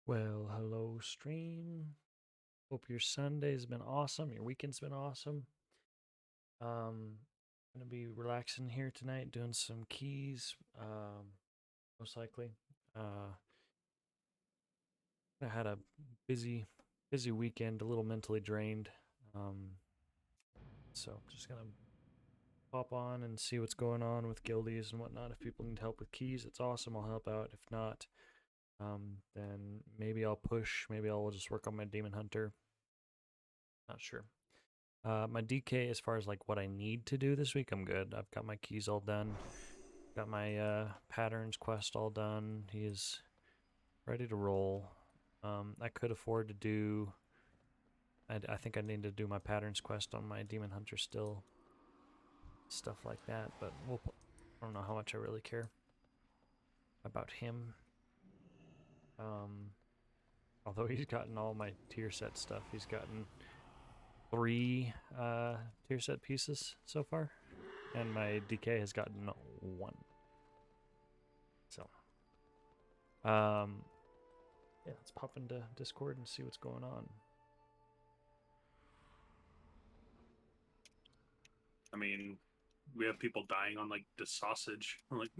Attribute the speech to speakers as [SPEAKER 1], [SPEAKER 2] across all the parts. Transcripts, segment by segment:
[SPEAKER 1] Well, hello, stream. Hope your Sunday's been awesome. Your weekend's been awesome. Gonna be relaxing here tonight, doing some keys. Most likely. I had a busy, busy weekend. A little mentally drained. So just gonna pop on and see what's going on with guildies and whatnot. If people need help with keys, it's awesome. I'll help out. If not, then maybe I'll push. Maybe I'll just work on my demon hunter. Not sure. My DK, as far as like what I need to do this week, I'm good. I've got my keys all done. Got my patterns quest all done. He is ready to roll. I could afford to do. I think I need to do my patterns quest on my demon hunter still. Stuff like that, but I don't know how much I really care about him. Although he's gotten all my tier set stuff, he's gotten 3 tier set pieces so far, and my DK has gotten 1. So, yeah, let's pop into Discord and see what's going on.
[SPEAKER 2] I mean, we have people dying on like the sausage. Like,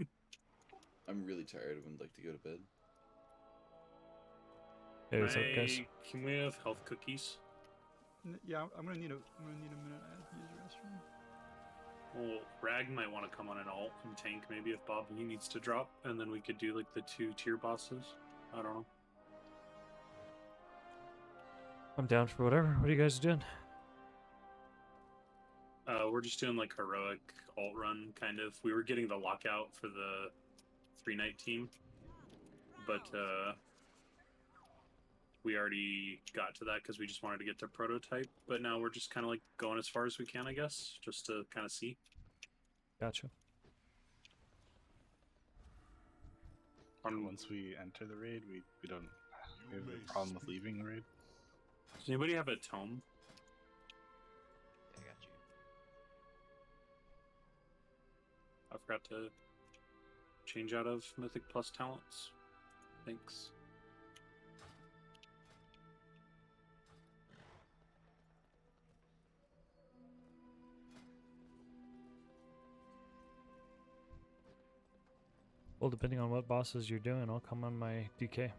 [SPEAKER 3] I'm really tired. I would like to go to bed.
[SPEAKER 1] Hey, what's up, guys?
[SPEAKER 2] Can we have health cookies?
[SPEAKER 4] Yeah, I'm gonna need a minute. I have to use the restroom.
[SPEAKER 2] Well, Rag might want to come on an alt and tank maybe if Bob he needs to drop, and then we could do like the 2 tier bosses. I don't know.
[SPEAKER 1] I'm down for whatever. What are you guys doing?
[SPEAKER 2] We're just doing like heroic alt run kind of. We were getting the lockout for the 3-night team, but we already got to that because we just wanted to get to prototype. But now we're just kind of like going as far as we can, I guess, just to kind of see.
[SPEAKER 1] Gotcha.
[SPEAKER 4] Once we enter the raid, we don't have a problem with leaving the raid.
[SPEAKER 2] Does anybody have a tome?
[SPEAKER 5] I got you.
[SPEAKER 2] I forgot to change out of Mythic Plus talents. Thanks.
[SPEAKER 1] Well, depending on what bosses you're doing, I'll come on my DK.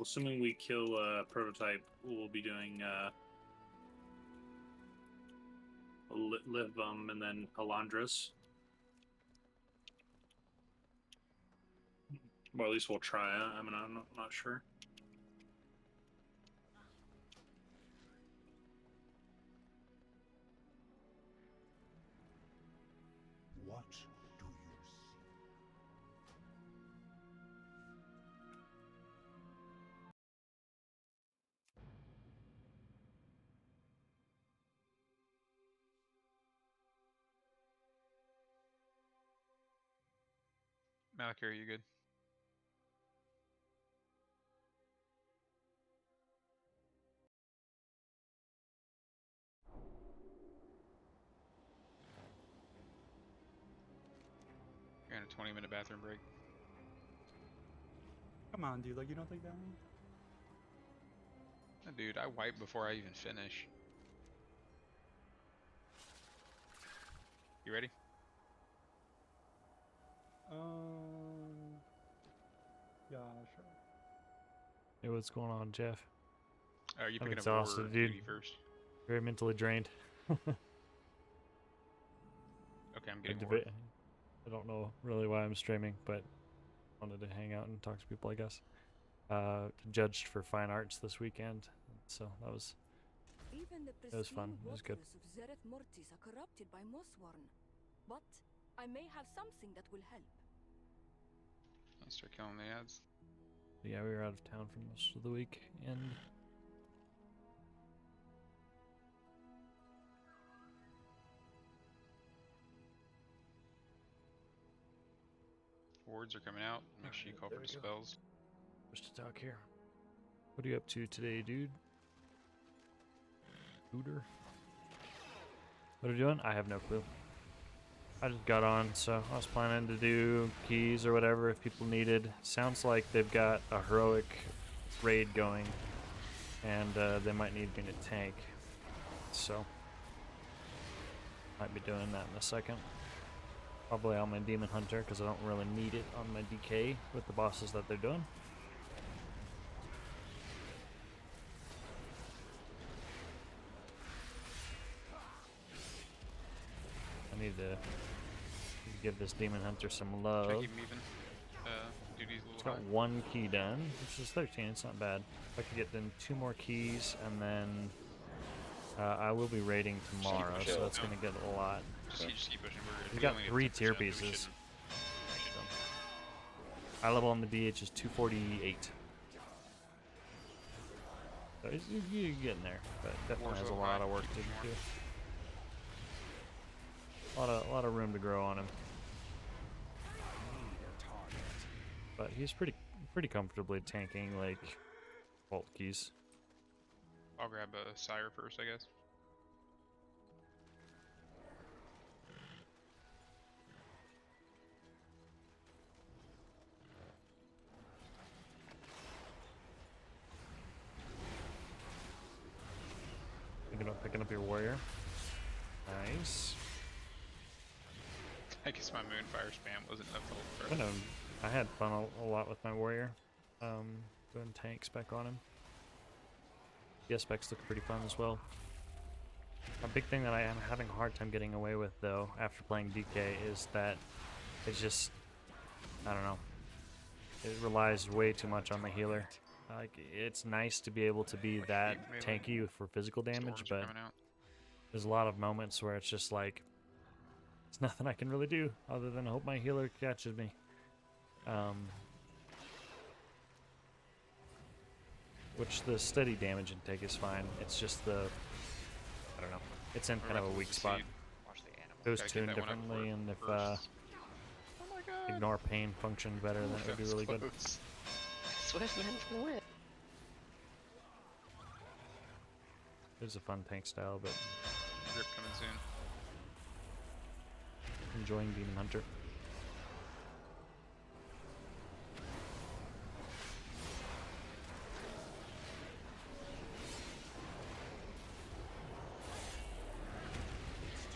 [SPEAKER 2] Assuming we kill prototype, we'll be doing Livum and then Elandris. Well, at least we'll try it. I mean, I'm not sure.
[SPEAKER 6] What do you see?
[SPEAKER 5] Malakir, are you good? You're on a 20-minute bathroom break.
[SPEAKER 4] Come on, dude. Like, you don't think that one?
[SPEAKER 5] Oh, dude, I wipe before I even finish. You ready?
[SPEAKER 4] Yeah, sure.
[SPEAKER 1] Hey, what's going on, Jeff?
[SPEAKER 5] Are you
[SPEAKER 1] I'm
[SPEAKER 5] picking up
[SPEAKER 1] exhausted,
[SPEAKER 5] war
[SPEAKER 1] dude.
[SPEAKER 5] duty first?
[SPEAKER 1] Very mentally drained.
[SPEAKER 5] Okay, I'm getting war.
[SPEAKER 1] I don't know really why I'm streaming, but wanted to hang out and talk to people, I guess. Judged for fine arts this weekend, so that was
[SPEAKER 7] It
[SPEAKER 1] was fun. It was good.
[SPEAKER 7] Of Zereth Mortis are corrupted by Mosworn, but I may have something that will help.
[SPEAKER 5] Let's start killing the ads.
[SPEAKER 1] Yeah, we were out of town for most of the week, and
[SPEAKER 5] Wards are coming out. Make sure you call
[SPEAKER 1] there
[SPEAKER 5] for
[SPEAKER 1] we go.
[SPEAKER 5] dispels.
[SPEAKER 1] push to talk here. What are you up to today, dude? Hooter? What are you doing? I have no clue. I just got on, so I was planning to do keys or whatever if people needed. Sounds like they've got a heroic raid going, and they might need me to tank. So, might be doing that in a second. Probably on my Demon Hunter, because I don't really need it on my DK with the bosses that they're doing. I need to give this Demon Hunter some love.
[SPEAKER 5] Should I keep him even? Duty's a
[SPEAKER 1] It's
[SPEAKER 5] little
[SPEAKER 1] got
[SPEAKER 5] high.
[SPEAKER 1] 1 key done, which is 13. It's not bad. If I could get then 2 more keys, and then I will be raiding tomorrow, so that's gonna get a lot.
[SPEAKER 5] Just keep pushing. We're good.
[SPEAKER 1] We
[SPEAKER 5] We
[SPEAKER 1] got
[SPEAKER 5] only have
[SPEAKER 1] 3
[SPEAKER 5] 10%,
[SPEAKER 1] tier
[SPEAKER 5] but we
[SPEAKER 1] pieces.
[SPEAKER 5] shouldn't-
[SPEAKER 1] High level on the DH is 248. So you're getting there, but definitely
[SPEAKER 5] War's
[SPEAKER 1] has a
[SPEAKER 5] so
[SPEAKER 1] lot
[SPEAKER 5] high,
[SPEAKER 1] of work
[SPEAKER 5] keep
[SPEAKER 1] to
[SPEAKER 5] pushing
[SPEAKER 1] do.
[SPEAKER 5] more.
[SPEAKER 1] A lot of room to grow on him. But he's pretty comfortably tanking like vault keys.
[SPEAKER 5] I'll grab a Sire first, I guess.
[SPEAKER 1] Picking up your warrior. Nice.
[SPEAKER 5] I guess my Moonfire spam wasn't enough to hold for it.
[SPEAKER 1] I had fun a lot with my warrior. Doing tank spec on him. The specs look pretty fun as well. A big thing that I am having a hard time getting away with though after playing DK is that it's just, I don't know, it relies way too much on the healer. Like, it's nice to be able to be that tanky for physical damage,
[SPEAKER 5] Storms are
[SPEAKER 1] but
[SPEAKER 5] coming out.
[SPEAKER 1] there's a lot of moments where it's just like, there's nothing I can really do other than hope my healer catches me. Which the steady damage intake is fine. It's just the, I don't know, it's in kind of a
[SPEAKER 5] Miraculous
[SPEAKER 1] weak
[SPEAKER 5] to
[SPEAKER 1] spot.
[SPEAKER 5] see.
[SPEAKER 8] Watch the animal.
[SPEAKER 1] It was
[SPEAKER 5] Gotta get
[SPEAKER 1] tuned
[SPEAKER 5] that one up
[SPEAKER 1] differently,
[SPEAKER 5] for
[SPEAKER 1] and if
[SPEAKER 5] bursts. Oh my god!
[SPEAKER 1] ignore pain functioned better, then it would be really good.
[SPEAKER 5] Close.
[SPEAKER 8] Swift man for the win.
[SPEAKER 1] It's a fun tank style, but
[SPEAKER 5] Grip coming soon.
[SPEAKER 1] enjoying Demon Hunter.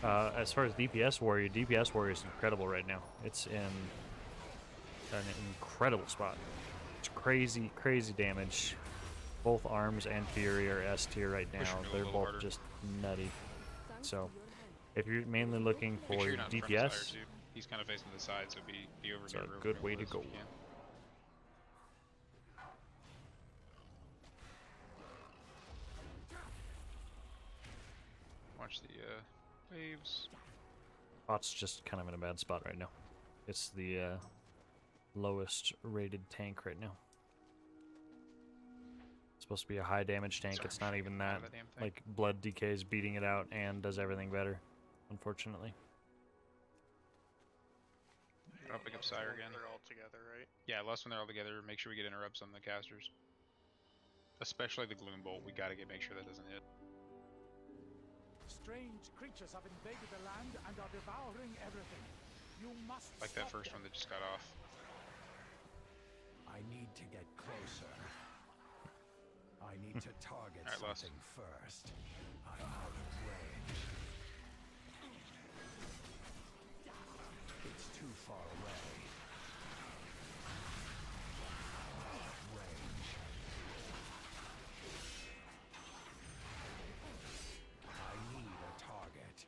[SPEAKER 1] As far as DPS Warrior is incredible right now. It's in an incredible spot. It's crazy, crazy damage. Both arms and Fury are S tier right now.
[SPEAKER 5] Push him a
[SPEAKER 1] They're
[SPEAKER 5] little
[SPEAKER 1] both
[SPEAKER 5] harder.
[SPEAKER 1] just nutty.
[SPEAKER 7] Thanks
[SPEAKER 1] So,
[SPEAKER 7] to your help.
[SPEAKER 1] if you're mainly looking for
[SPEAKER 5] Make sure you're not in front of Sire
[SPEAKER 1] DPS,
[SPEAKER 5] too. He's kind of facing the side, so be over
[SPEAKER 1] It's
[SPEAKER 5] there.
[SPEAKER 1] a
[SPEAKER 5] over
[SPEAKER 1] good
[SPEAKER 5] near
[SPEAKER 1] way to
[SPEAKER 5] Liz if
[SPEAKER 1] go.
[SPEAKER 5] you can. Watch the waves.
[SPEAKER 1] Bot's just kind of in a bad spot right now. It's the lowest rated tank right now. It's supposed to be a high damage tank.
[SPEAKER 5] Sorry,
[SPEAKER 1] It's not even that.
[SPEAKER 5] out of the damn thing.
[SPEAKER 1] Like, blood DK is beating it out and does everything better, unfortunately.
[SPEAKER 5] I'll pick up Sire again.
[SPEAKER 9] They're all together, right?
[SPEAKER 5] Yeah, less when they're all together. Make sure we get interrupts on the casters. Especially the Gloom Bolt. We gotta make sure that doesn't hit.
[SPEAKER 6] Strange creatures have invaded the land and are devouring everything. You must
[SPEAKER 5] Like that
[SPEAKER 6] stop
[SPEAKER 5] first
[SPEAKER 6] them.
[SPEAKER 5] one that just got off.
[SPEAKER 6] I need to get closer. I need to target
[SPEAKER 5] Alright, lost.
[SPEAKER 6] something first. I'm out of range. It's too far away. Range. I need a target.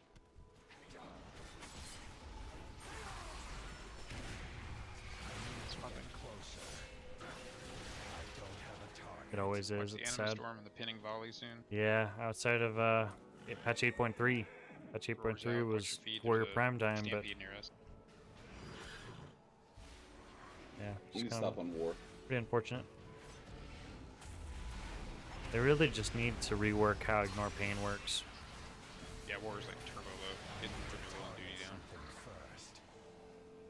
[SPEAKER 6] Something closer. I don't have a target.
[SPEAKER 1] It always
[SPEAKER 5] Watch
[SPEAKER 1] is.
[SPEAKER 5] the
[SPEAKER 1] It's
[SPEAKER 5] Anima
[SPEAKER 1] sad.
[SPEAKER 5] Storm and the pinning volley soon.
[SPEAKER 1] Yeah, outside of patch 8.3. Patch
[SPEAKER 5] Roars
[SPEAKER 1] 8.3
[SPEAKER 5] out, watch
[SPEAKER 1] was
[SPEAKER 5] your feet,
[SPEAKER 1] Warrior
[SPEAKER 5] there's a
[SPEAKER 1] Prime time, but
[SPEAKER 5] stampede near us.
[SPEAKER 1] yeah,
[SPEAKER 3] You
[SPEAKER 1] it's
[SPEAKER 3] can
[SPEAKER 1] kind
[SPEAKER 3] stop
[SPEAKER 1] of
[SPEAKER 3] on war.
[SPEAKER 1] pretty unfortunate. They really just need to rework how Ignore Pain works.
[SPEAKER 5] Yeah, Warrior's like turbo low. Hitting renewal and duty down.
[SPEAKER 6] First.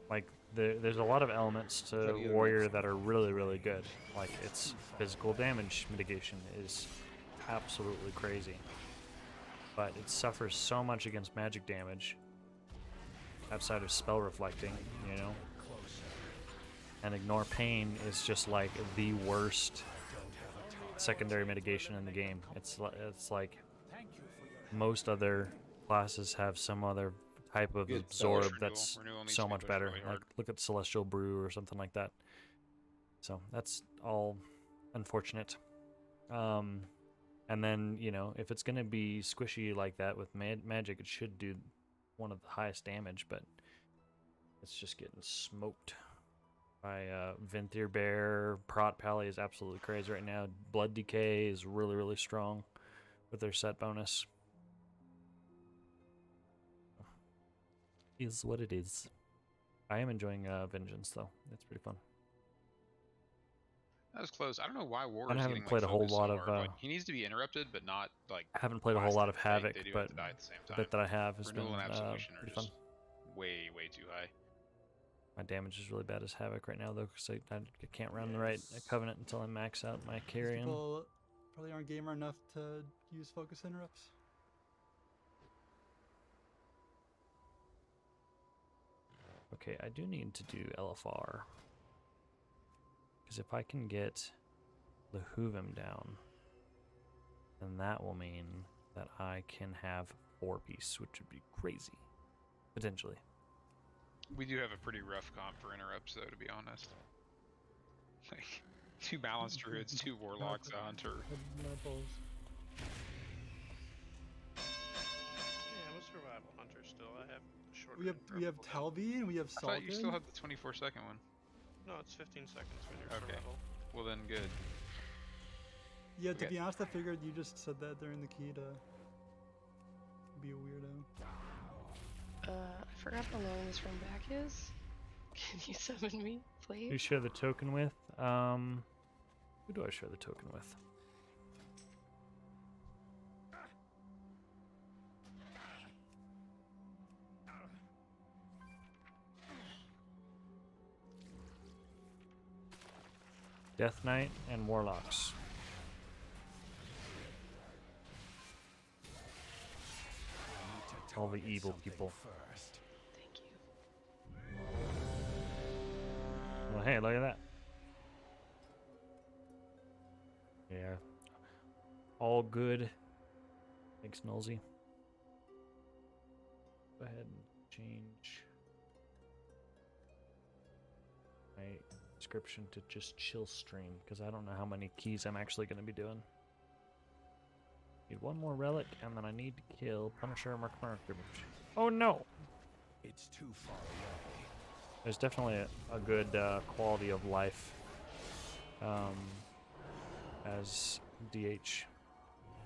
[SPEAKER 1] Like, there's a lot of elements to Warrior that are really, really good. Like, its physical damage mitigation is absolutely crazy. But it suffers so much against magic damage outside of spell reflecting, you know. And ignore pain is just like the worst secondary mitigation in the game. It's like most other classes have some other type of
[SPEAKER 3] Good
[SPEAKER 1] absorb
[SPEAKER 3] touch.
[SPEAKER 1] that's
[SPEAKER 5] Renewal needs
[SPEAKER 1] so
[SPEAKER 5] to be
[SPEAKER 1] much
[SPEAKER 5] pushed
[SPEAKER 1] better.
[SPEAKER 5] really hard.
[SPEAKER 1] Like look at Celestial Brew or something like that. So that's all unfortunate. And then, you know, if it's gonna be squishy like that with magic, it should do one of the highest damage, but it's just getting smoked by Venthyr Bear. Prot Pally is absolutely crazy right now. Blood Decay is really, really strong with their set bonus. Is what it is. I am enjoying Vengeance though. It's pretty fun.
[SPEAKER 5] That was close. I don't know why War
[SPEAKER 1] I
[SPEAKER 5] is
[SPEAKER 1] haven't
[SPEAKER 5] getting
[SPEAKER 1] played
[SPEAKER 5] like
[SPEAKER 1] a whole
[SPEAKER 5] focused
[SPEAKER 1] lot
[SPEAKER 5] so
[SPEAKER 1] of,
[SPEAKER 5] hard. Like, he needs to be interrupted, but not like.
[SPEAKER 1] I haven't played a whole lot of
[SPEAKER 5] blasted.
[SPEAKER 1] Havoc,
[SPEAKER 5] They do
[SPEAKER 1] but
[SPEAKER 5] have to die at the same
[SPEAKER 1] the
[SPEAKER 5] time.
[SPEAKER 1] bit that I have has
[SPEAKER 5] Renewal
[SPEAKER 1] been
[SPEAKER 5] and Absolution are
[SPEAKER 1] pretty
[SPEAKER 5] just
[SPEAKER 1] fun.
[SPEAKER 5] way too high.
[SPEAKER 1] My damage is really bad as Havoc right now though, because I can't run the right Covenant until I max out my carrion.
[SPEAKER 9] People probably aren't gamer enough to use focus interrupts.
[SPEAKER 1] Okay, I do need to do LFR. Because if I can get the Hoovum down, then that will mean that I can have 4-piece, which would be crazy. Potentially.
[SPEAKER 5] We do have a pretty rough comp for interrupts, though, to be honest. Like, 2 balanced druids, 2 warlocks, a hunter.
[SPEAKER 10] Yeah, I'm a survival hunter still. I have shorter.
[SPEAKER 9] We have Talvi and we have
[SPEAKER 5] I
[SPEAKER 9] Salted.
[SPEAKER 5] thought you still had the 24-second one.
[SPEAKER 10] No, it's 15 seconds when you're
[SPEAKER 5] Okay.
[SPEAKER 10] survival.
[SPEAKER 5] Well then, good.
[SPEAKER 9] Yeah, to
[SPEAKER 5] Okay.
[SPEAKER 9] be honest, I figured you just said that during the key to be a weirdo.
[SPEAKER 8] I forgot how long this run back is. Can you summon me,
[SPEAKER 1] Who you
[SPEAKER 8] please?
[SPEAKER 1] share the token with? Who do I share the token with? Death Knight and Warlocks. All the evil people.
[SPEAKER 8] Thank you.
[SPEAKER 1] Well, hey, look at that. Yeah. All good. Thanks, Nolsey. Go ahead and change my description to just chill stream, because I don't know how many keys I'm actually going to be doing. Need one more relic, and then I need to kill Punisher Mark. Oh no!
[SPEAKER 6] It's too far away.
[SPEAKER 1] There's definitely a good quality of life as DH.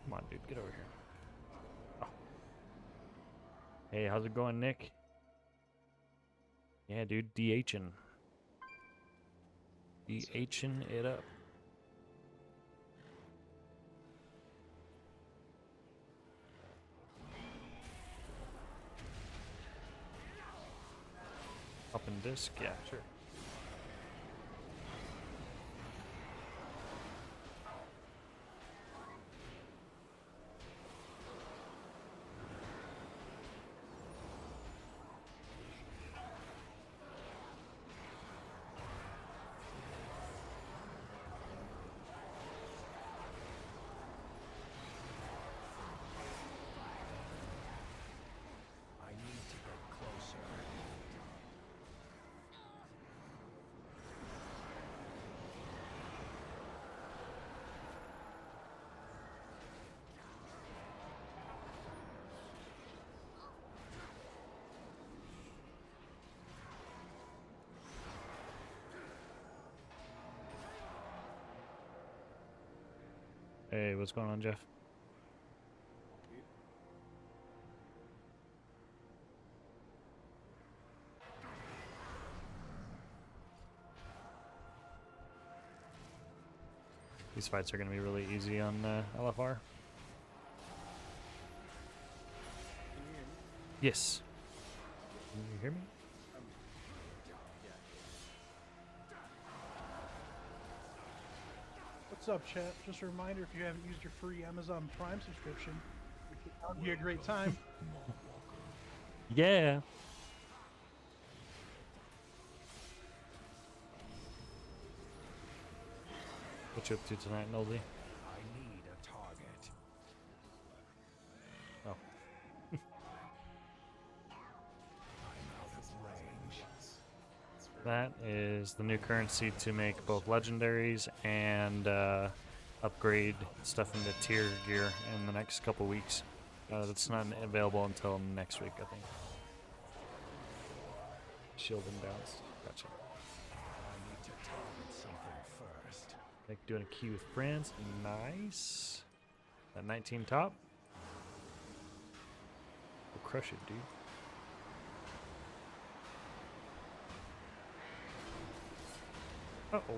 [SPEAKER 1] Come on, dude, get over here. Oh. Hey, how's it going, Nick? Yeah, dude, DHing. DHing it up. Up in disc? Yeah, sure.
[SPEAKER 6] I need to get closer.
[SPEAKER 1] Hey, what's going on, Jeff? These fights are going to be really easy on LFR. Yes. Can you hear me?
[SPEAKER 11] What's up, chat? Just a reminder, if you haven't used your free Amazon Prime subscription, it would be a great time.
[SPEAKER 1] Yeah. What you up to tonight, Noldy?
[SPEAKER 6] I need a target.
[SPEAKER 1] Oh.
[SPEAKER 6] I'm out of range.
[SPEAKER 1] That is the new currency to make both legendaries and upgrade stuff into tier gear in the next couple weeks. That's not available until next week, I think. Shield and bounce. Gotcha.
[SPEAKER 6] I need to target something first.
[SPEAKER 1] Like doing a key with friends. Nice. That 19 top. We'll crush it, dude. Uh-oh.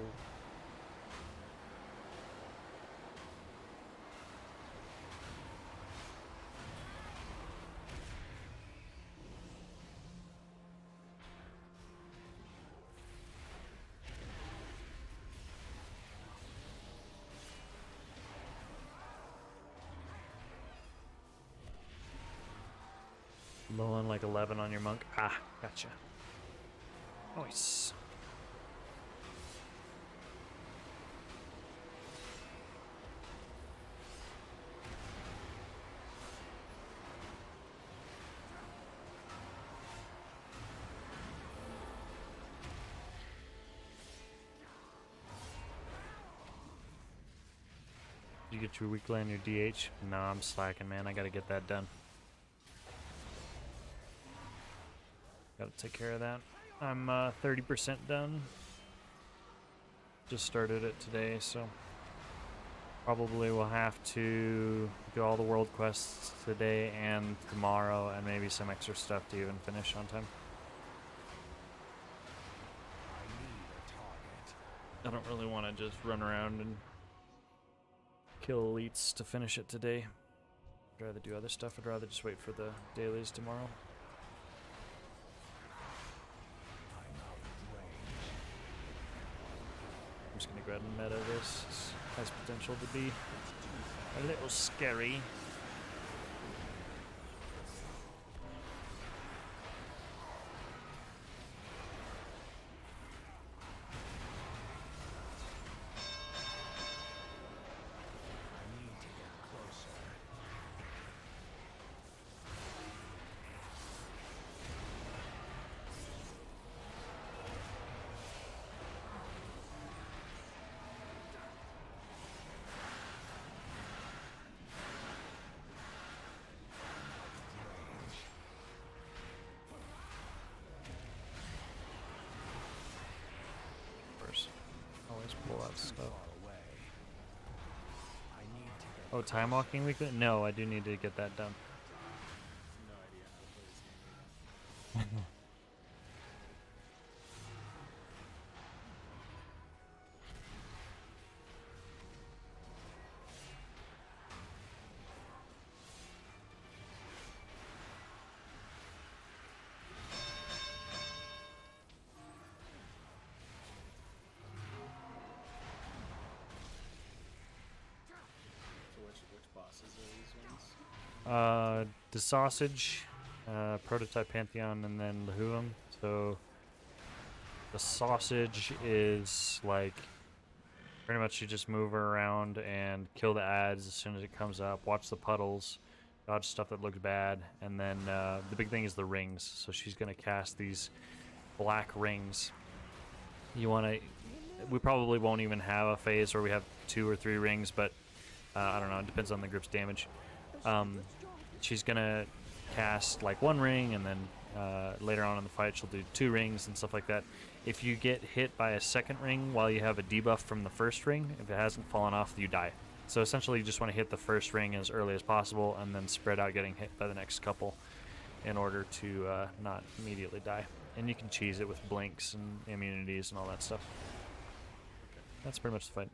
[SPEAKER 1] Low on like 11 on your monk. Ah, gotcha. Nice. Did you get your weekly on your DH? No, I'm slacking, man. I gotta get that done. Gotta take care of that. I'm 30% done. Just started it today, so probably will have to do all the world quests today and tomorrow, and maybe some extra stuff to even finish on time.
[SPEAKER 6] I need a target.
[SPEAKER 1] I don't really want to just run around and kill elites to finish it today. I'd rather do other stuff. I'd rather just wait for the dailies tomorrow.
[SPEAKER 6] I'm out of range.
[SPEAKER 1] I'm just gonna go ahead and meta this. This has potential to be a little scary.
[SPEAKER 6] I need to get closer.
[SPEAKER 1] First, always pull out stuff.
[SPEAKER 6] Far away. I need to get
[SPEAKER 1] Oh, time walking weekly? No, I do need to get that done.
[SPEAKER 9] No idea how to play this game right now. So which bosses are these ones?
[SPEAKER 1] The sausage, prototype Pantheon, and then Lahuam. So the sausage is like pretty much you just move her around and kill the ads as soon as it comes up. Watch the puddles, dodge stuff that looks bad, and then the big thing is the rings. So she's gonna cast these black rings. You want to. We probably won't even have a phase where we have 2 or 3 rings, but I don't know. It depends on the group's damage. She's gonna cast like 1 ring, and then later on in the fight she'll do 2 rings and stuff like that. If you get hit by a second ring while you have a debuff from the first ring, if it hasn't fallen off, you die. So essentially you just want to hit the first ring as early as possible and then spread out getting hit by the next couple in order to not immediately die. And you can cheese it with blinks and immunities and all that stuff. That's pretty much the fight.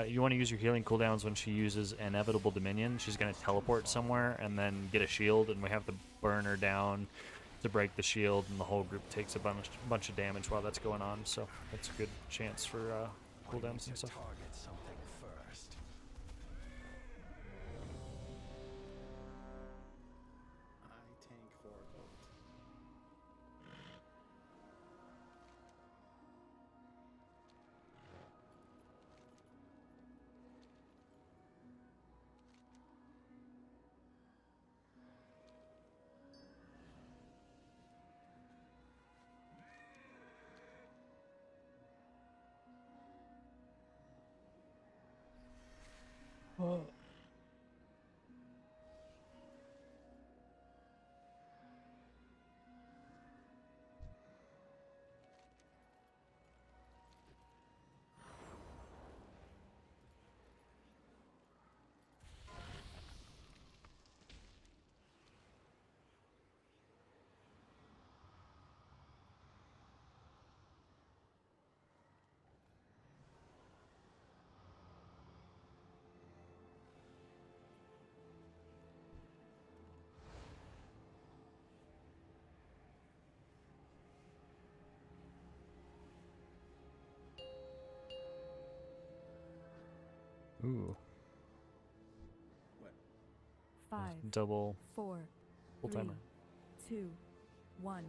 [SPEAKER 1] You want to use your healing cooldowns when she uses Inevitable Dominion. She's going to teleport somewhere and then get a shield, and we have to burn her down to break the shield, and the whole group takes a bunch of damage while that's going on. So that's a good chance for cooldowns and stuff.
[SPEAKER 6] target something first.
[SPEAKER 9] I tank 4 gold.
[SPEAKER 1] Ooh.
[SPEAKER 3] What?
[SPEAKER 7] 5,
[SPEAKER 1] Double
[SPEAKER 7] 4,
[SPEAKER 1] full
[SPEAKER 7] 3,
[SPEAKER 1] timer.
[SPEAKER 7] 2, 1.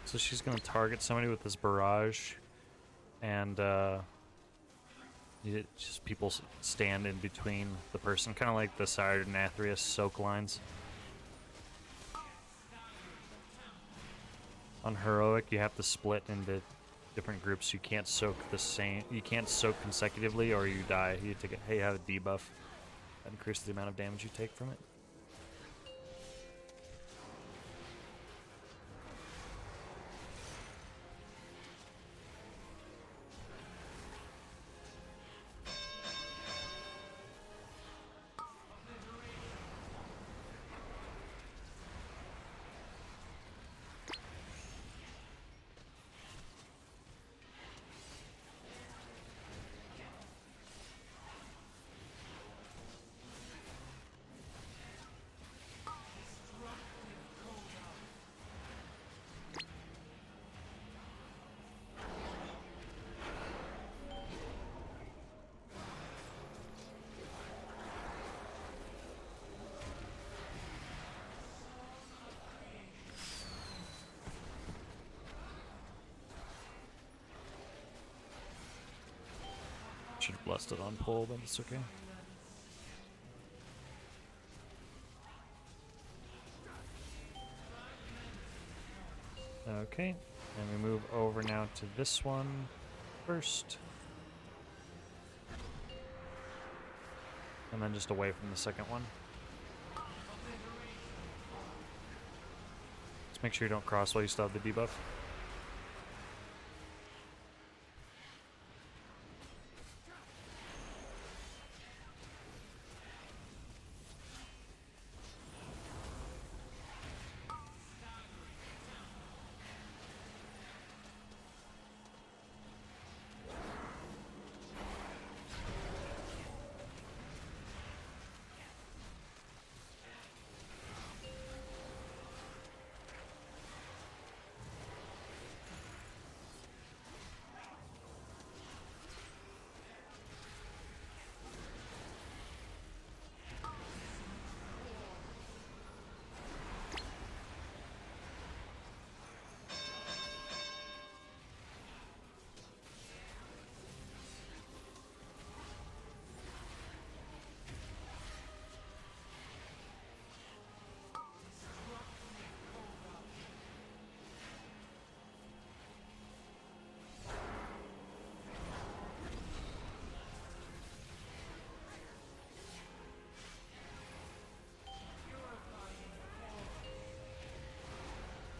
[SPEAKER 1] So she's gonna target somebody with this barrage, and just people stand in between the person, kind of like the Sardathrius soak lines. On heroic, you have to split into different groups. You can't soak the same. You can't soak consecutively, or you die. You take a, have a debuff that increases the amount of damage you take from it. Should have blessed it on pull, but it's okay. Okay, and we move over now to this one first. And then just away from the second one. Just make sure you don't cross while you still have the debuff.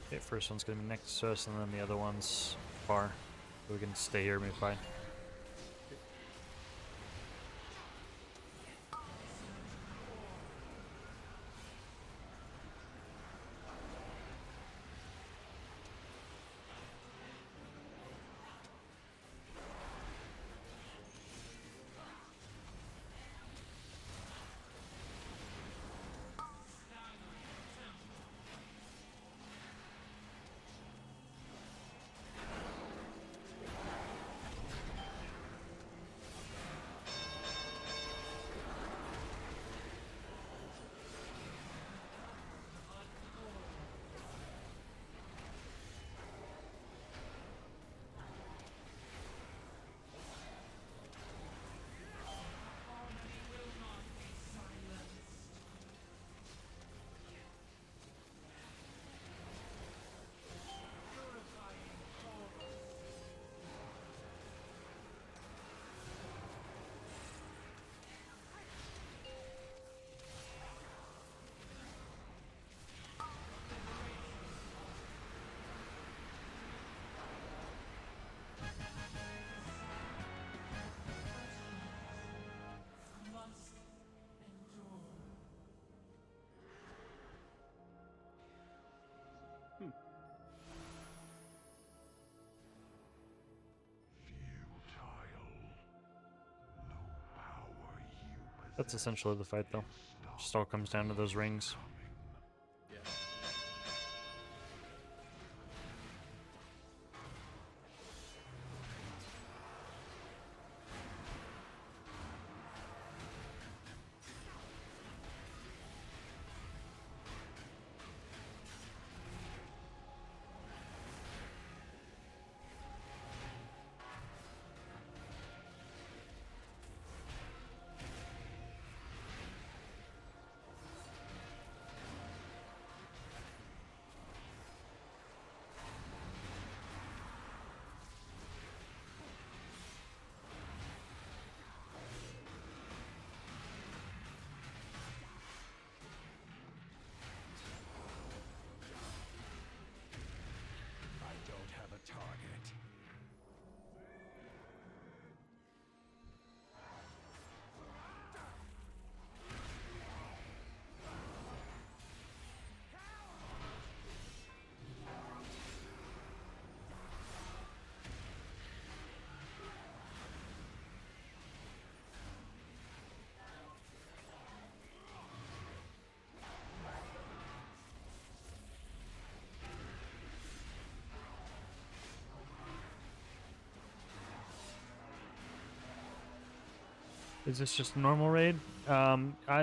[SPEAKER 1] Okay, first one's gonna be next to us, and then the other one's far. We can stay here and be fine. That's essentially the fight, though. Just all comes down to those rings.
[SPEAKER 3] Yeah.
[SPEAKER 6] I don't have a target.
[SPEAKER 1] Is this just a normal raid?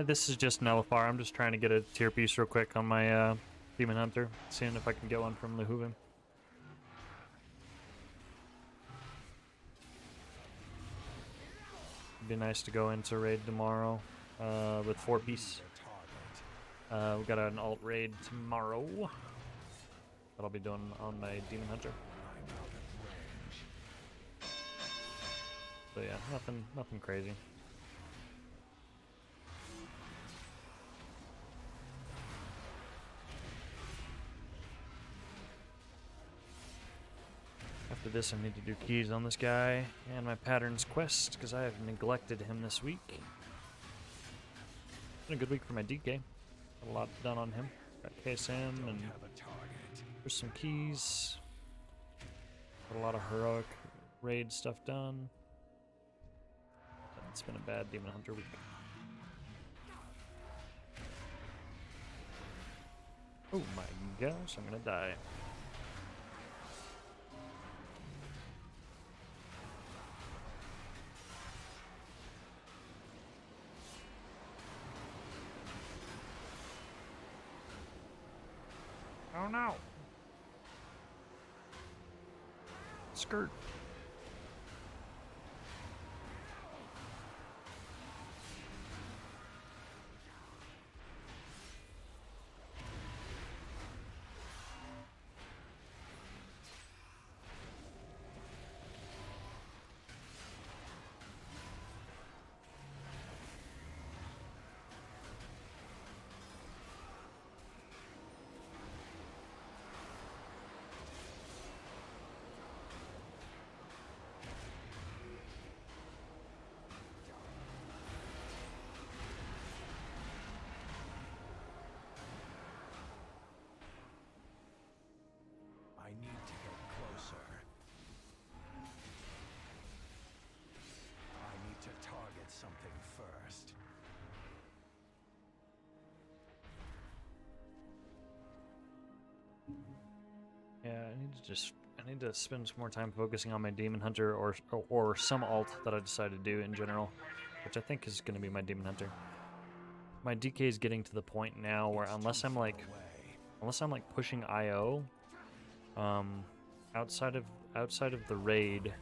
[SPEAKER 1] This is just Nullifar. I'm just trying to get a tier piece real quick on my Demon Hunter, seeing if I can get one from Lehuvim. It'd be nice to go into raid tomorrow with 4 piece. We got an alt raid tomorrow that I'll be doing on my Demon Hunter. So yeah, nothing crazy. After this, I need to do keys on this guy and my patterns quest because I have neglected him this week. Been a good week for my DK. Got a lot done on him. Got KSM and there's some keys. Got a lot of heroic raid stuff done. It's been a bad Demon Hunter week. Oh my gosh, I'm gonna die. Oh no! Skirt.
[SPEAKER 6] I need to get closer. I need to target something first.
[SPEAKER 1] Yeah, I need to spend some more time focusing on my Demon Hunter or some alt that I decide to do in general, which I think is going to be my Demon Hunter. My DK is getting to the point now where unless I'm like pushing IO, outside of the raid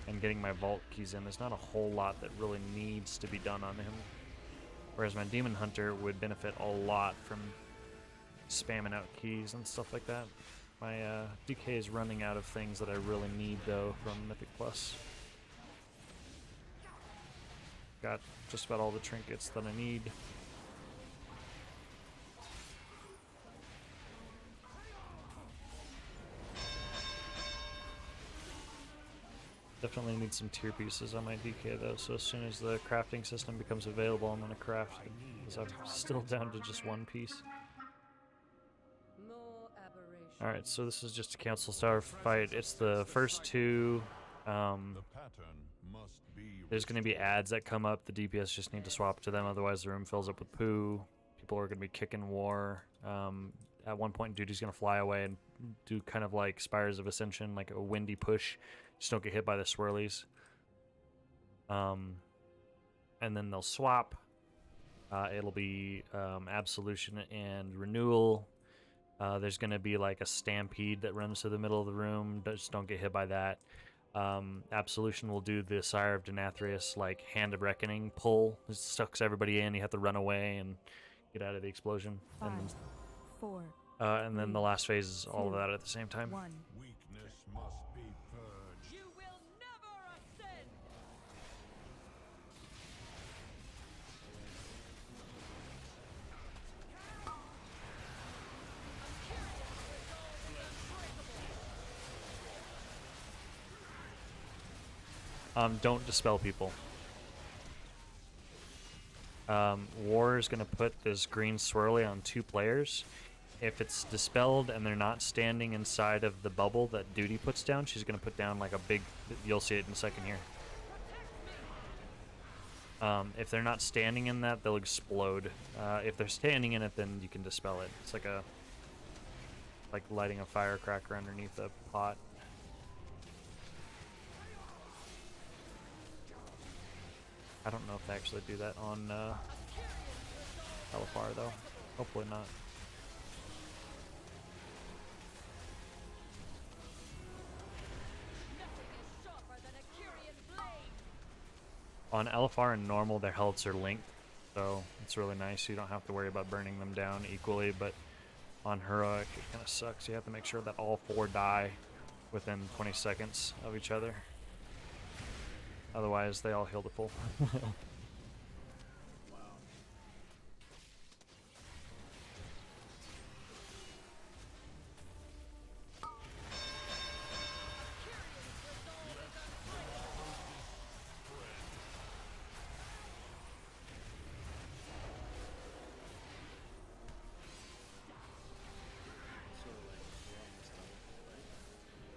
[SPEAKER 1] and getting my vault keys in, there's not a whole lot that really needs to be done on him. Whereas my Demon Hunter would benefit a lot from spamming out keys and stuff like that. My DK is running out of things that I really need though from Mythic Plus. Got just about all the trinkets that I need. Definitely need some tier pieces on my DK though, so as soon as the crafting system becomes available, I'm gonna craft it, because I'm still down to just 1 piece. Alright, so this is just a Council Star fight. It's the first 2 There's going to be ads that come up. The DPS just need to swap to them, otherwise the room fills up with poo. People are going to be kicking war. At one point, Duty's going to fly away and do kind of like Spires of Ascension, like a windy push. Just don't get hit by the swirlies. And then they'll swap. It'll be Absolution and Renewal. There's going to be like a Stampede that runs to the middle of the room. Just don't get hit by that. Absolution will do the Sire of Denathrius, like Hand of Reckoning pull. It sucks everybody in. You have to run away and get out of the explosion.
[SPEAKER 7] 5, 4.
[SPEAKER 1] And then the last phase is all of that at the same time.
[SPEAKER 7] 1.
[SPEAKER 3] Weakness must be purged.
[SPEAKER 7] You will never ascend.
[SPEAKER 1] Don't dispel people. War is going to put this green swirly on 2 players. If it's dispelled and they're not standing inside of the bubble that Duty puts down, she's going to put down like a big... You'll see it in a second here. If they're not standing in that, they'll explode. If they're standing in it, then you can dispel it. It's like a... like lighting a firecracker underneath a pot. I don't know if they actually do that on LFR though. Hopefully not. On LFR and normal, their healths are linked, so it's really nice. You don't have to worry about burning them down equally, but on heroic, it kind of sucks. You have to make sure that all 4 die within 20 seconds of each other. Otherwise, they all heal to full.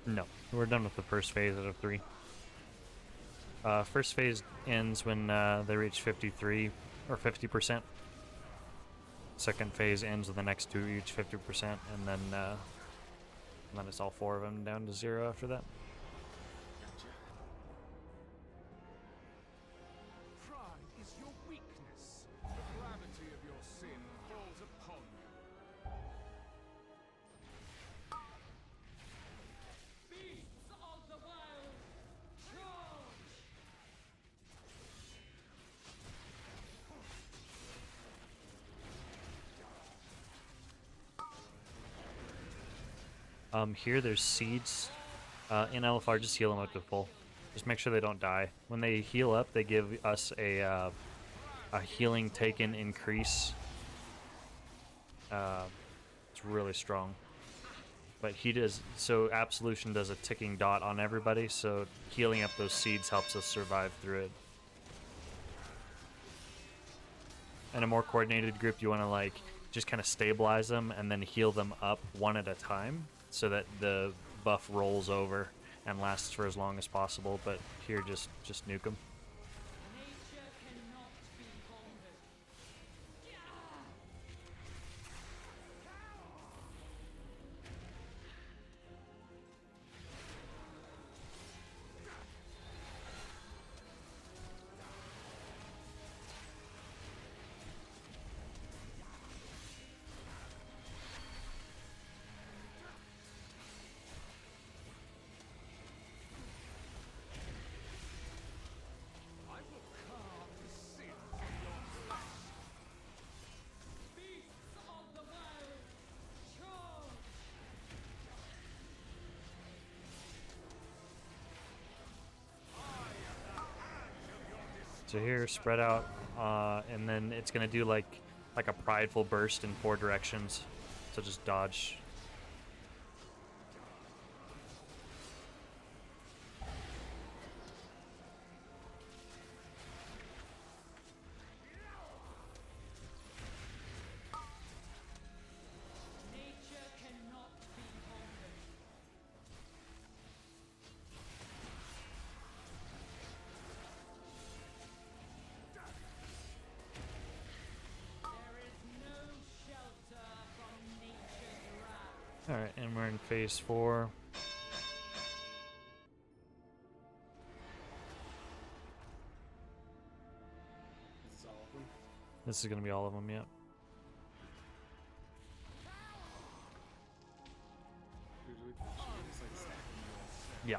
[SPEAKER 1] No, we're done with the first phase out of 3. First phase ends when they reach 53 or 50%. Second phase ends when the next 2 reach 50%, and then it's all 4 of them down to 0 after that.
[SPEAKER 6] Pride is your weakness. The gravity of your sin falls upon you. Beasts of the wild, charge!
[SPEAKER 1] Here there's seeds. In LFR, just heal them up to full. Just make sure they don't die. When they heal up, they give us a healing taken increase. It's really strong. But he does, so Absolution does a ticking dot on everybody, so healing up those seeds helps us survive through it. In a more coordinated group, you want to like just kind of stabilize them and then heal them up one at a time, so that the buff rolls over and lasts for as long as possible. But here, just nuke them.
[SPEAKER 6] Nature cannot be conquered. I will carve the sin from your flesh. Beasts of the wild, charge!
[SPEAKER 1] So here, spread out, and then it's gonna do like a prideful burst in 4 directions. So just dodge.
[SPEAKER 6] Nature cannot be conquered.
[SPEAKER 1] Alright, and we're in phase 4.
[SPEAKER 2] This is all of them.
[SPEAKER 1] This is gonna be all of them, yeah.
[SPEAKER 2] Usually it's like stacking.
[SPEAKER 1] Yeah.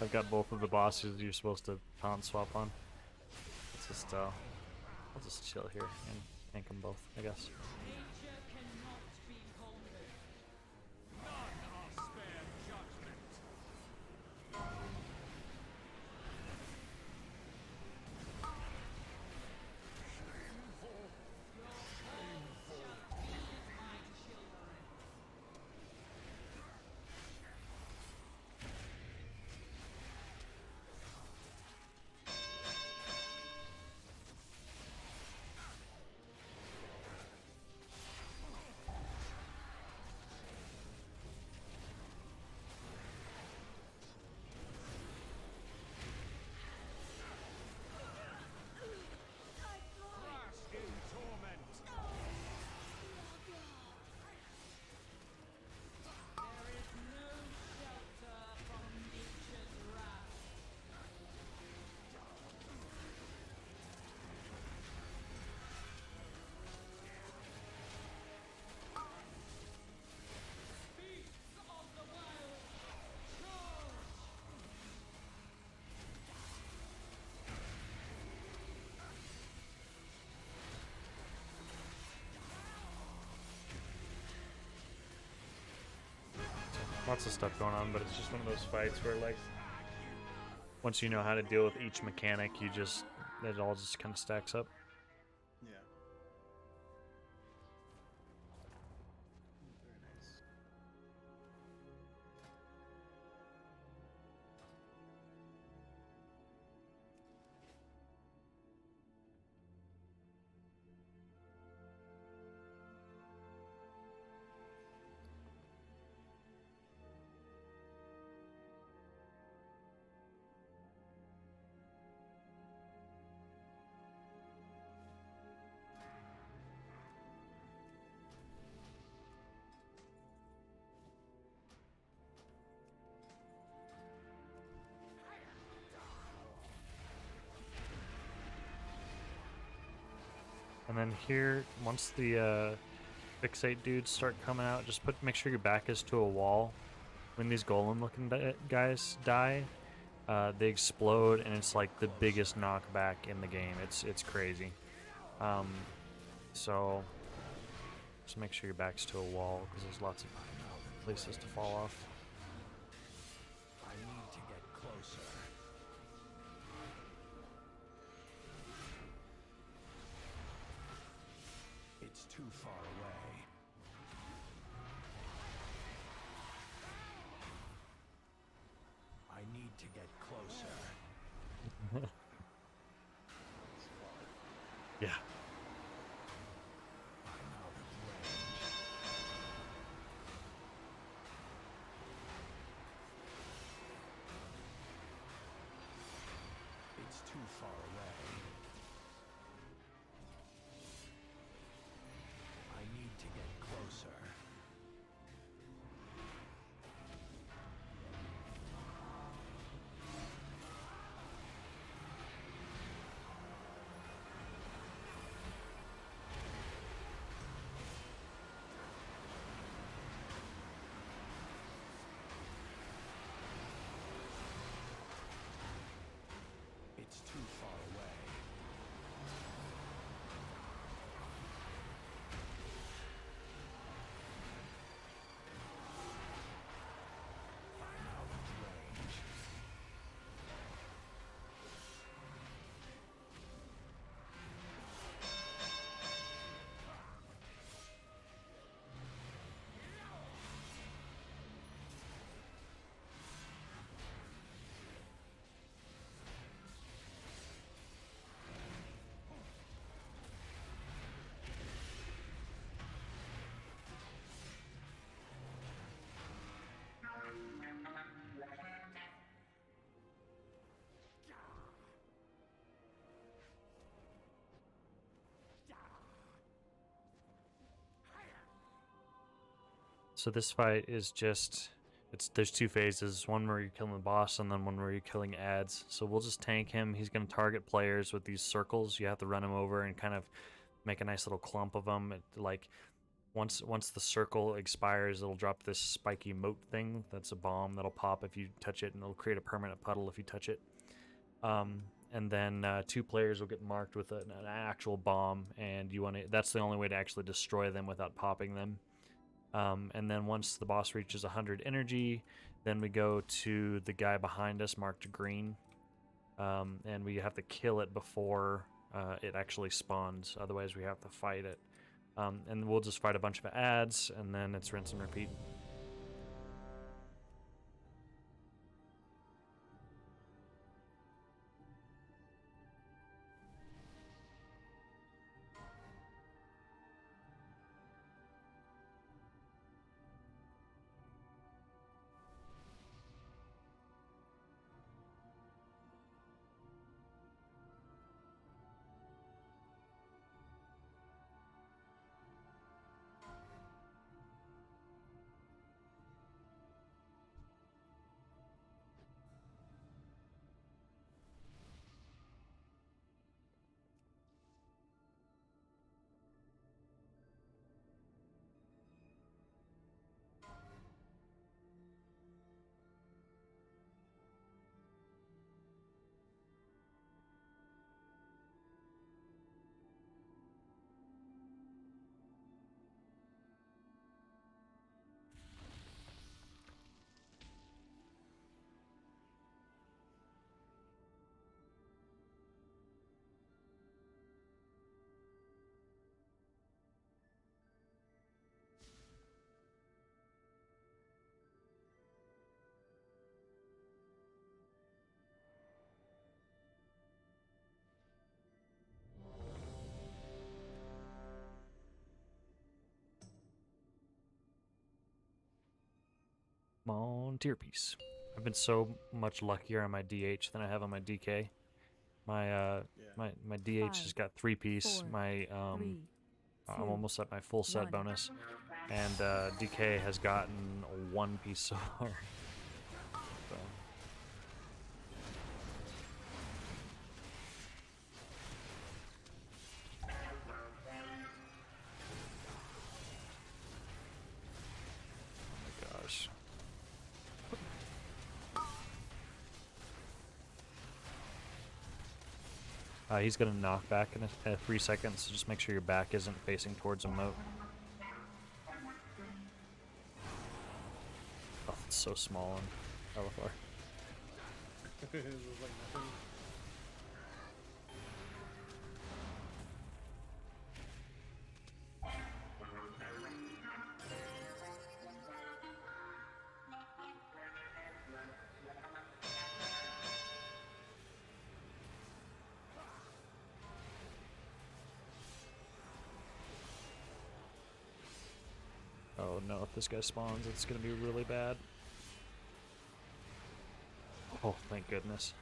[SPEAKER 1] I've got both of the bosses you're supposed to taunt swap on. It's just, I'll just chill here and tank them both, I guess. Lots of stuff going on, but it's just one of those fights where, like, once you know how to deal with each mechanic, it all just kind of stacks up.
[SPEAKER 4] Yeah. Very nice.
[SPEAKER 1] And then here, once the fixate dudes start coming out, just make sure your back is to a wall. When these golem-looking guys die, they explode, and it's like the biggest knockback in the game. It's crazy. So just make sure your back's to a wall, because there's lots of places to fall off.
[SPEAKER 6] I need to get closer. It's too far away. I need to get closer.
[SPEAKER 1] Yeah.
[SPEAKER 6] I'm out of range.
[SPEAKER 1] So this fight is just, there's two phases, one where you're killing the boss and then one where you're killing ads. So we'll just tank him. He's going to target players with these circles. You have to run him over and kind of make a nice little clump of them. Like once the circle expires, it'll drop this spiky moat thing. That's a bomb that'll pop if you touch it, and it'll create a permanent puddle if you touch it. And then 2 players will get marked with an actual bomb, and that's the only way to actually destroy them without popping them. And then once the boss reaches 100 energy, then we go to the guy behind us marked green, and we have to kill it before it actually spawns. Otherwise we have to fight it. And we'll just fight a bunch of ads, and then it's rinse and repeat. Come on, tier piece. I've been so much luckier on my DH than I have on my DK. My my DH has got 3-piece. My I'm almost at my full set bonus, and DK has gotten 1-piece so far. So. Oh my gosh. He's gonna knock back in 3 seconds, so just make sure your back isn't facing towards a moat. Oh, it's so small on LFR. Oh no, if this guy spawns, it's gonna be really bad. Oh, thank goodness.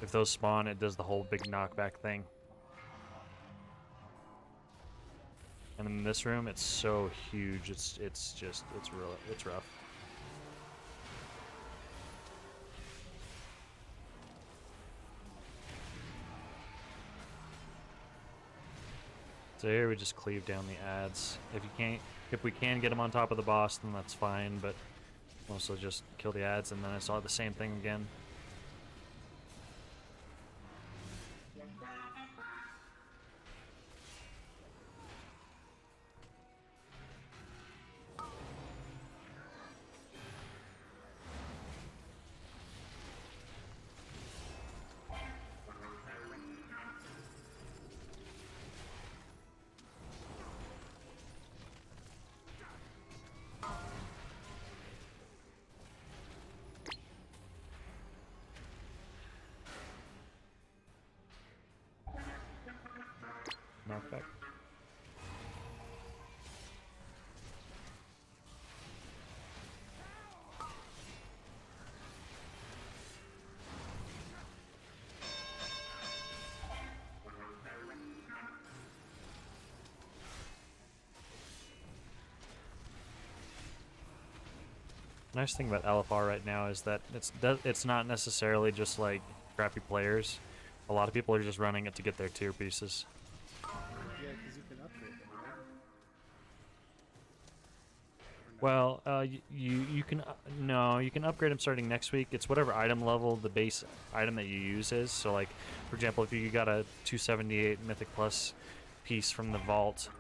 [SPEAKER 1] If those spawn, it does the whole big knockback thing. And in this room, it's so huge, it's rough. So here we just cleave down the ads. If we can get them on top of the boss, then that's fine, but also just kill the ads, and then I saw the same thing again. Nice thing about LFR right now is that it's not necessarily just like crappy players. A lot of people are just running it to get their tier pieces.
[SPEAKER 9] Yeah, because you can upgrade them, right?
[SPEAKER 1] Well, you can no, you can upgrade them starting next week. It's whatever item level the base item that you use is. So like, for example, if you got a 278 Mythic Plus piece from the vault,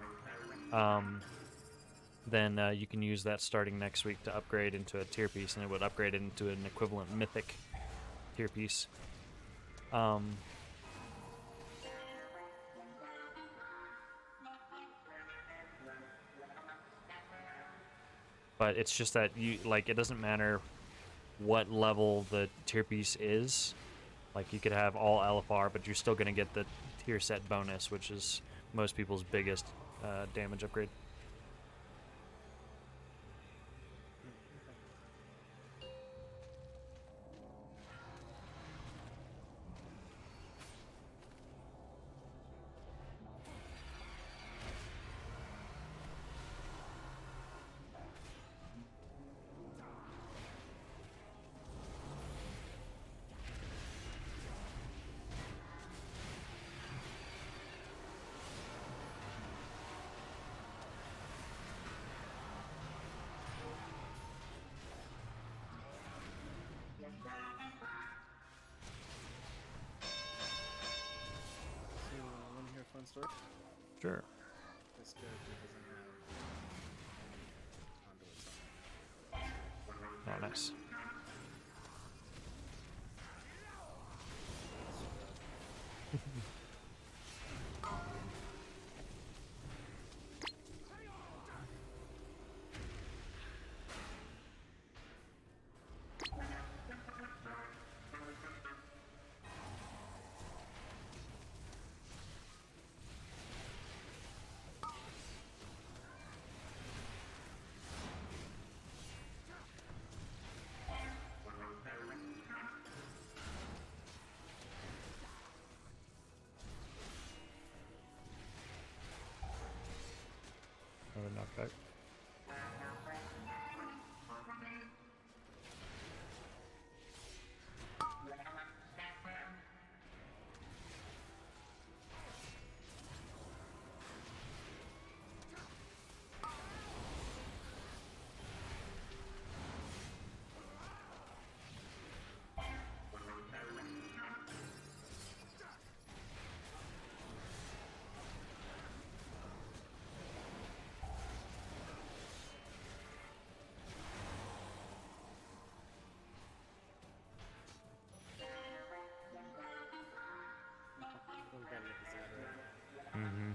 [SPEAKER 1] then you can use that starting next week to upgrade into a tier piece, and it would upgrade it into an equivalent Mythic tier piece. But it's just that you like it doesn't matter what level the tier piece is. Like you could have all LFR, but you're still gonna get the tier set bonus, which is most people's biggest damage upgrade.
[SPEAKER 9] So, want to hear a fun story?
[SPEAKER 1] Sure.
[SPEAKER 9] This character doesn't have any conduits on.
[SPEAKER 1] Oh, nice. Another knockback. Mm-hmm.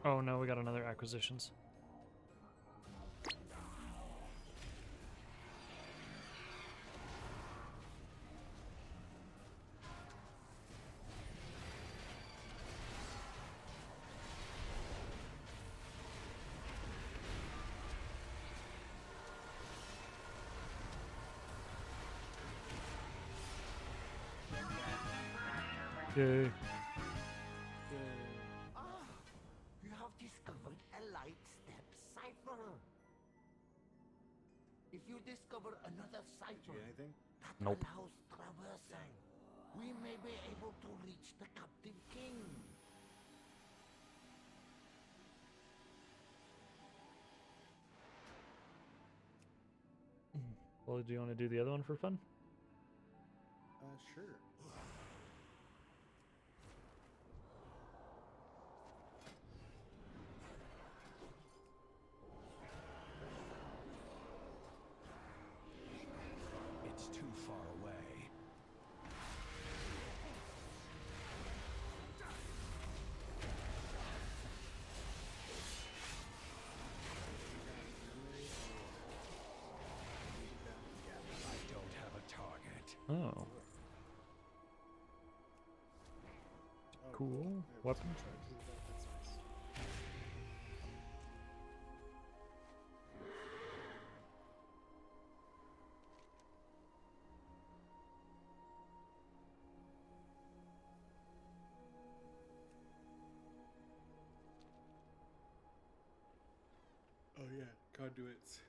[SPEAKER 1] Oh no, we got another acquisitions. Yay.
[SPEAKER 12] You have discovered a light step cipher. If you discover another cipher
[SPEAKER 9] anything?
[SPEAKER 12] that
[SPEAKER 1] Nope.
[SPEAKER 12] allows traversing, we may be able to reach the captive king.
[SPEAKER 1] Well, do you want to do the other one for fun?
[SPEAKER 9] Sure.
[SPEAKER 6] It's too far away. I don't have a target.
[SPEAKER 1] Oh. Cool. Weapon.
[SPEAKER 4] conduits.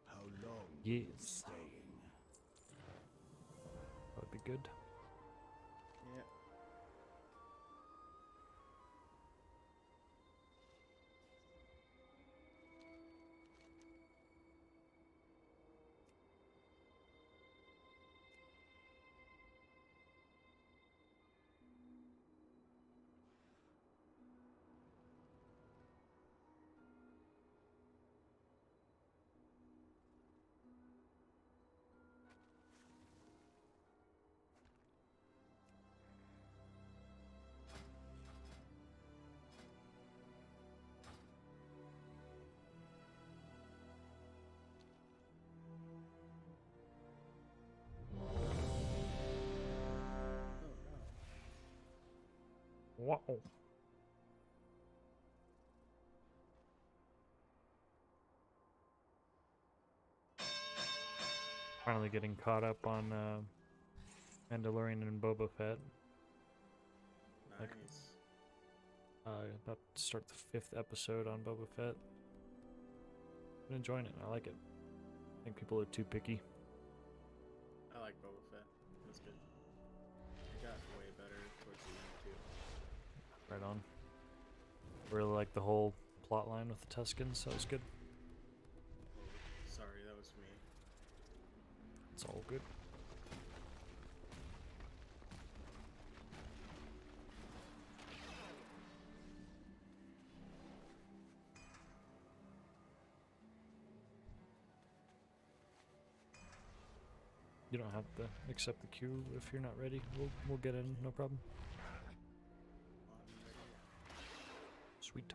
[SPEAKER 12] How long
[SPEAKER 1] Yes.
[SPEAKER 12] staying?
[SPEAKER 1] That would be good.
[SPEAKER 9] Yeah.
[SPEAKER 1] Wow. Finally getting caught up on Mandalorian and Boba Fett. Like,
[SPEAKER 9] Nice.
[SPEAKER 1] about to start the 5th episode on Boba Fett. Been enjoying it. I like it. I think people are too picky.
[SPEAKER 9] I like Boba Fett. It was good. It got way better towards the end too.
[SPEAKER 1] Right on. Really like the whole plot line with the Tuscans. That was good.
[SPEAKER 9] Sorry, that was me.
[SPEAKER 1] It's all good. You don't have to accept the queue if you're not ready. We'll get in, no problem. Sweet.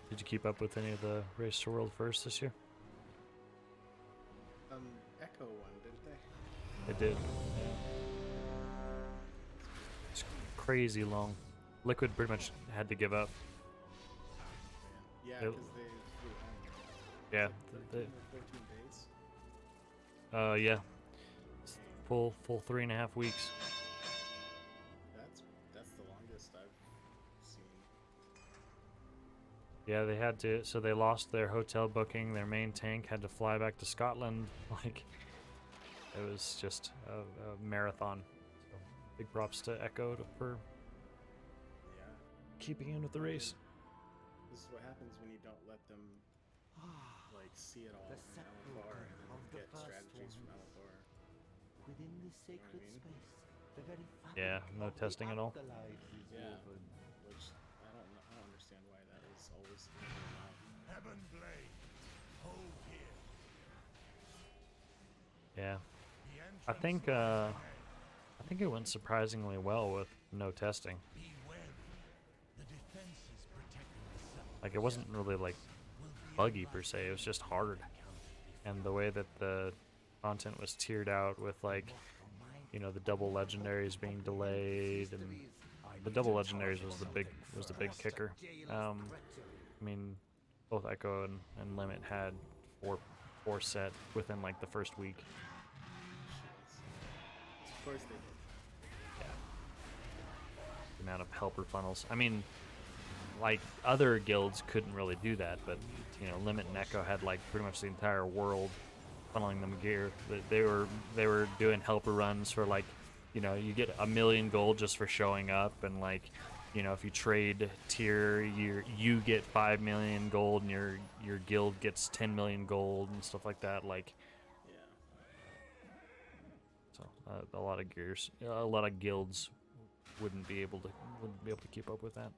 [SPEAKER 1] Did you keep up with any of the Race to World First this year?
[SPEAKER 9] Echo won, didn't they?
[SPEAKER 1] They did. Yeah. It's crazy long. Liquid pretty much had to give up.
[SPEAKER 9] Yeah,
[SPEAKER 1] It-
[SPEAKER 9] because they flew home.
[SPEAKER 1] Yeah.
[SPEAKER 9] 13 or 14 days.
[SPEAKER 1] Yeah. It's full 3.5 weeks.
[SPEAKER 9] That's the longest I've seen.
[SPEAKER 1] Yeah, they had to. So they lost their hotel booking. Their main tank had to fly back to Scotland. Like, it was just a marathon. So big props to Echo for
[SPEAKER 9] Yeah.
[SPEAKER 1] keeping in with the race.
[SPEAKER 9] This is what happens when you don't let them like see it all from LFR and then get strategies from LFR.
[SPEAKER 12] Within this sacred
[SPEAKER 9] mean?
[SPEAKER 12] space, the very fabric
[SPEAKER 1] Yeah, no
[SPEAKER 12] of the
[SPEAKER 1] testing at all.
[SPEAKER 12] afterlife is
[SPEAKER 9] Yeah.
[SPEAKER 12] woven.
[SPEAKER 9] Which I don't understand why that is always in their mouth.
[SPEAKER 3] Heaven blade. Hold here.
[SPEAKER 1] Yeah.
[SPEAKER 3] The
[SPEAKER 1] I
[SPEAKER 3] entrance
[SPEAKER 1] think
[SPEAKER 3] lies ahead.
[SPEAKER 1] I think it went surprisingly well with no testing.
[SPEAKER 3] Be wary. The defenses protecting the south
[SPEAKER 1] Like, it wasn't really like
[SPEAKER 3] will be
[SPEAKER 1] buggy
[SPEAKER 3] a
[SPEAKER 1] per se. It was just hard. And the way that the content was tiered out with, like, you know, the double legendaries being delayed, and the double legendaries was the big kicker. I mean, both Echo and Limit had four set within like the first week.
[SPEAKER 9] Jeez. Of course they did.
[SPEAKER 1] Yeah. amount of helper funnels. I mean, like other guilds couldn't really do that, but you know, Limit and Echo had like pretty much the entire world funneling them gear. They were doing helper runs for like, you know, you get 1 million gold just for showing up, and like, you know, if you trade tier, you get 5 million gold, and your guild gets 10 million gold and stuff like that. Like, so a lot of a lot of guilds wouldn't be able to keep up with that.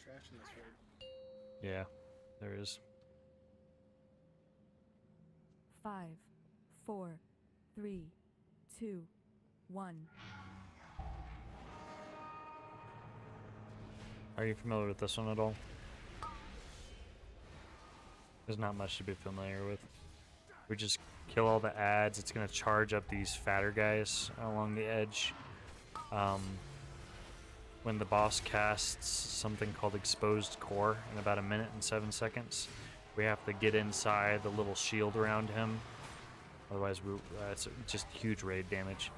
[SPEAKER 9] Trash in this raid.
[SPEAKER 1] Yeah, there is.
[SPEAKER 7] 5, 4, 3, 2, 1.
[SPEAKER 1] Are you familiar with this one at all? There's not much to be familiar with. We just kill all the ads. It's gonna charge up these fatter guys along the edge. When the boss casts something called Exposed Core in about 1 minute and 7 seconds, we have to get inside the little shield around him. Otherwise, it's just huge raid damage.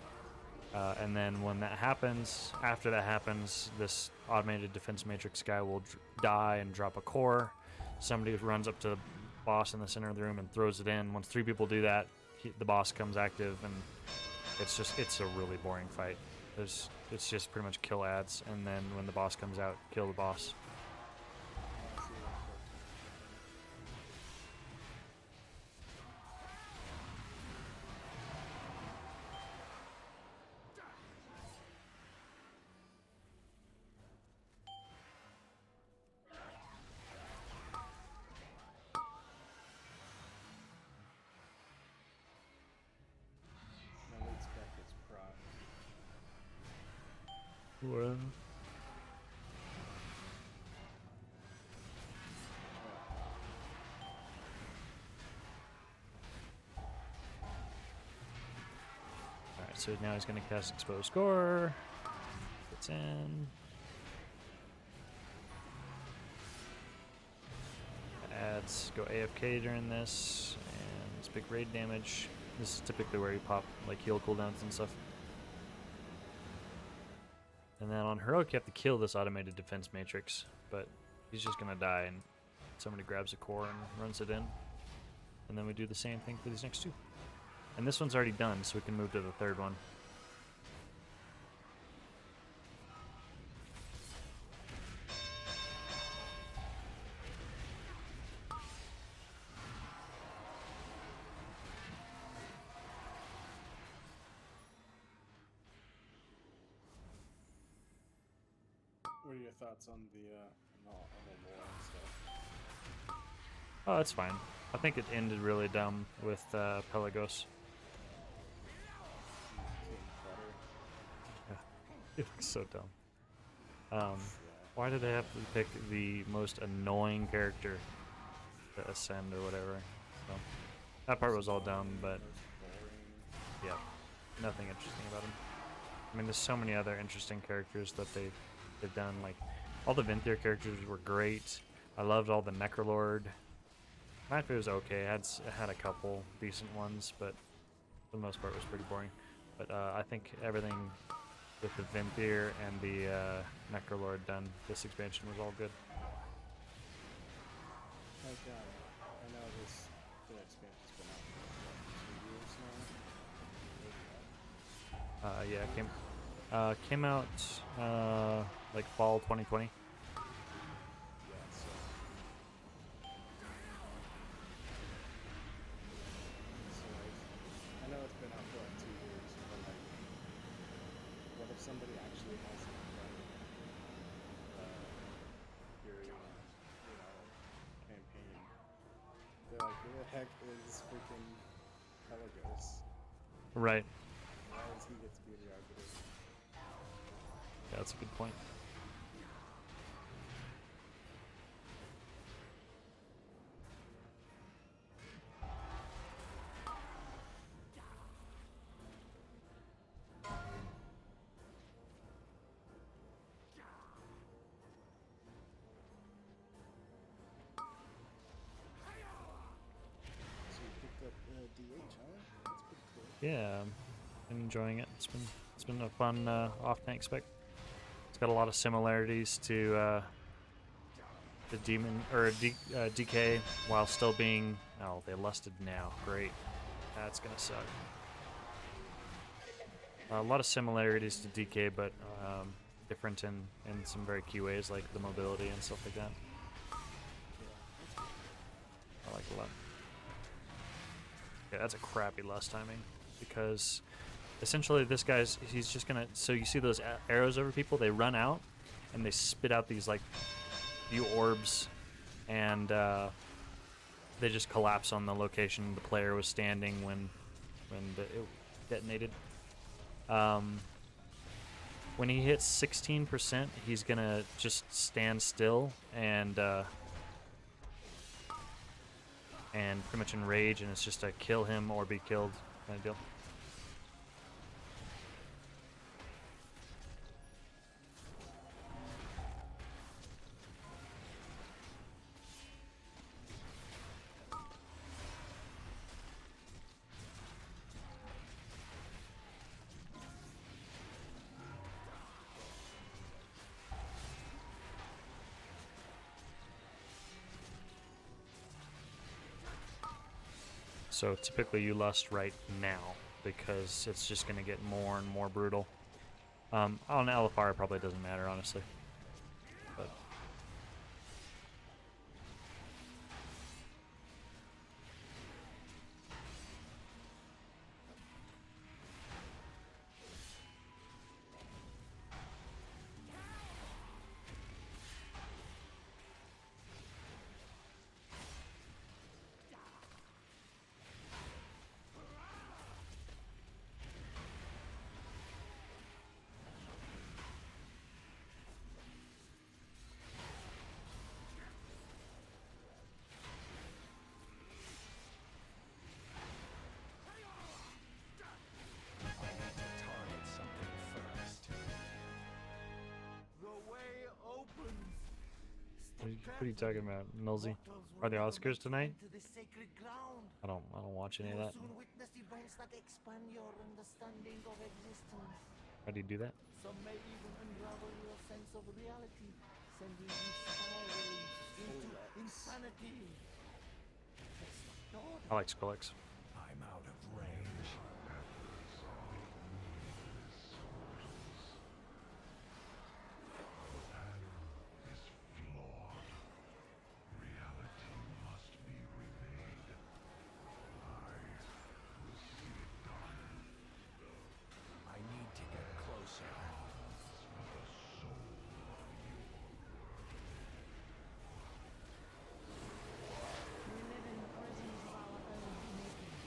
[SPEAKER 1] And then when that happens, after that happens, this automated defense matrix guy will die and drop a core. Somebody runs up to the boss in the center of the room and throws it in. Once 3 people do that, the boss comes active, and it's a really boring fight. It's just pretty much kill ads, and then when the boss comes out, kill the boss. Well. Alright, so now he's going to cast Exposed Score. Gets in. Ads go AFK during this, and it's big raid damage. This is typically where you pop like heal cooldowns and stuff. And then on Heroic, you have to kill this automated defense matrix, but he's just gonna die, and somebody grabs a core and runs it in. And then we do the same thing for these next 2. And this one's already done, so we can move to the 3rd one.
[SPEAKER 9] What are your thoughts on the lore and stuff?
[SPEAKER 1] Oh, that's fine. I think it ended really dumb with Pelagos. Yeah, it's so dumb. Why did they have to pick the most annoying character to ascend or whatever? So, that part was all dumb, but yeah, nothing interesting about him. I mean, there's so many other interesting characters that they've done. Like, all the Venthyr characters were great. I loved all the Necrolord. It was okay. It had a couple decent ones, but for the most part it was pretty boring. But I think everything with the Venthyr and the Necrolord done this expansion was all good.
[SPEAKER 9] Like, I know the expansion's been out for 2 years now.
[SPEAKER 1] Yeah, it came out like fall 2020.
[SPEAKER 9] Somebody actually hasn't run Fury heck is freaking Pelagos?
[SPEAKER 1] Right.
[SPEAKER 9] Why does he get to be the arbiter?
[SPEAKER 1] Yeah, that's a good point.
[SPEAKER 9] So you picked up DH, huh? That's pretty cool.
[SPEAKER 1] Yeah, I'm enjoying it. It's been a fun off tank spec. It's got a lot of similarities to the demon or DK while still being. Oh, they lusted now. Great. That's gonna suck. A lot of similarities to DK, but different in some very key ways, like the mobility and stuff like that. I like it a lot. Yeah, that's a crappy lust timing, because essentially this guy's, he's just gonna, so you see those arrows over people, they run out and they spit out these like few orbs, and they just collapse on the location the player was standing when it detonated. When he hits 16%, he's gonna just stand still and pretty much enrage, and it's just a kill him or be killed kind of deal. So typically you lust right now, because it's just going to get more and more brutal. On LFR it probably doesn't matter, honestly. But
[SPEAKER 6] Target something first.
[SPEAKER 12] The way opens.
[SPEAKER 1] what are you talking about, Nilsy? Are the Oscars tonight?
[SPEAKER 12] To the sacred ground.
[SPEAKER 1] I don't watch any of
[SPEAKER 12] You will
[SPEAKER 1] that.
[SPEAKER 12] soon witness events that expand your understanding of existence.
[SPEAKER 1] How do you do that?
[SPEAKER 12] Some may even unravel your sense of reality, sending you spiraling into insanity.
[SPEAKER 1] I like Skrillex.
[SPEAKER 6] I'm out of range. I need to get closer.
[SPEAKER 12] We live in prisons of our own making.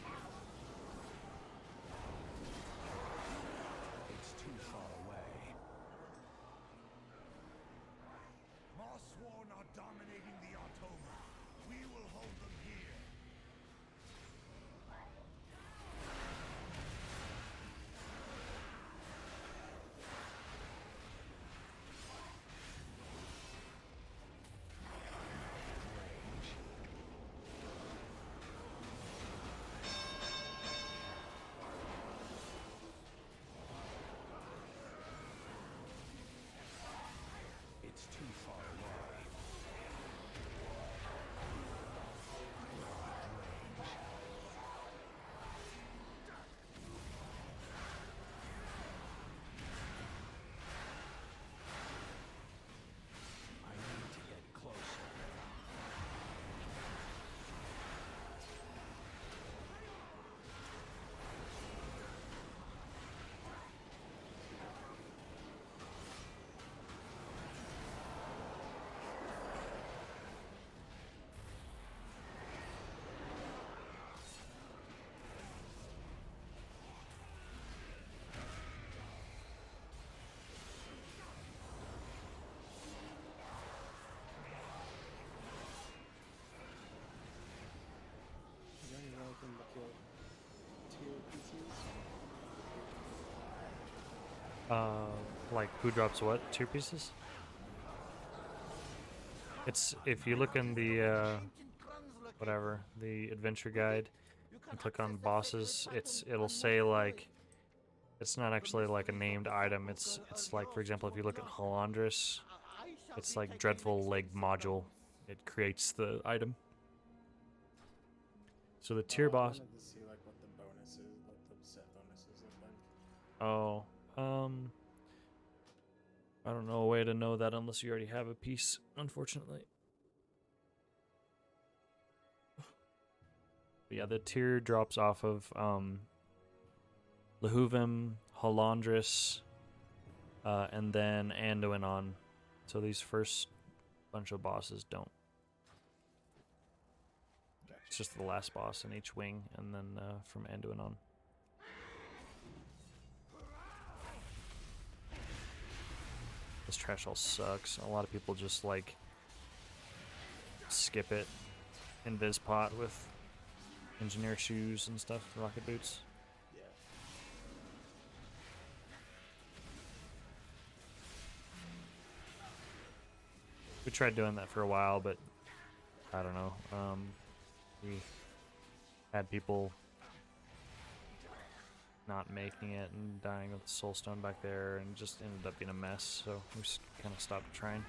[SPEAKER 1] Like, who drops what? Tier pieces? It's, if you look in the, whatever, the adventure guide, and click on bosses, it'll say, like, it's not actually, like, a named item. It's like, for example, if you look at Halandris, it's, like, Dreadful Leg Module. It creates the item. So the tier boss...
[SPEAKER 9] I wanted to see, like, what the bonuses, what the set bonuses look like.
[SPEAKER 1] Oh, I don't know a way to know that unless you already have a piece, unfortunately. But yeah, the tier drops off of Lehuvim, Halandris, and then Anduin on. So these first bunch of bosses don't. It's just the last boss in each wing, and then from Anduin on. This trash all sucks. A lot of people just like skip it in Vizpot with engineer shoes and stuff, rocket boots.
[SPEAKER 9] Yeah.
[SPEAKER 1] We tried doing that for a while, but I don't know. We had people not making it and dying with the soulstone back there, and just ended up being a mess, so we just kind of stopped trying.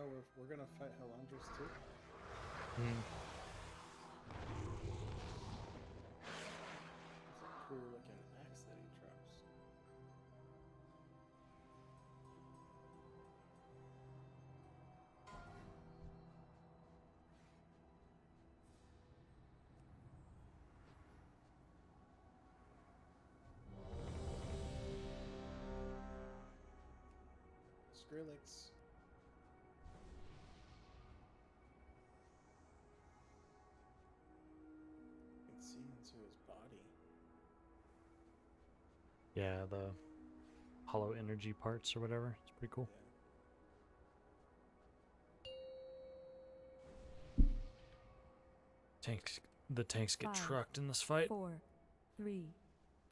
[SPEAKER 9] Oh, we're gonna fight Helandris too?
[SPEAKER 1] Mm.
[SPEAKER 9] It's a cool looking axe that he drops. Skrillex. You can see into his body.
[SPEAKER 1] Yeah, the hollow energy parts or whatever. It's pretty cool. The tanks get
[SPEAKER 7] 5,
[SPEAKER 1] trucked in this fight.
[SPEAKER 7] 4, 3,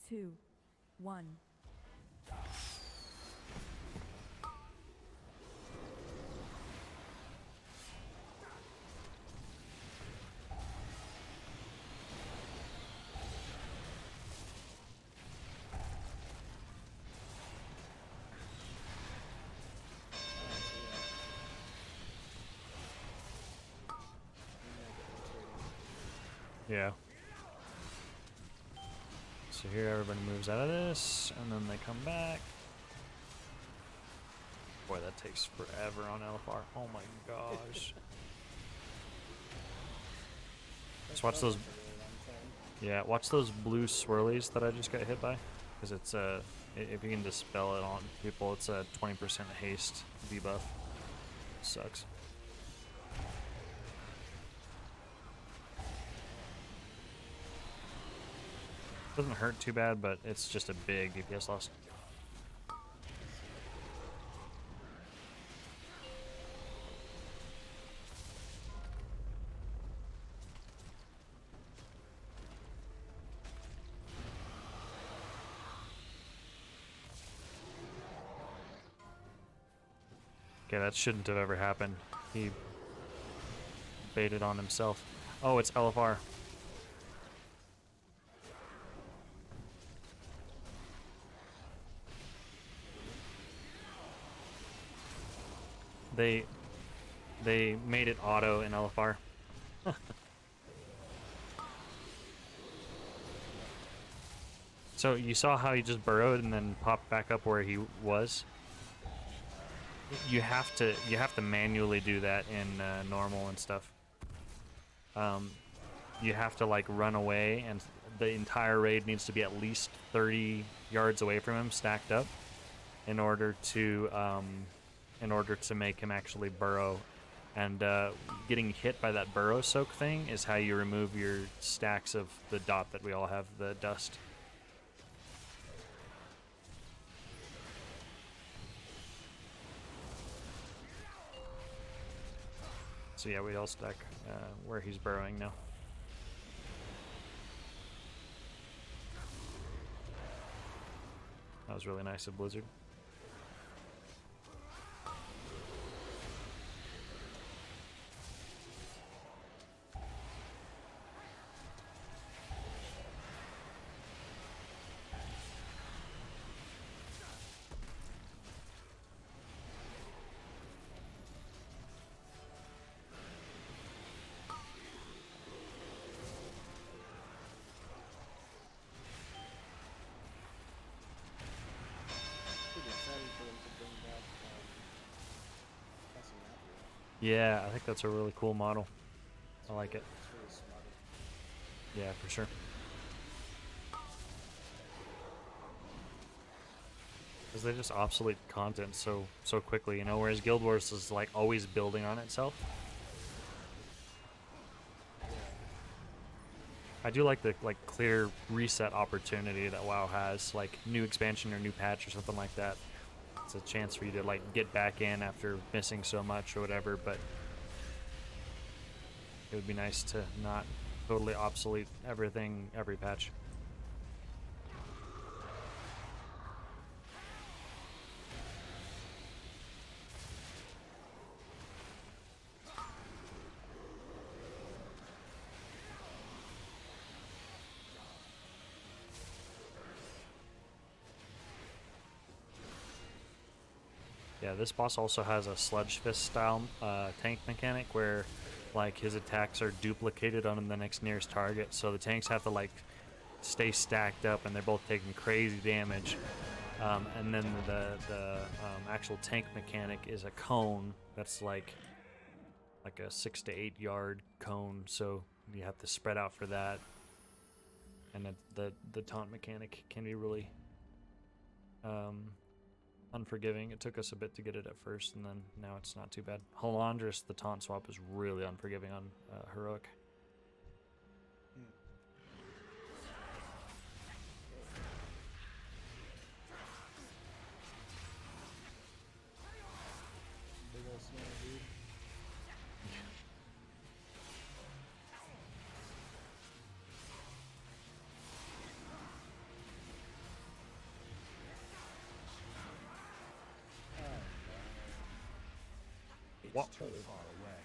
[SPEAKER 7] 2, 1.
[SPEAKER 1] Yeah. So here everybody moves out of this, and then they come back. Boy, that takes forever on LFR. Oh my gosh. Just watch those. Yeah, watch those blue swirlies that I just got hit by, because it's if you can dispel it on people, it's a 20% haste debuff. Sucks. Doesn't hurt too bad, but it's just a big DPS loss. Okay, that shouldn't have ever happened. He baited on himself. Oh, it's LFR. They made it auto in LFR. So you saw how he just burrowed and then popped back up where he was? You have to manually do that in normal and stuff. You have to like run away, and the entire raid needs to be at least 30 yards away from him, stacked up, in order to make him actually burrow. And getting hit by that burrow soak thing is how you remove your stacks of the dot that we all have, the dust. So yeah, we all stack where he's burrowing now. That was really nice of Blizzard. Yeah, I think that's a really cool model. I like it. Yeah, for sure. Because they just obsolete content so quickly, you know, whereas Guild Wars is like always building on itself. I do like the clear reset opportunity that WoW has, like new expansion or new patch or something like that. It's a chance for you to like get back in after missing so much or whatever, but it would be nice to not totally obsolete everything every patch. Yeah, this boss also has a sludge fist style tank mechanic where like his attacks are duplicated on the next nearest target, so the tanks have to like stay stacked up and they're both taking crazy damage. And then the actual tank mechanic is a cone that's like a 6 to 8 yard cone, so you have to spread out for that. And the taunt mechanic can be really unforgiving. It took us a bit to get it at first, and then now it's not too bad. Halandris, the taunt swap, is really unforgiving on heroic.
[SPEAKER 9] Big ol' smell, dude.
[SPEAKER 3] It's
[SPEAKER 1] What?
[SPEAKER 3] too far away.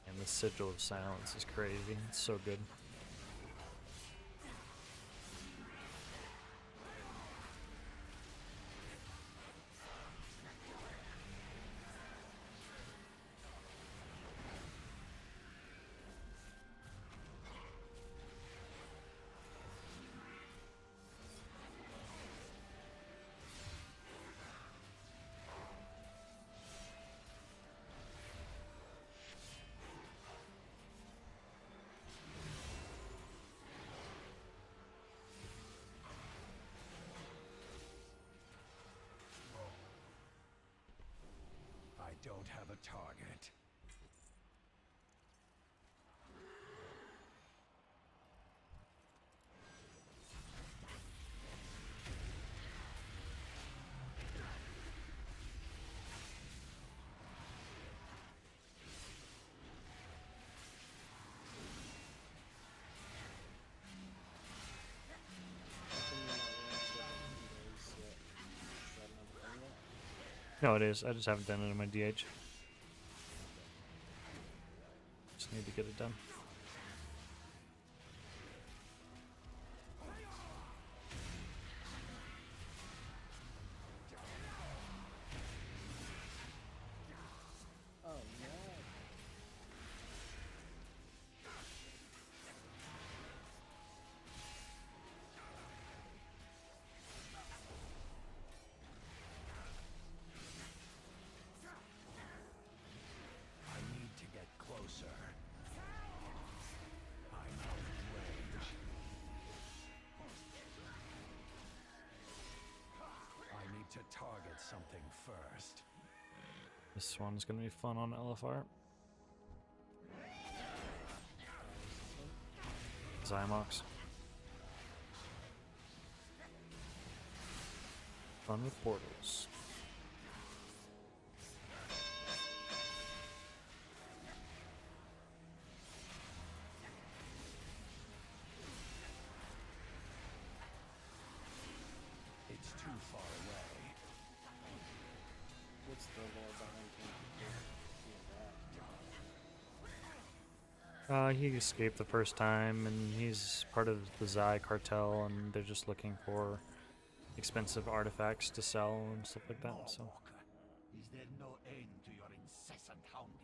[SPEAKER 1] And the Sigil of Silence is crazy. It's so good.
[SPEAKER 3] I don't have a target.
[SPEAKER 1] No, it is. I just haven't done it in my DH. Just need to get it done.
[SPEAKER 9] Oh no.
[SPEAKER 3] I need to get closer. I'm out of range. I need to target something first.
[SPEAKER 1] This one's gonna be fun on LFR. Zymox. Fun with portals.
[SPEAKER 3] It's too far away.
[SPEAKER 9] What's the lore behind him doing that?
[SPEAKER 1] He escaped the first time, and he's part of the Zai cartel, and they're just looking for expensive artifacts to sell and stuff like that. So.
[SPEAKER 3] Walker, is there no end to your incessant hounding?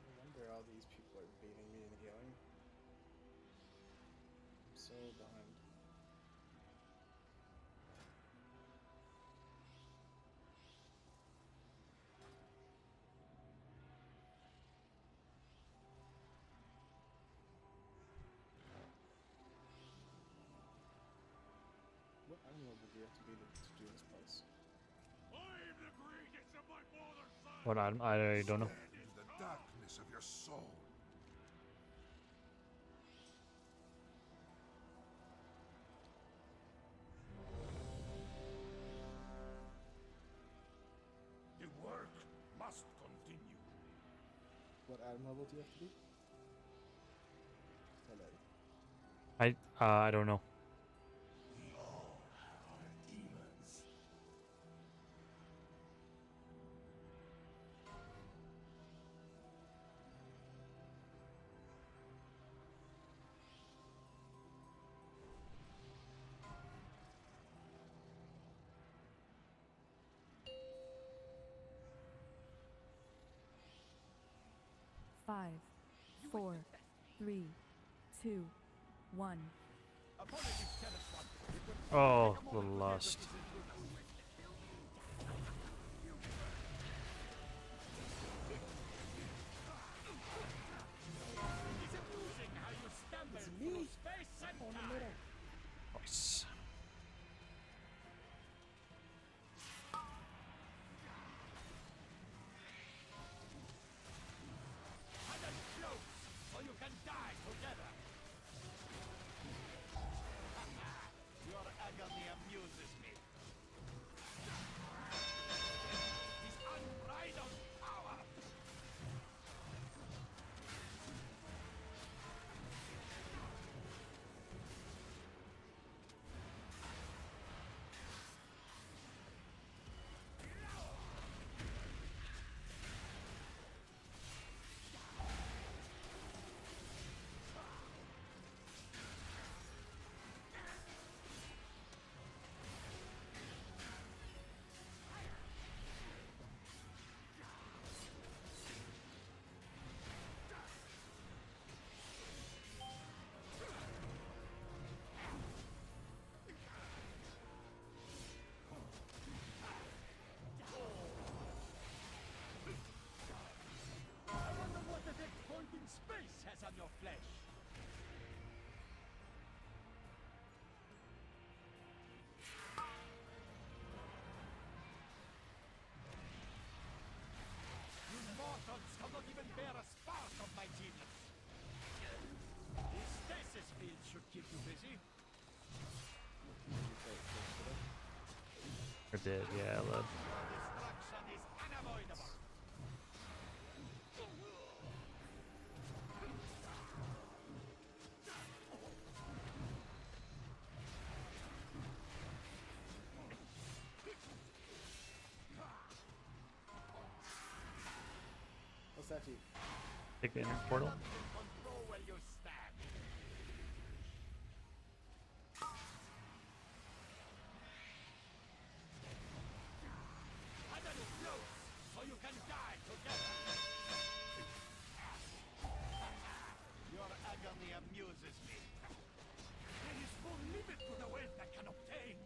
[SPEAKER 9] No wonder all these people are beating me in healing. I'm so behind. do you have to be to do this place?
[SPEAKER 1] What? I don't know.
[SPEAKER 3] Into the darkness of your soul. The work must continue.
[SPEAKER 9] What item level do you have to be? Hello.
[SPEAKER 1] I don't know.
[SPEAKER 3] We all have our demons.
[SPEAKER 13] Five, 4, 3, 2, 1.
[SPEAKER 1] Oh, the lust.
[SPEAKER 12] It's me. On the middle.
[SPEAKER 1] Nice.
[SPEAKER 6] Or you can die together. Your agony amuses me. This unbridled power. I wonder what effect pointing space has on your flesh. You mortals cannot even bear a spark of my genius. This stasis field should keep you busy.
[SPEAKER 1] I did, yeah, love.
[SPEAKER 6] Destruction is unavoidable.
[SPEAKER 9] What's that to you?
[SPEAKER 1] Take the inner portal.
[SPEAKER 6] Control where you stand. Agony flows, so you can die together. Your agony amuses me. There is no limit to the wealth I can obtain.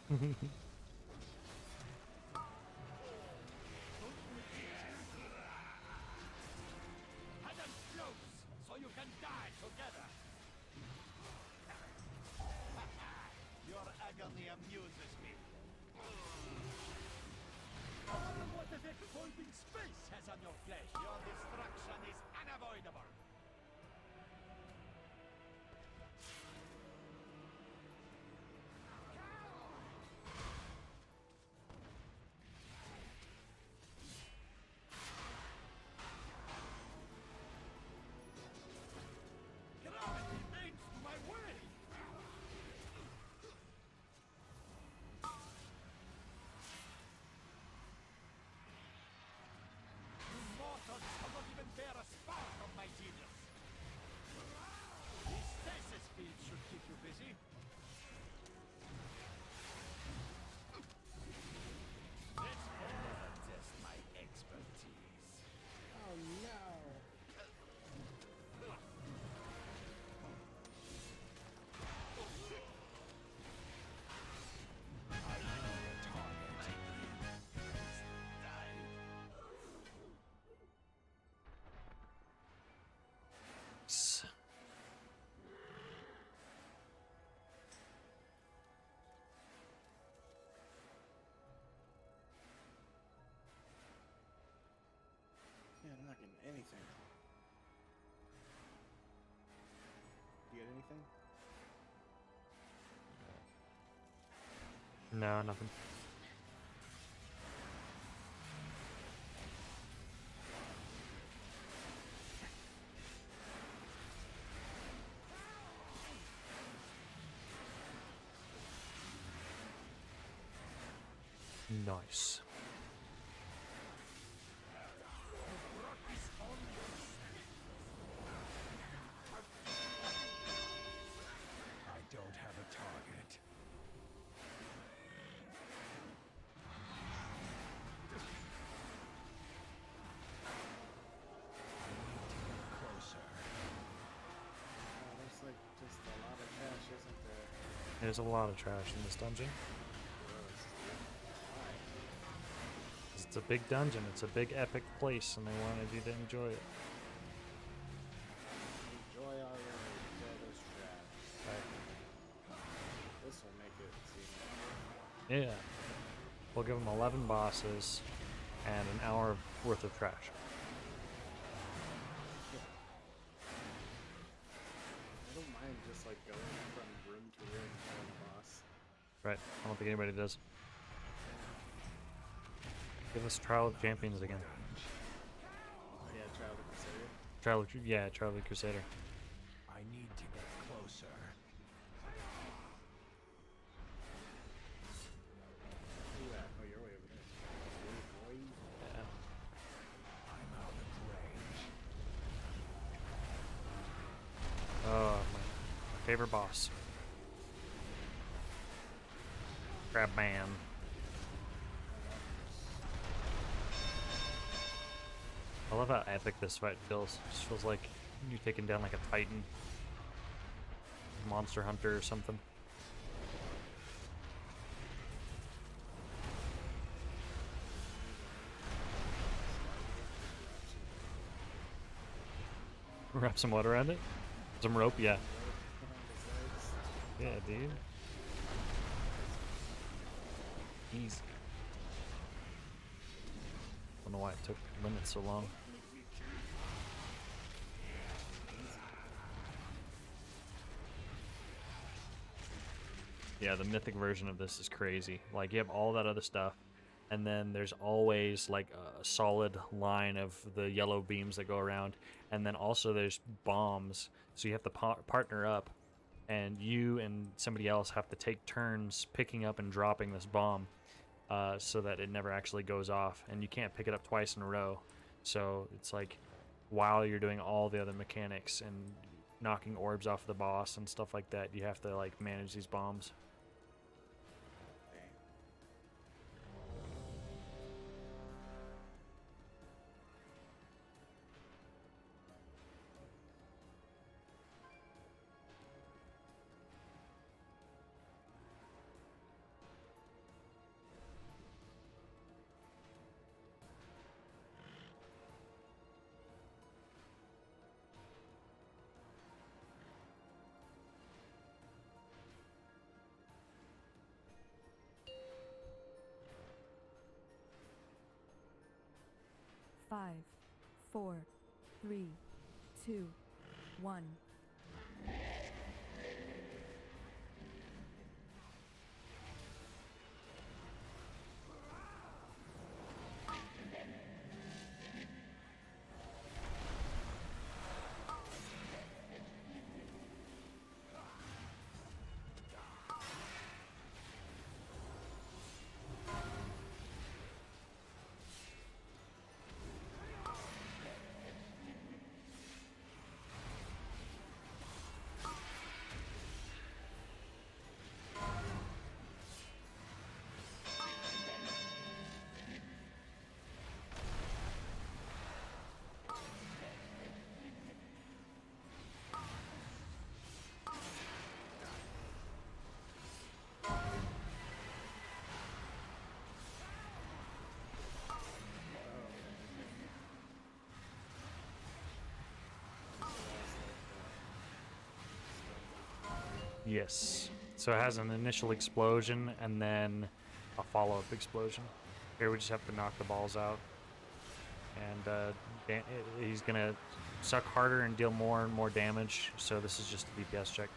[SPEAKER 6] Hadn't close, so you can die together. Your agony amuses me. I wonder what effect folding space has on your flesh. Your destruction is unavoidable. Gravity aims to my way. You mortals cannot even bear a spark of my genius. These stasis fields should keep you busy. Let's further test my expertise.
[SPEAKER 9] Oh no!
[SPEAKER 1] S-
[SPEAKER 9] Man, I'm not getting anything. You get anything?
[SPEAKER 1] No, nothing. Nice.
[SPEAKER 6] I don't have a target. Closer.
[SPEAKER 9] There's like just a lot of trash, isn't there?
[SPEAKER 1] There's a lot of trash in this dungeon. It's a big dungeon. It's a big epic place, and they wanted you to enjoy it.
[SPEAKER 9] Enjoy already. Enjoy this trash. This will make it seem.
[SPEAKER 1] Yeah. We'll give them 11 bosses and an hour worth of trash.
[SPEAKER 9] I don't mind just like going from room to room killing the boss.
[SPEAKER 1] Right. I don't think anybody does. Give us Trial of Champions again.
[SPEAKER 9] Yeah, Child of Crusader.
[SPEAKER 1] Trial of the Crusader.
[SPEAKER 6] I need to get closer.
[SPEAKER 9] Who you at? Oh, you're way over there. Boy.
[SPEAKER 1] Yeah.
[SPEAKER 6] I'm out of range.
[SPEAKER 1] Oh, my favorite boss. Crab Man. I love how epic this fight feels. It just feels like you're taking down like a titan. Monster Hunter or something. Wrap some water around it? Some rope? Yeah. Yeah, dude. Easy. Don't know why it took Limit so long. Yeah, the mythic version of this is crazy. Like, you have all that other stuff, and then there's always like a solid line of the yellow beams that go around, and then also there's bombs, so you have to partner up, and you and somebody else have to take turns picking up and dropping this bomb, so that it never actually goes off, and you can't pick it up twice in a row. So it's like, while you're doing all the other mechanics and knocking orbs off the boss and stuff like that, you have to like manage these bombs.
[SPEAKER 13] 4, 3, 2, 1.
[SPEAKER 1] Yes. So it has an initial explosion and then a follow-up explosion. Here we just have to knock the balls out. And he's gonna suck harder and deal more and more damage, so this is just a DPS check.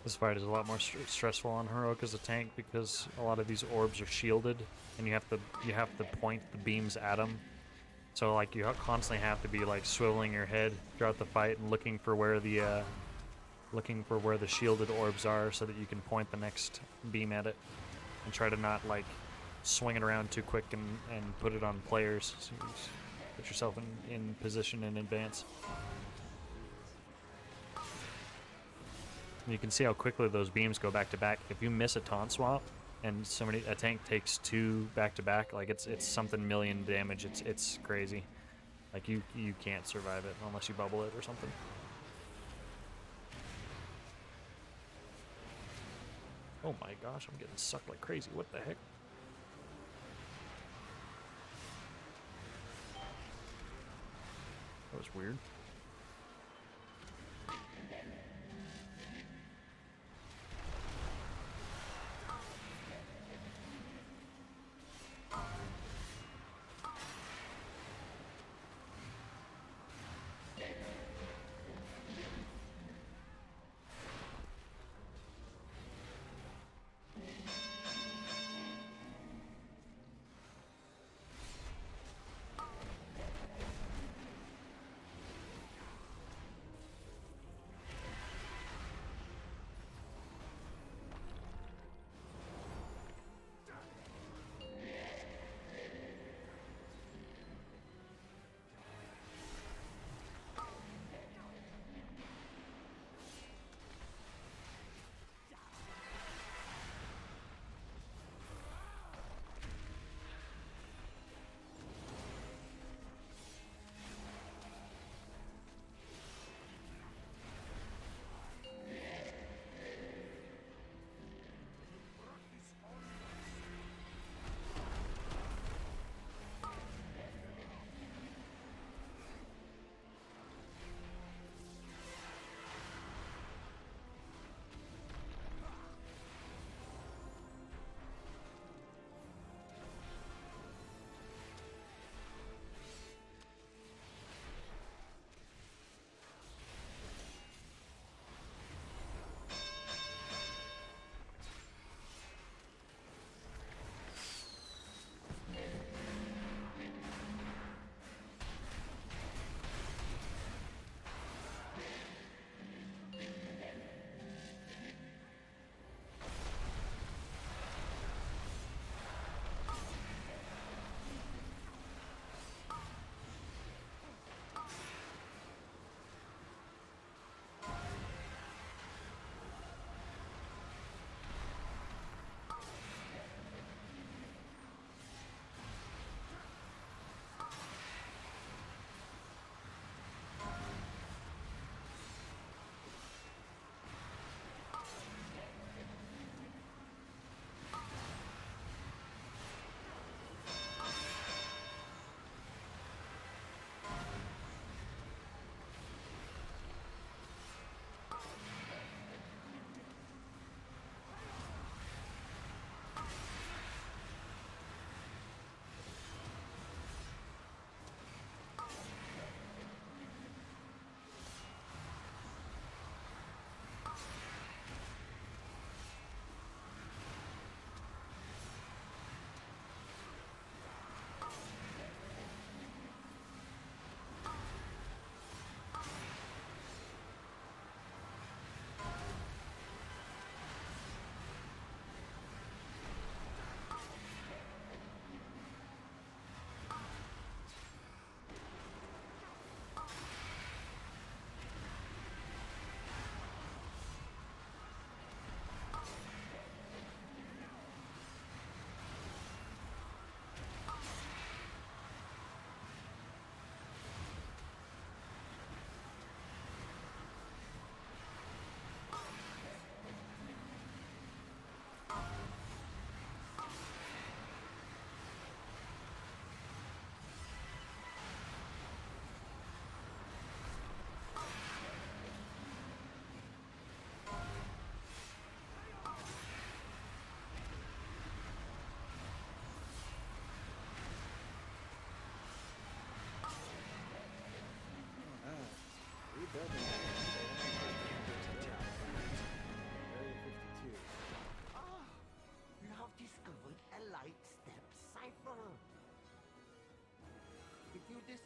[SPEAKER 1] This fight is a lot more stressful on Heroic as a tank because a lot of these orbs are shielded, and you have to point the beams at them. So like you constantly have to be like swiveling your head throughout the fight and looking for where the shielded orbs are, so that you can point the next beam at it, and try to not like swing it around too quick and put it on players. So you just put yourself in position in advance. You can see how quickly those beams go back to back. If you miss a taunt swap and a tank takes 2 back to back, like it's something million damage. It's crazy. Like you can't survive it unless you bubble it or something. Oh my gosh, I'm getting sucked like crazy. What the heck? That was weird.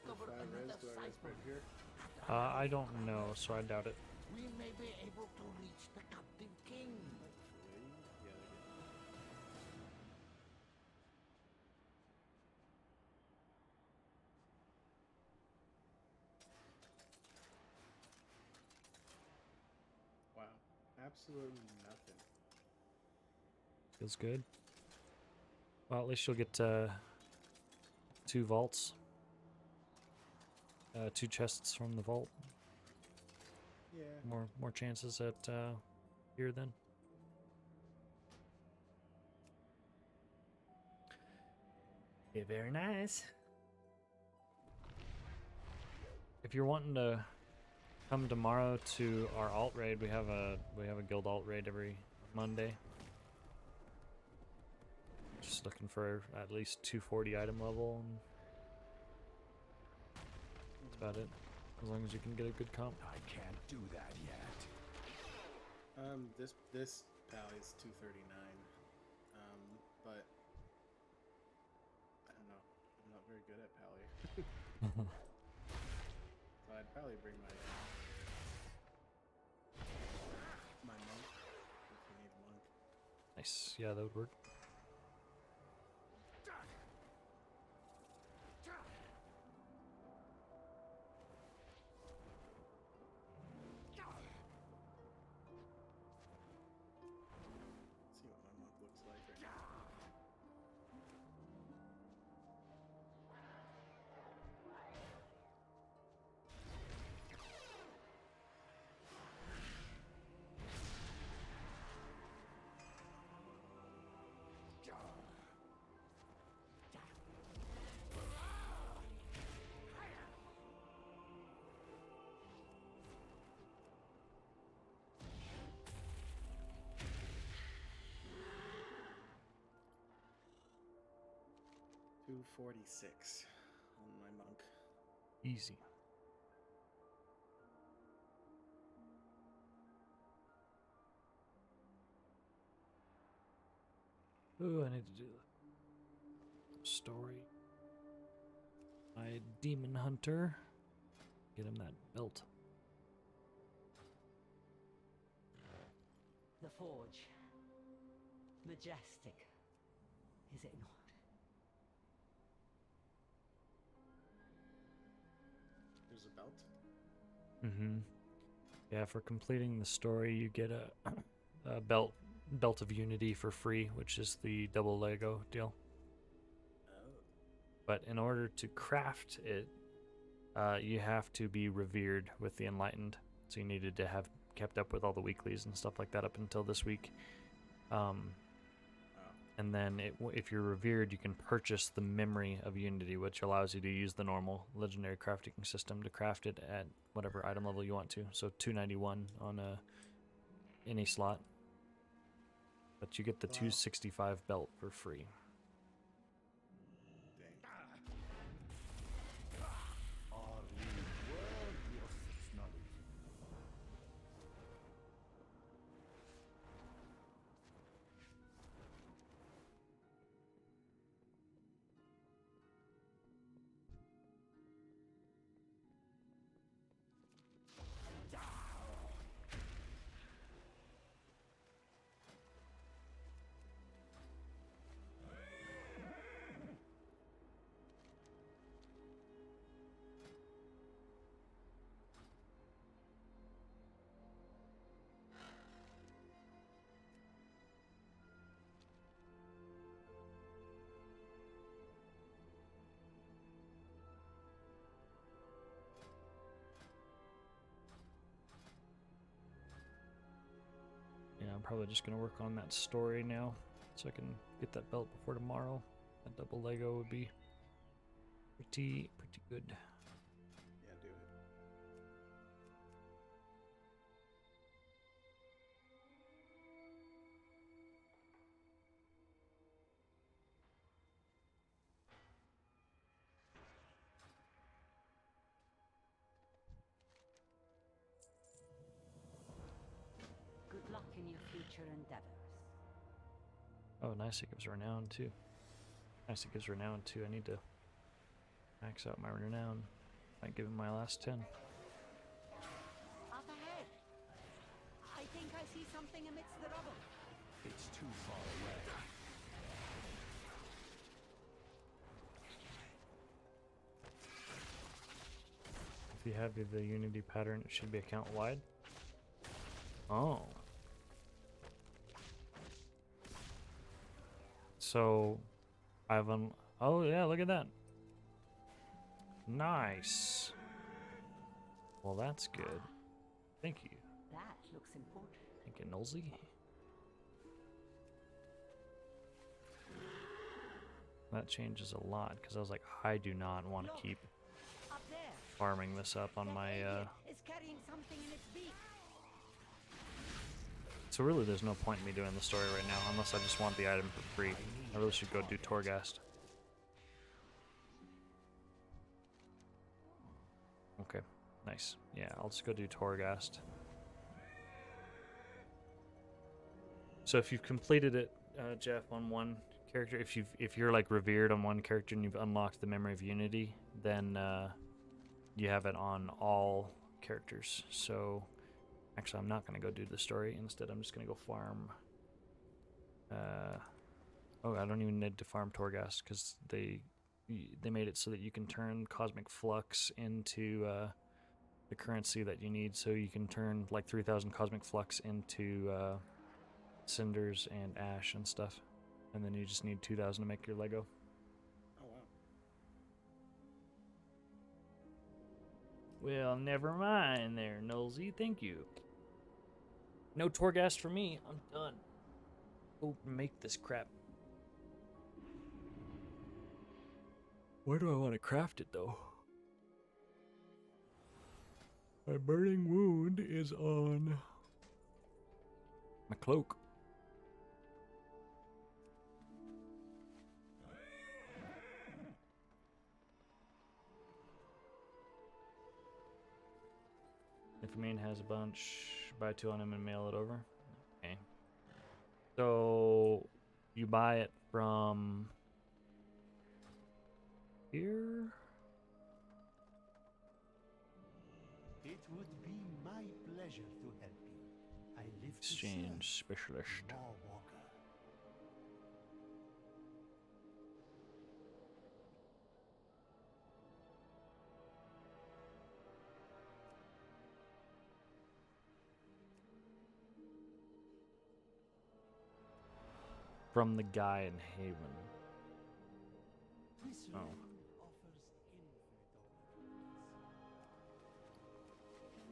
[SPEAKER 12] discover
[SPEAKER 9] 5
[SPEAKER 12] another
[SPEAKER 9] res, do I res
[SPEAKER 12] cipher.
[SPEAKER 9] right here?
[SPEAKER 1] I don't know, so I doubt it.
[SPEAKER 12] We may be able to reach the captive king.
[SPEAKER 9] Hopefully. Yeah, they did. Wow. Absolutely nothing.
[SPEAKER 1] Feels good. Well, at least you'll get 2 vaults. 2 chests from the vault.
[SPEAKER 9] Yeah.
[SPEAKER 1] More chances at here then. Yeah, very nice. If you're wanting to come tomorrow to our alt raid, we have a guild alt raid every Monday. Just looking for at least 240 item level. And that's about it. As long as you can get a good comp.
[SPEAKER 3] I can't do that yet.
[SPEAKER 9] This pally is 239. But I don't know. I'm not very good at pally. So I'd probably bring my monk if you need a monk.
[SPEAKER 1] Nice. Yeah, that would work.
[SPEAKER 9] Let's see what my monk looks like right now. $246 on my monk.
[SPEAKER 1] Easy. Ooh, I need to do the story. My demon hunter. Get him that belt.
[SPEAKER 12] The forge. Majestic. Is it not?
[SPEAKER 9] There's a belt.
[SPEAKER 1] Mm-hmm. Yeah, for completing the story, you get a belt of unity for free, which is the double Lego deal.
[SPEAKER 9] Oh.
[SPEAKER 1] But in order to craft it, you have to be revered with the enlightened. So you needed to have kept up with all the weeklies and stuff like that up until this week. And then if you're revered, you can purchase the memory of unity, which allows you to use the normal legendary crafting system to craft it at whatever item level you want to. So 291 on any slot. But you get the 265 belt for free.
[SPEAKER 3] Are we worthy of such knowledge?
[SPEAKER 1] Yeah, I'm probably just going to work on that story now so I can get that belt before tomorrow. That double Lego would be pretty good.
[SPEAKER 9] Yeah, do it.
[SPEAKER 12] Good luck in your future endeavors.
[SPEAKER 1] Oh, nice. It gives renown too. Nice. It gives renown too. I need to Max out my renown. Might give him my last 10.
[SPEAKER 12] Up ahead. I think I see something amidst the rubble.
[SPEAKER 3] It's too far away.
[SPEAKER 1] If you have the Unity pattern, it should be account wide. Oh. So, oh yeah, look at that. Nice. Well, that's good. Thank you.
[SPEAKER 12] That looks important.
[SPEAKER 1] Thank you, Nolsey. That changes a lot, because I was like, I do not want to keep
[SPEAKER 12] Up there.
[SPEAKER 1] farming this up on my,
[SPEAKER 12] It's carrying something in its beak.
[SPEAKER 1] So really there's no point in me doing the story right now, unless I just want the item for free. I really should go do Torghast. Okay, nice. Yeah, I'll just go do Torghast. So if you've completed it, Jeff, on one character, if you're like revered on one character and you've unlocked the Memory of Unity, then you have it on all characters. So actually, I'm not going to go do the story. Instead, I'm just going to go farm. Oh, I don't even need to farm Torghast because they made it so that you can turn Cosmic Flux into the currency that you need. So you can turn like 3,000 Cosmic Flux into cinders and ash and stuff. And then you just need 2,000 to make your Lego.
[SPEAKER 9] Oh, wow.
[SPEAKER 1] Well, never mind there, Nolsey. Thank you. No Torghast for me. I'm done. Go make this crap. Where do I want to craft it, though? My burning wound is on my cloak. If main has a bunch, buy 2 on him and mail it over. Okay. So you buy it from here?
[SPEAKER 3] It would be my pleasure to help you. I live to
[SPEAKER 1] Exchange
[SPEAKER 3] serve.
[SPEAKER 1] specialist.
[SPEAKER 3] Law Walker.
[SPEAKER 1] From the guy in Haven.
[SPEAKER 3] This
[SPEAKER 1] Oh.
[SPEAKER 3] realm offers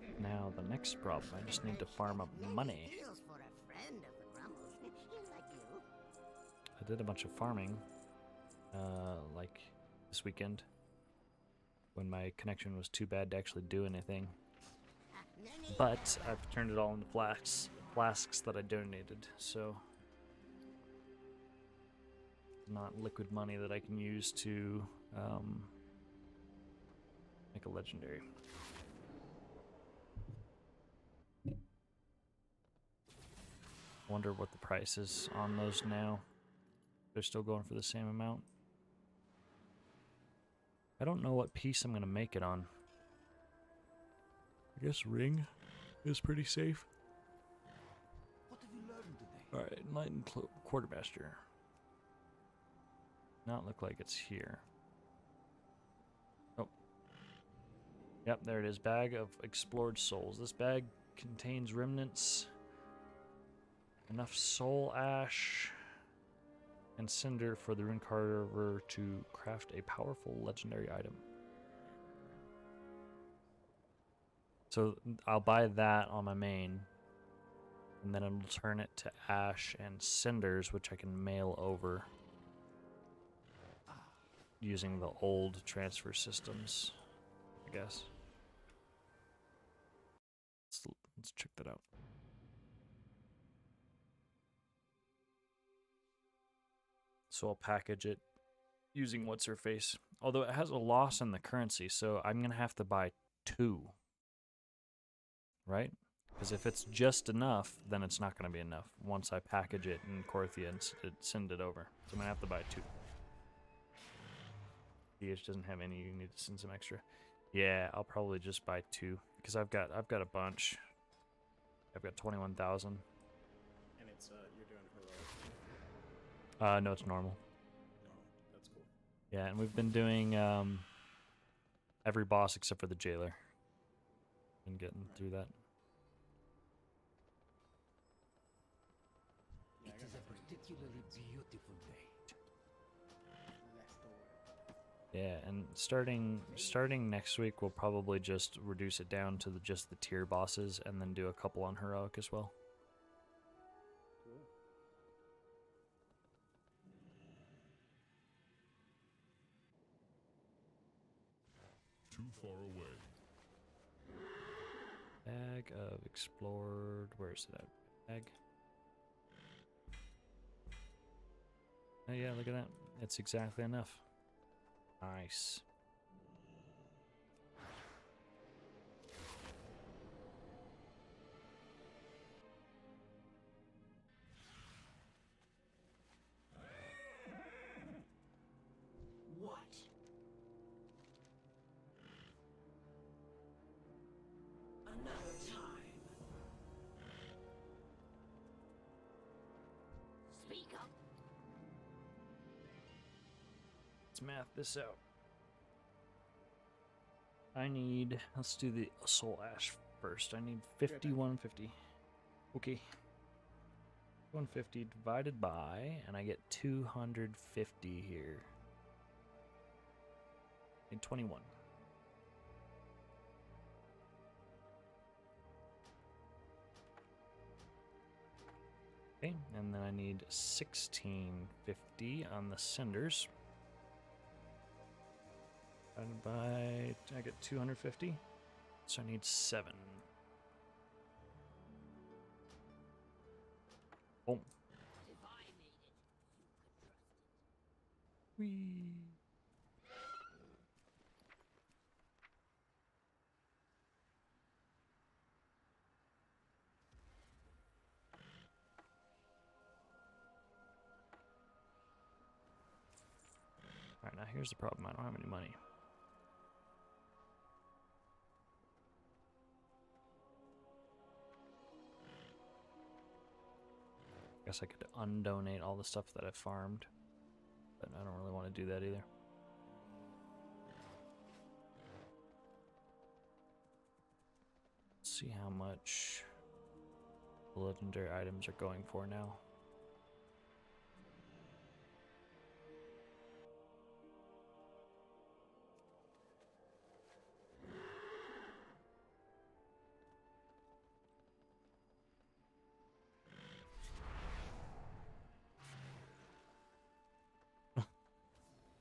[SPEAKER 3] infinite
[SPEAKER 1] Now the next problem, I just need to farm up money.
[SPEAKER 12] Deals for a friend of the Grumbles. Like you.
[SPEAKER 1] I did a bunch of farming, like this weekend, when my connection was too bad to actually do anything. But I've turned it all into flasks that I donated, so not liquid money that I can use to make a legendary. Wonder what the price is on those now. They're still going for the same amount. I don't know what piece I'm going to make it on. I guess ring is pretty safe.
[SPEAKER 3] What have you learned today?
[SPEAKER 1] Alright, Enlightened Quartermaster. Not look like it's here. Oh. Yep, there it is. Bag of Explored Souls. This bag contains remnants, enough soul ash, and cinder for the rune carver to craft a powerful legendary item. So I'll buy that on my main, and then it'll turn it to ash and cinders, which I can mail over using the old transfer systems, I guess. Let's check that out. So I'll package it using what's her face. Although it has a loss in the currency, so I'm going to have to buy 2. Right? Because if it's just enough, then it's not going to be enough once I package it in Korthia and send it over. So I'm going to have to buy 2. VDH doesn't have any. You need to send some extra. Yeah, I'll probably just buy 2 because I've got a bunch. I've got 21,000.
[SPEAKER 9] And it's you're doing heroic.
[SPEAKER 1] No, it's normal.
[SPEAKER 9] No, that's cool.
[SPEAKER 1] Yeah, and we've been doing every boss except for the jailer. Been getting through that.
[SPEAKER 6] It is a particularly beautiful day.
[SPEAKER 1] Yeah, and starting next week, we'll probably just reduce it down to just the tier bosses, and then do a couple on heroic as well.
[SPEAKER 9] Cool.
[SPEAKER 14] Too far away.
[SPEAKER 1] Bag of explored. Where's it at? Bag. Oh yeah, look at that. It's exactly enough. Nice.
[SPEAKER 6] What? Another time. Speak up.
[SPEAKER 1] Let's math this out. Let's do the soul ash first. I need 5150. Okay. 150 divided by, and I get 250 here. And 21. Okay, and then I need 1650 on the cinders. Divided by, I get 250. So I need 7. Boom.
[SPEAKER 6] If I made it, you could trust it.
[SPEAKER 1] Whee. Alright, now here's the problem. I don't have any money. Guess I could undonate all the stuff that I farmed, but I don't really want to do that either. Let's see how much the legendary items are going for now.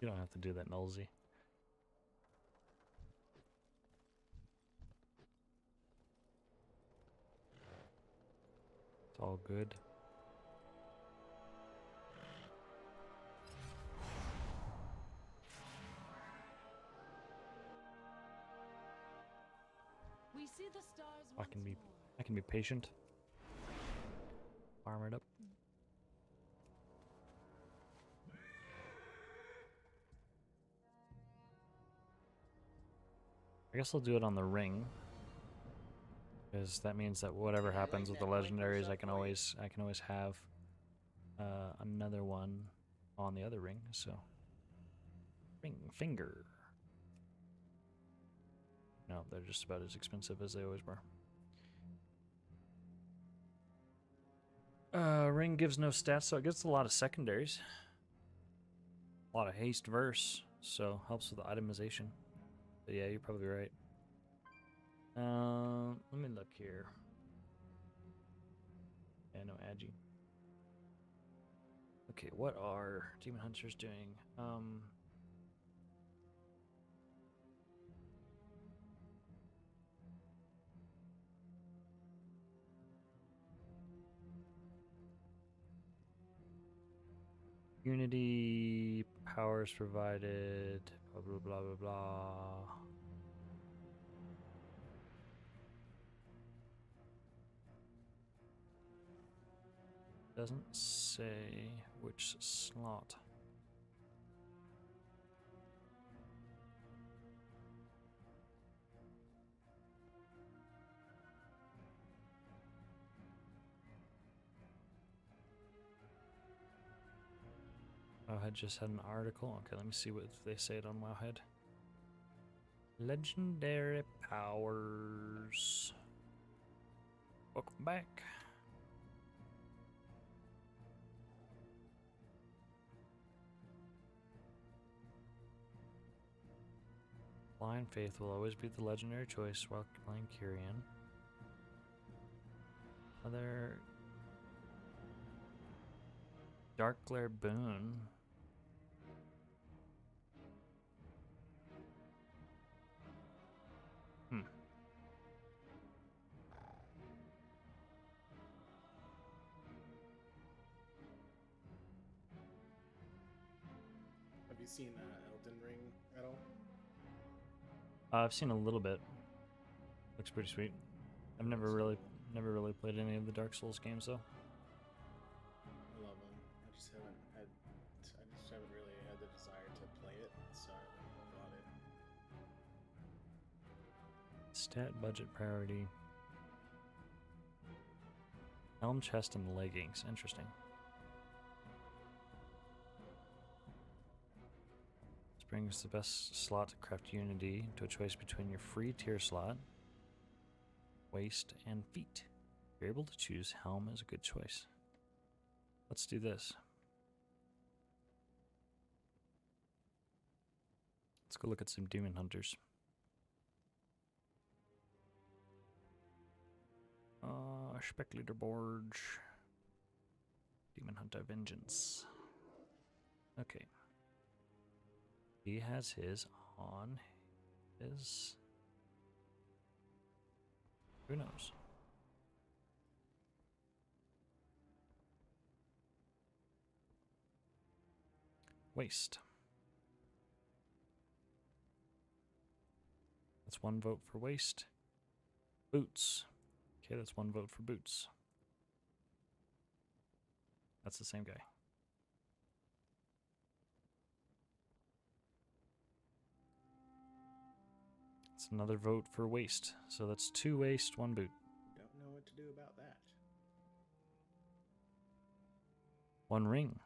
[SPEAKER 1] You don't have to do that, Nulzy. It's all good.
[SPEAKER 7] We see the stars
[SPEAKER 1] I can be patient. Farm it up. I guess I'll do it on the ring, because that means that whatever happens with the legendaries, I can always have another one on the other ring. So ring finger. No, they're just about as expensive as they always were. Ring gives no stats, so it gets a lot of secondaries. A lot of haste verse, so helps with the itemization. But yeah, you're probably right. Let me look here. Yeah, no Agi. Okay, what are Demon Hunters doing? Unity powers provided, blah blah blah blah blah. Doesn't say which slot. Wowhead just had an article. Okay, let me see what they say it on Wowhead. Legendary powers. Welcome back. Blind Faith will always be the legendary choice while playing Kyrian. Other Dark Glare Boon.
[SPEAKER 9] Have you seen Elden Ring at all?
[SPEAKER 1] I've seen a little bit. Looks pretty sweet. I've never really played any of the Dark Souls games though.
[SPEAKER 9] I love them. I just haven't really had the desire to play it, so I haven't bought it.
[SPEAKER 1] Stat budget priority. Helm, chest, and leggings. Interesting. This brings the best slot to craft Unity to a choice between your free tier slot, waist, and feet. If you're able to choose, Helm is a good choice. Let's do this. Let's go look at some Demon Hunters. Spec leaderboard. Demon Hunter Vengeance. Okay. He has his on his... Who knows? Waste. That's one vote for waste. Boots. Okay, that's one vote for boots. That's the same guy. It's another vote for waste. So that's 2 waste, 1 boot.
[SPEAKER 9] Don't know what to do about that.
[SPEAKER 1] 1 ring.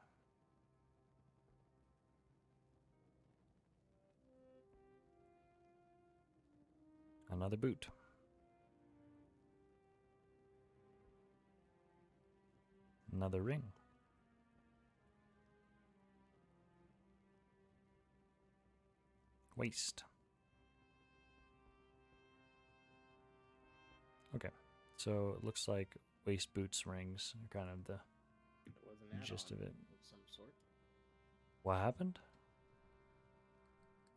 [SPEAKER 1] Another boot. Another ring. Waste. Okay, so it looks like waist, boots, rings are kind of the gist of it.
[SPEAKER 9] Of some sort.
[SPEAKER 1] What happened?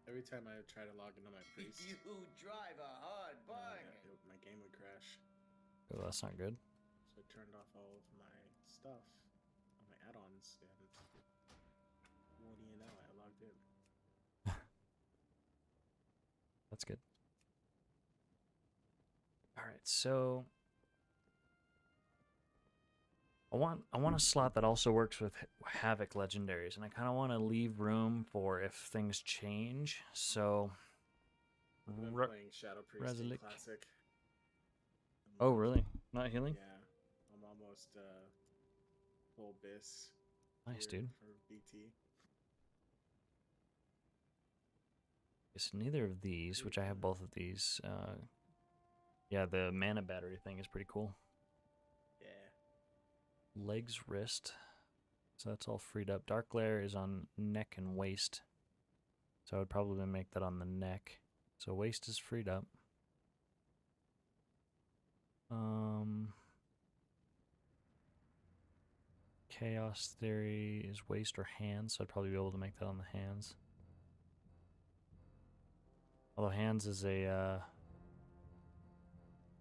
[SPEAKER 9] Every time I try to log into my priest,
[SPEAKER 6] You drive a hard bargain.
[SPEAKER 9] my game would crash.
[SPEAKER 1] Oh, that's not good.
[SPEAKER 9] So I turned off all of my stuff, all my add-ons, and what do you know, I logged in.
[SPEAKER 1] That's good. All right, so I want a slot that also works with Havoc legendaries, and I kind of want to leave room for if things change. So,
[SPEAKER 9] I've been playing Shadow Priest in Classic.
[SPEAKER 1] Oh, really? Not healing?
[SPEAKER 9] Yeah, I'm almost full bis.
[SPEAKER 1] Nice,
[SPEAKER 9] here
[SPEAKER 1] dude.
[SPEAKER 9] For BT.
[SPEAKER 1] It's neither of these, which I have both of these. Yeah, the mana battery thing is pretty cool.
[SPEAKER 9] Yeah.
[SPEAKER 1] Legs, wrist. So that's all freed up. Dark Glare is on neck and waist. So I would probably make that on the neck. So waist is freed up. Chaos Theory is waist or hands, so I'd probably be able to make that on the hands. Although hands is a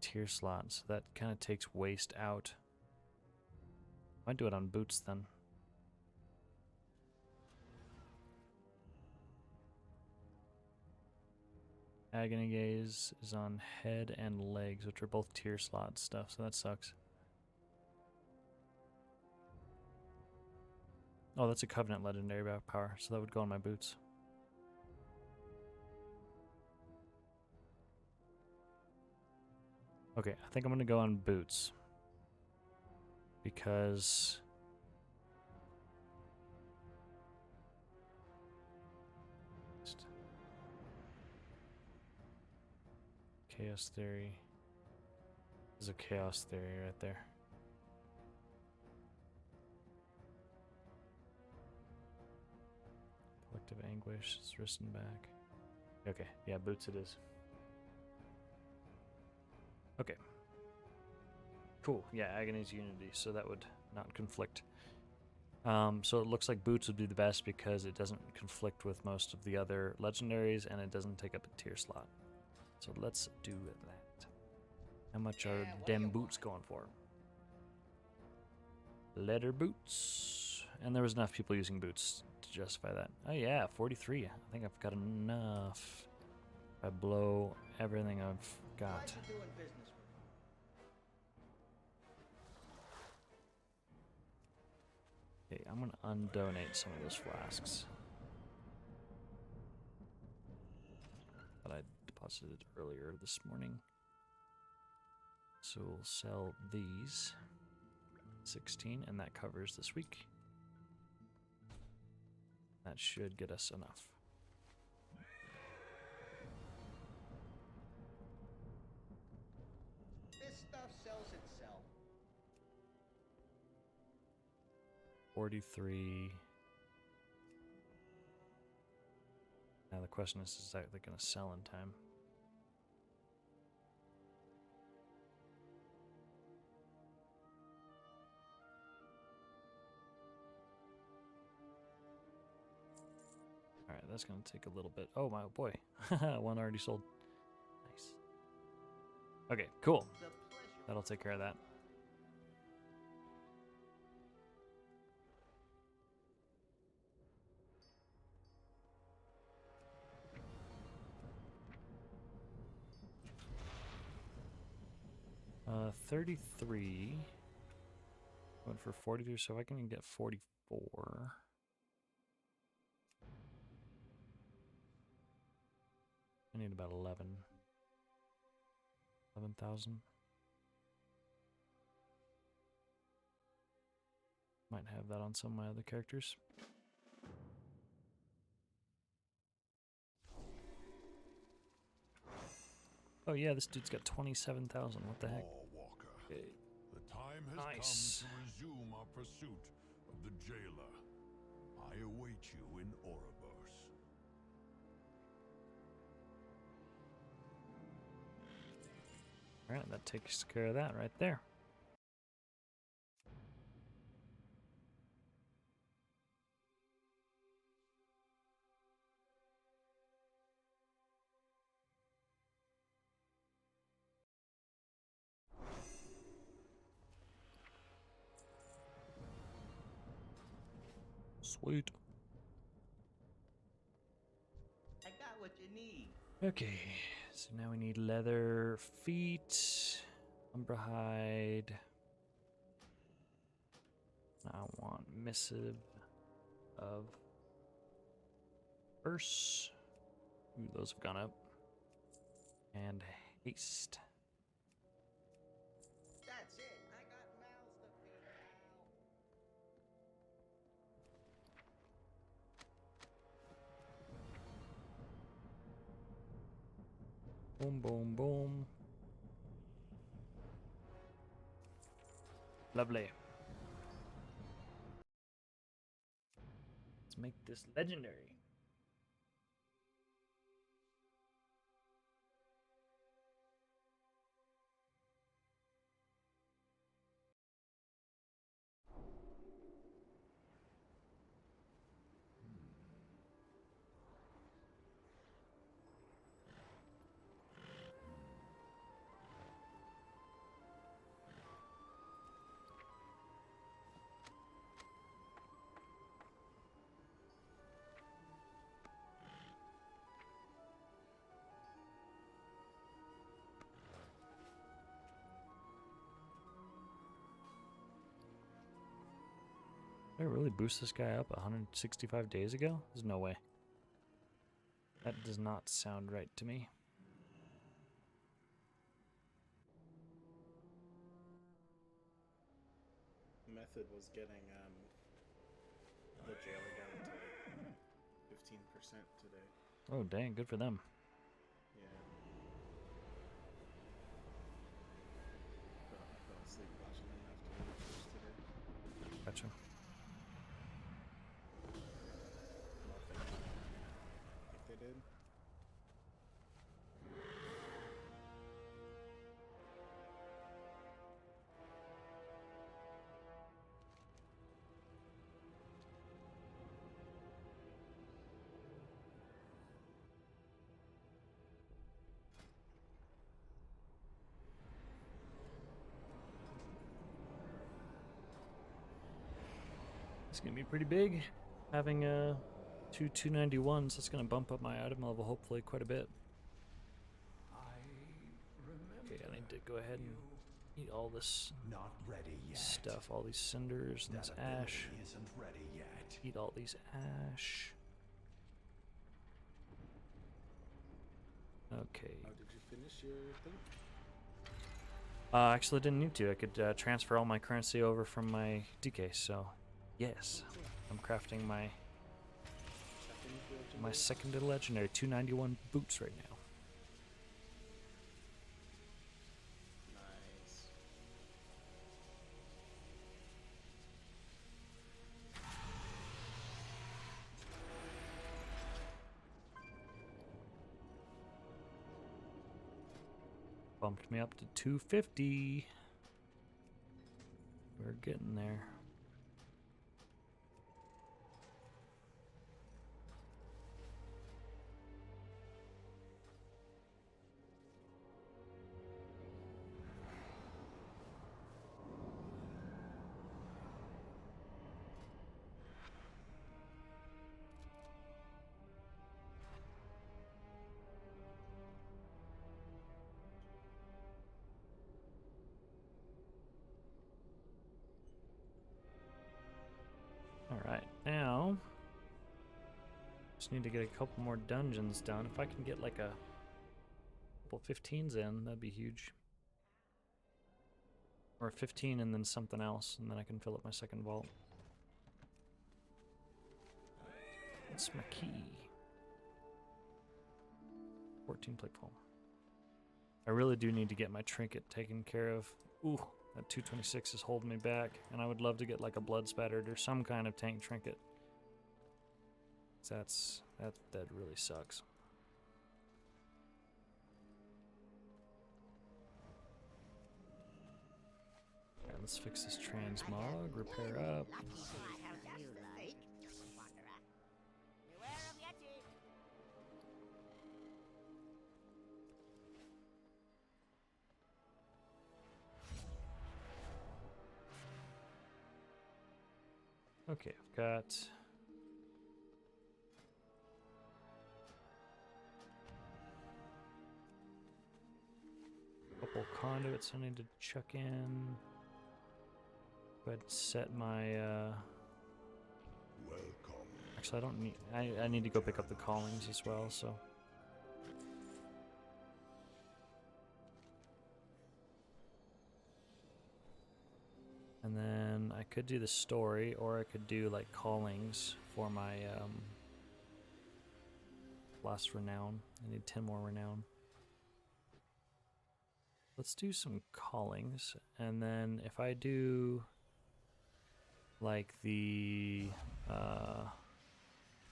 [SPEAKER 1] tier slot, so that kind of takes waist out. Might do it on boots then. Agony Gaze is on head and legs, which are both tier slot stuff, so that sucks. Oh, that's a Covenant legendary power, so that would go on my boots. Okay, I think I'm going to go on boots. Because Chaos Theory. There's a Chaos Theory right there. Collective Anguish is written back. Okay, yeah, boots it is. Okay. Cool, yeah, Agony's Unity, so that would not conflict. So it looks like boots would be the best because it doesn't conflict with most of the other legendaries and it doesn't take up a tier slot. So let's do that. How much are dem boots going for? Leather boots. And there was enough people using boots to justify that. Oh yeah, 43. I think I've got enough. If I blow everything I've got. Okay, I'm gonna undonate some of those flasks that I deposited earlier this morning. So we'll sell these 16, and that covers this week. That should get us enough.
[SPEAKER 15] This stuff sells itself.
[SPEAKER 1] 43. Now the question is that they're going to sell in time? Alright, that's going to take a little bit. Oh my boy. One already sold. Nice. Okay, cool. That'll take care of that. Uh, 33. Went for 42, so I can get 44. I need about 11,000. Might have that on some of my other characters. Oh yeah, this dude's got 27,000. What the heck? Okay.
[SPEAKER 14] The time has
[SPEAKER 1] Nice.
[SPEAKER 14] come to resume our pursuit of the jailer. I await you in Ouroboros.
[SPEAKER 1] Alright, that takes care of that right there. Sweet.
[SPEAKER 15] I got what you need.
[SPEAKER 1] Okay, so now we need leather feet, umbra hide. I want missive of verse. Ooh, those have gone up. And haste.
[SPEAKER 15] That's it. I got mouths to feed now.
[SPEAKER 1] Boom, boom, boom. Lovely. Let's make this legendary. Did I really boost this guy up 165 days ago? There's no way. That does not sound right to me.
[SPEAKER 9] Method was getting the jailer down to like 15% today.
[SPEAKER 1] Oh dang, good for them.
[SPEAKER 9] Yeah. did.
[SPEAKER 1] It's gonna be pretty big. Having two 291s, that's gonna bump up my item level hopefully quite a bit. Okay, I need to go ahead and eat all this stuff, all these cinders and this ash.
[SPEAKER 14] Isn't ready yet.
[SPEAKER 1] Eat all these ash. Okay.
[SPEAKER 9] Oh, did you finish your thing?
[SPEAKER 1] Actually, I didn't need to. I could transfer all my currency over from my DK, so yes. I'm crafting my second legendary 291 boots right now.
[SPEAKER 9] Nice.
[SPEAKER 1] Bumped me up to 250. We're getting there. Alright, now just need to get a couple more dungeons done. If I can get like a couple 15s in, that'd be huge. Or 15 and then something else, and then I can fill up my second vault. That's my key. 14 plate pole. I really do need to get my trinket taken care of. Ooh, that 226 is holding me back, and I would love to get like a blood spattered or some kind of tank trinket. That really sucks. Alright, let's fix this transmog, repair up. Okay, I've got a couple conduits I need to chuck in. Go ahead and set my
[SPEAKER 14] Welcome.
[SPEAKER 1] actually I don't need I need to go pick up the callings as well, so and then I could do the story, or I could do like callings for my last renown. I need 10 more renown. Let's do some callings, and then if I do like the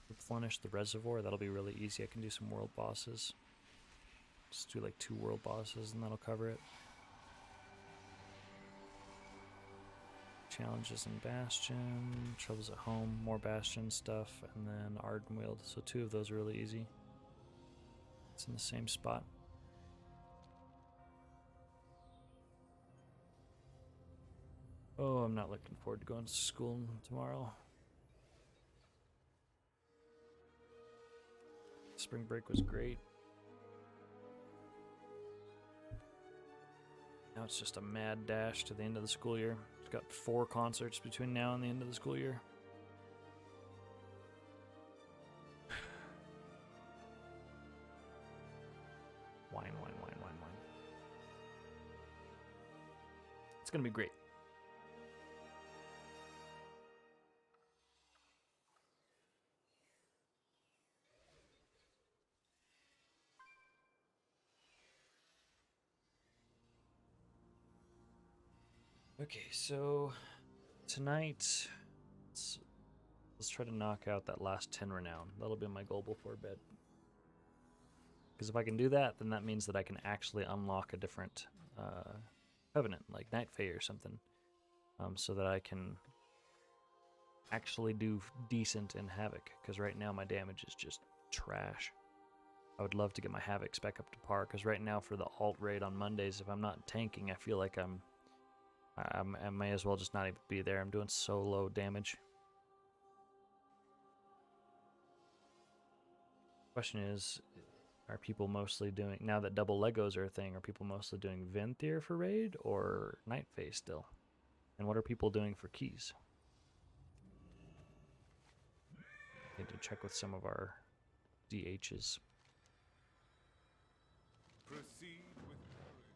[SPEAKER 1] replenish the reservoir, that'll be really easy. I can do some world bosses. Just do like 2 world bosses and that'll cover it. Challenges in Bastion, troubles at home, more Bastion stuff, and then Ardenweald. So 2 of those are really easy. It's in the same spot. Oh, I'm not looking forward to going to school tomorrow. Spring break was great. Now it's just a mad dash to the end of the school year. It's got 4 concerts between now and the end of the school year. Wine. It's gonna be great. Okay, so tonight, let's try to knock out that last 10 renown. That'll be my goal before bed. Because if I can do that, then that means that I can actually unlock a different covenant, like Night Fae or something, so that I can actually do decent in Havoc. Because right now my damage is just trash. I would love to get my Havocs back up to par, because right now for the alt raid on Mondays, if I'm not tanking, I feel like I may as well just not even be there. I'm doing so low damage. Question is, are people mostly doing, now that double Legos are a thing, are people mostly doing Venthyr for raid or Night Fae still? And what are people doing for keys? Need to check with some of our DHs.
[SPEAKER 14] Proceed with courage.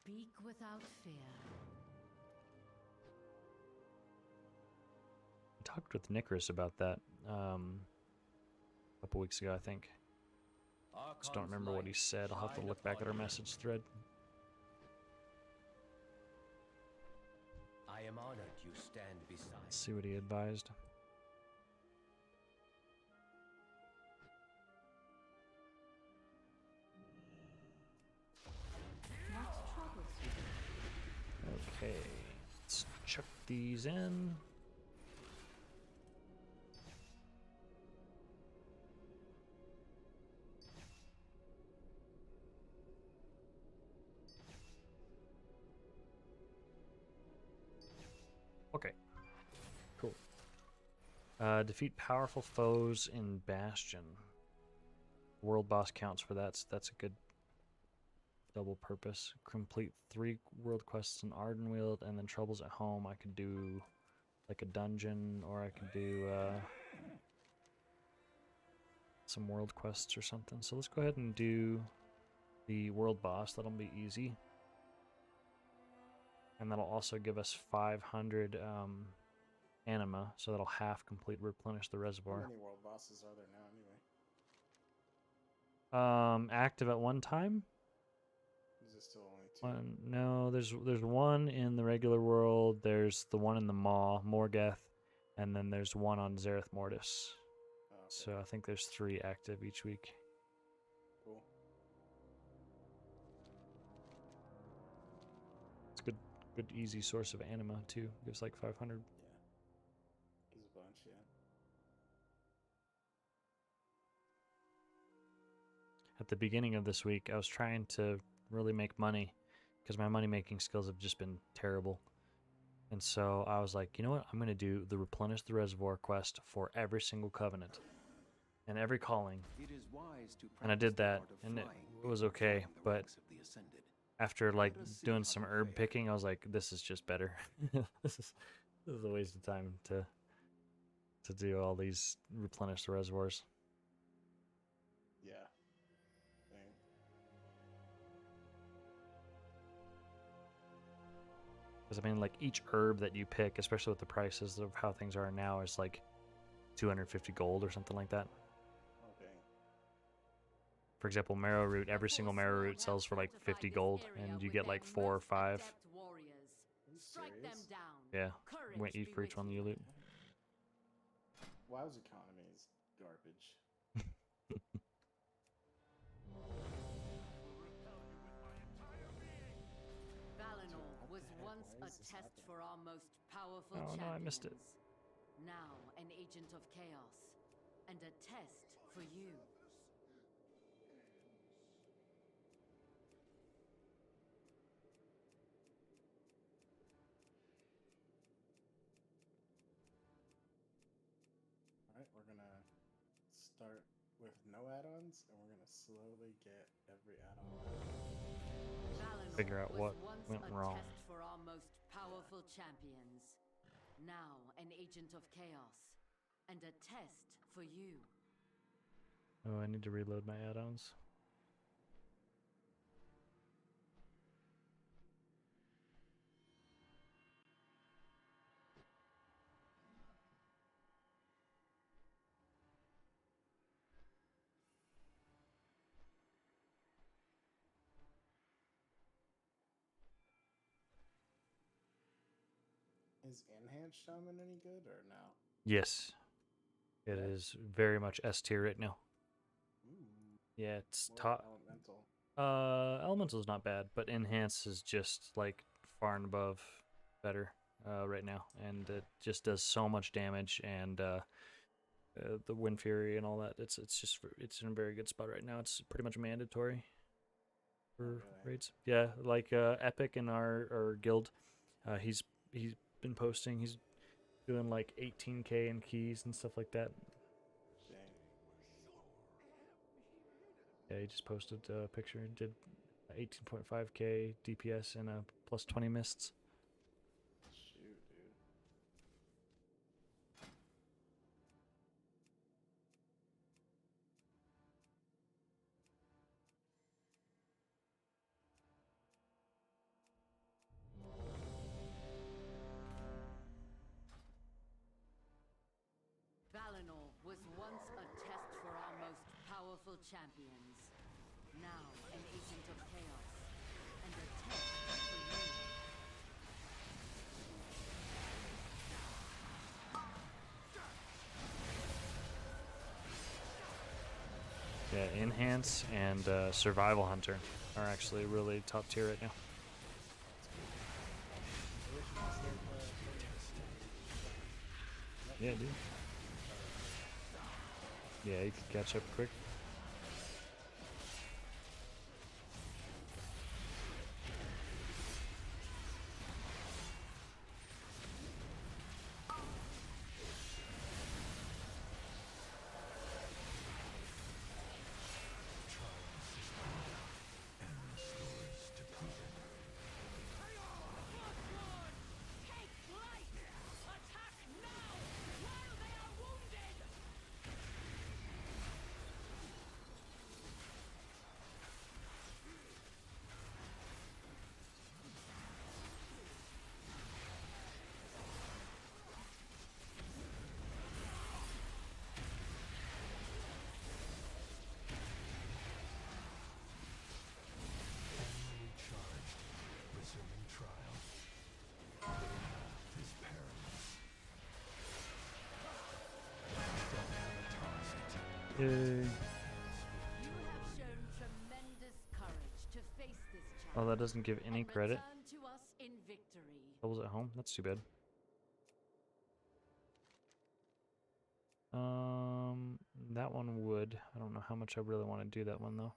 [SPEAKER 16] Speak without fear.
[SPEAKER 1] I talked with Nicholas about that a couple weeks ago, I think. Just don't remember what he said. I'll have to look back at our message thread.
[SPEAKER 17] I am honored you stand beside.
[SPEAKER 1] See what he advised. Okay, let's chuck these in. Okay, cool. Defeat powerful foes in Bastion. World boss counts for that, so that's a good double purpose. Complete 3 world quests in Ardenweald, and then Troubles at Home. I could do like a dungeon, or I could do some world quests or something. So let's go ahead and do the world boss. That'll be easy. And that'll also give us 500 anima, so that'll half complete replenish the reservoir.
[SPEAKER 9] How many world bosses are there now, anyway?
[SPEAKER 1] Active at one time?
[SPEAKER 9] Is it still only 2?
[SPEAKER 1] No, there's one in the regular world, there's the one in the Maw, Morgeth, and then there's one on Zareth Mortis.
[SPEAKER 9] Oh, okay.
[SPEAKER 1] So I think there's 3 active each week.
[SPEAKER 9] Cool.
[SPEAKER 1] It's good easy source of anima too. Gives like 500.
[SPEAKER 9] Yeah. Gives a bunch, yeah.
[SPEAKER 1] At the beginning of this week, I was trying to really make money because my money making skills have just been terrible. And so I was like, you know what? I'm going to do the Replenish the Reservoir quest for every single covenant and every calling. And I did that, and it was okay, but after like doing some herb picking, I was like, this is just better. This is a waste of time to do all these Replenish the Reservoirs.
[SPEAKER 9] Yeah.
[SPEAKER 1] Because I mean, like each herb that you pick, especially with the prices of how things are now, is like 250 gold or something like that.
[SPEAKER 9] Okay.
[SPEAKER 1] For example, marrow root, every single marrow root sells for like 50 gold, and you get like 4 or 5.
[SPEAKER 9] Serious?
[SPEAKER 1] Yeah, for each one that you loot.
[SPEAKER 9] WoW's economy is garbage.
[SPEAKER 16] Valinor was once a test for our most powerful
[SPEAKER 1] Oh
[SPEAKER 16] champions.
[SPEAKER 1] no, I missed it.
[SPEAKER 16] Now an agent of chaos, and a test for you.
[SPEAKER 9] Alright, we're gonna start with no add-ons, and we're gonna slowly get every add-on.
[SPEAKER 1] Figure out what went wrong.
[SPEAKER 16] Test for our most powerful champions. Now an agent of chaos, and a test for you.
[SPEAKER 1] Oh, I need to reload my add-ons.
[SPEAKER 9] Is Enhanced Shaman any good or no?
[SPEAKER 1] Yes. It is very much S tier right now. Yeah, it's
[SPEAKER 9] What
[SPEAKER 1] top.
[SPEAKER 9] about elemental?
[SPEAKER 1] Elemental is not bad, but enhance is just like far and above better right now, and it just does so much damage, and the Wind Fury and all that. It's in a very good spot right now. It's pretty much mandatory for
[SPEAKER 9] really?
[SPEAKER 1] raids. Yeah, like Epic in our guild, he's been posting. He's doing like 18k in keys and stuff like that.
[SPEAKER 9] Dang.
[SPEAKER 1] Yeah, he just posted a picture. Did 18.5k DPS and a plus 20 mists.
[SPEAKER 9] Shoot, dude.
[SPEAKER 16] Valinor was once a test for our most powerful champions. Now an agent of chaos. And a test for you.
[SPEAKER 1] Yeah, Enhance and Survival Hunter are actually really top tier right now. Yeah, dude. Yeah, you can catch up quick.
[SPEAKER 16] You have shown tremendous courage to face this challenge.
[SPEAKER 1] Oh, that doesn't give any
[SPEAKER 16] and
[SPEAKER 1] credit.
[SPEAKER 16] return to us in victory.
[SPEAKER 1] Doubles at home? That's too bad. That one would. I don't know how much I really want to do that one though.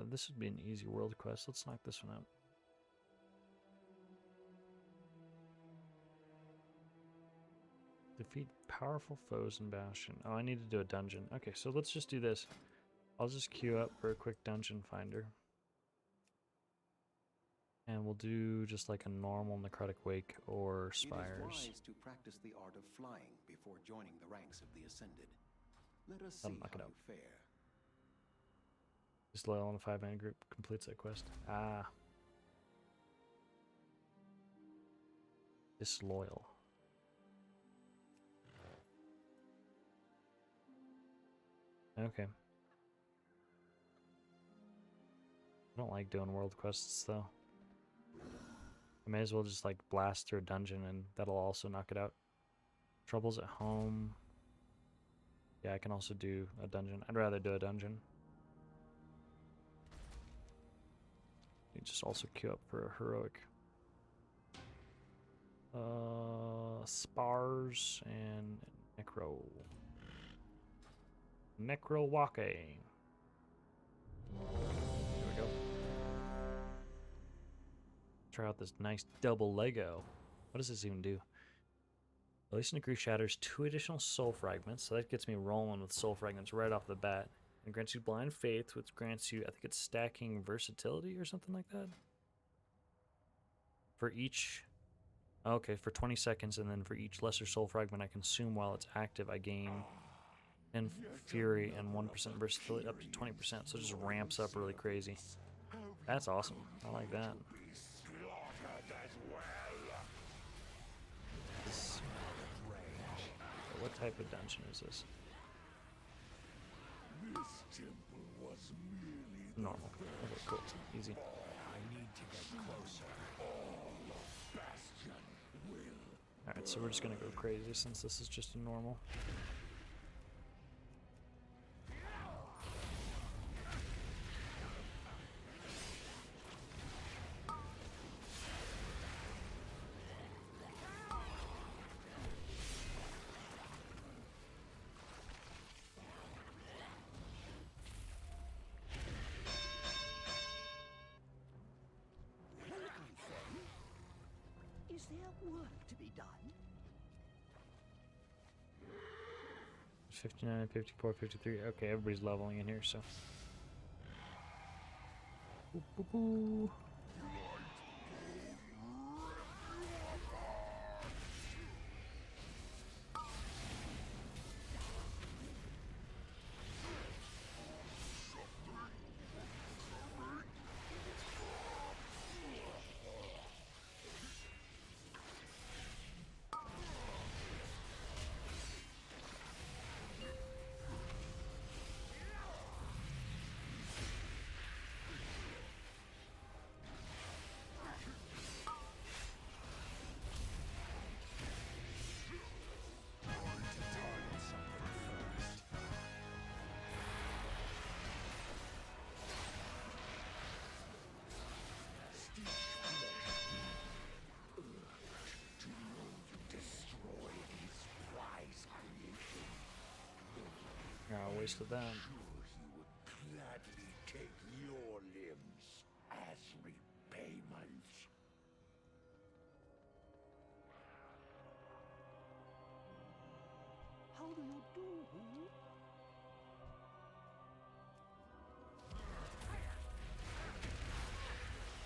[SPEAKER 1] This would be an easy world quest. Let's knock this one out. Defeat powerful foes in Bastion. Oh, I need to do a dungeon. Okay, so let's just do this. I'll just queue up for a quick dungeon finder. And we'll do just like a normal Necrotic Wake or Spires.
[SPEAKER 18] It is wise to practice the art of flying before joining the ranks of the Ascended. Let us see how you fare.
[SPEAKER 1] Disloyal on a 5-man group completes that quest. Ah. Disloyal. Okay. I don't like doing world quests though. I may as well just like blast through a dungeon and that'll also knock it out. Troubles at home. Yeah, I can also do a dungeon. I'd rather do a dungeon. You just also queue up for a heroic. Spars and Necro. Necro walking. There we go. Try out this nice double Lego. What does this even do? Releasing Degree shatters 2 additional soul fragments, so that gets me rolling with soul fragments right off the bat. And grants you blind faith, which grants you, I think it's stacking versatility or something like that. For each, okay, for 20 seconds, and then for each lesser soul fragment I consume while it's active, I gain 10 fury and 1% versatility up to 20%, so it just ramps up really crazy. That's awesome. I like that. What type of dungeon is this?
[SPEAKER 14] This temple was merely
[SPEAKER 1] normal. Okay, cool. Easy.
[SPEAKER 14] I need to get closer. All of Bastion will.
[SPEAKER 1] Alright, so we're just gonna go crazy since this is just a normal.
[SPEAKER 12] there work to be done?
[SPEAKER 1] 59, 54, 53. Okay, everybody's leveling in here, so. Boo, boo, boo. I wasted them.
[SPEAKER 14] He would gladly take your limbs as repayment.
[SPEAKER 12] How do you do?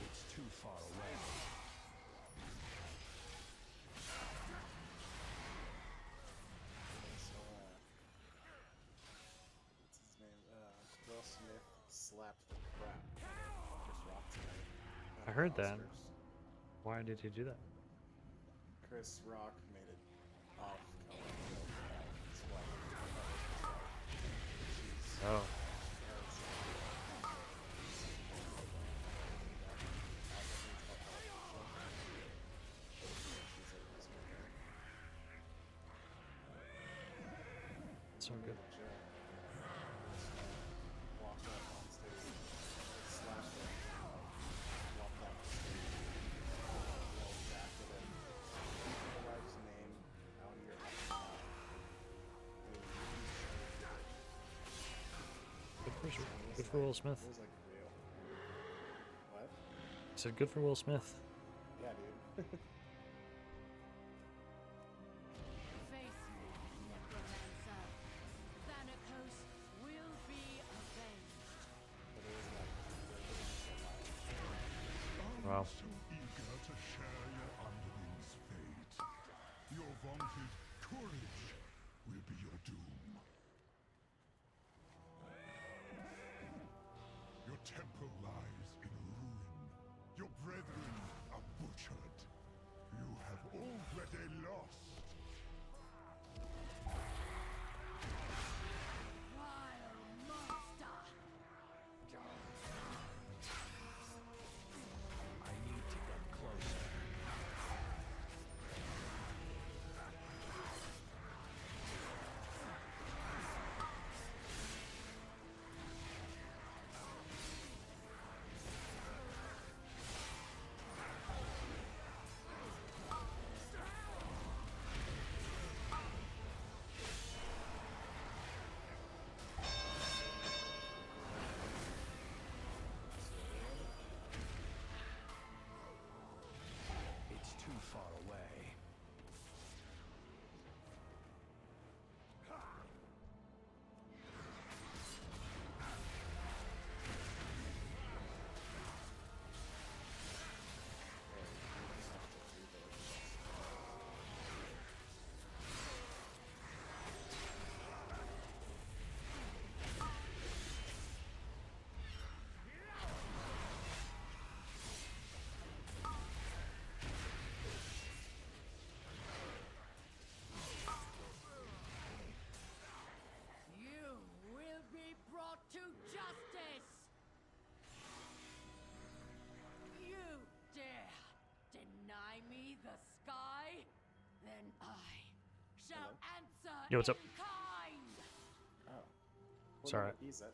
[SPEAKER 3] It's too far away.
[SPEAKER 9] So, what's his name? Will Smith slapped the crap out of Chris Rock tonight.
[SPEAKER 1] I heard that. Why did he do that?
[SPEAKER 9] Chris Rock made it off color. His wife.
[SPEAKER 1] Oh. So good.
[SPEAKER 9] Walked up on stage, slashed him, walked off the stage, yelled back at him, "Keep your wife's name out of your mouth."
[SPEAKER 1] Good for Will Smith.
[SPEAKER 9] It was like real. What?
[SPEAKER 1] I said good for Will Smith.
[SPEAKER 9] Yeah, dude.
[SPEAKER 16] Face me, necromancer. Thanatos will be avenged.
[SPEAKER 9] But it was like,
[SPEAKER 1] Wow.
[SPEAKER 14] So eager to share your underling's fate. Your vaunted courage will be your doom. Your temple lies in ruin. Your brethren are butchered. You have already lost.
[SPEAKER 16] Vile monster!
[SPEAKER 3] I need to get closer. It's too far away.
[SPEAKER 16] You will be brought to justice! You dare deny me the sky? Then I shall answer
[SPEAKER 1] Yo, what's up?
[SPEAKER 16] in kind!
[SPEAKER 9] oh.
[SPEAKER 1] It's alright.
[SPEAKER 9] He's that.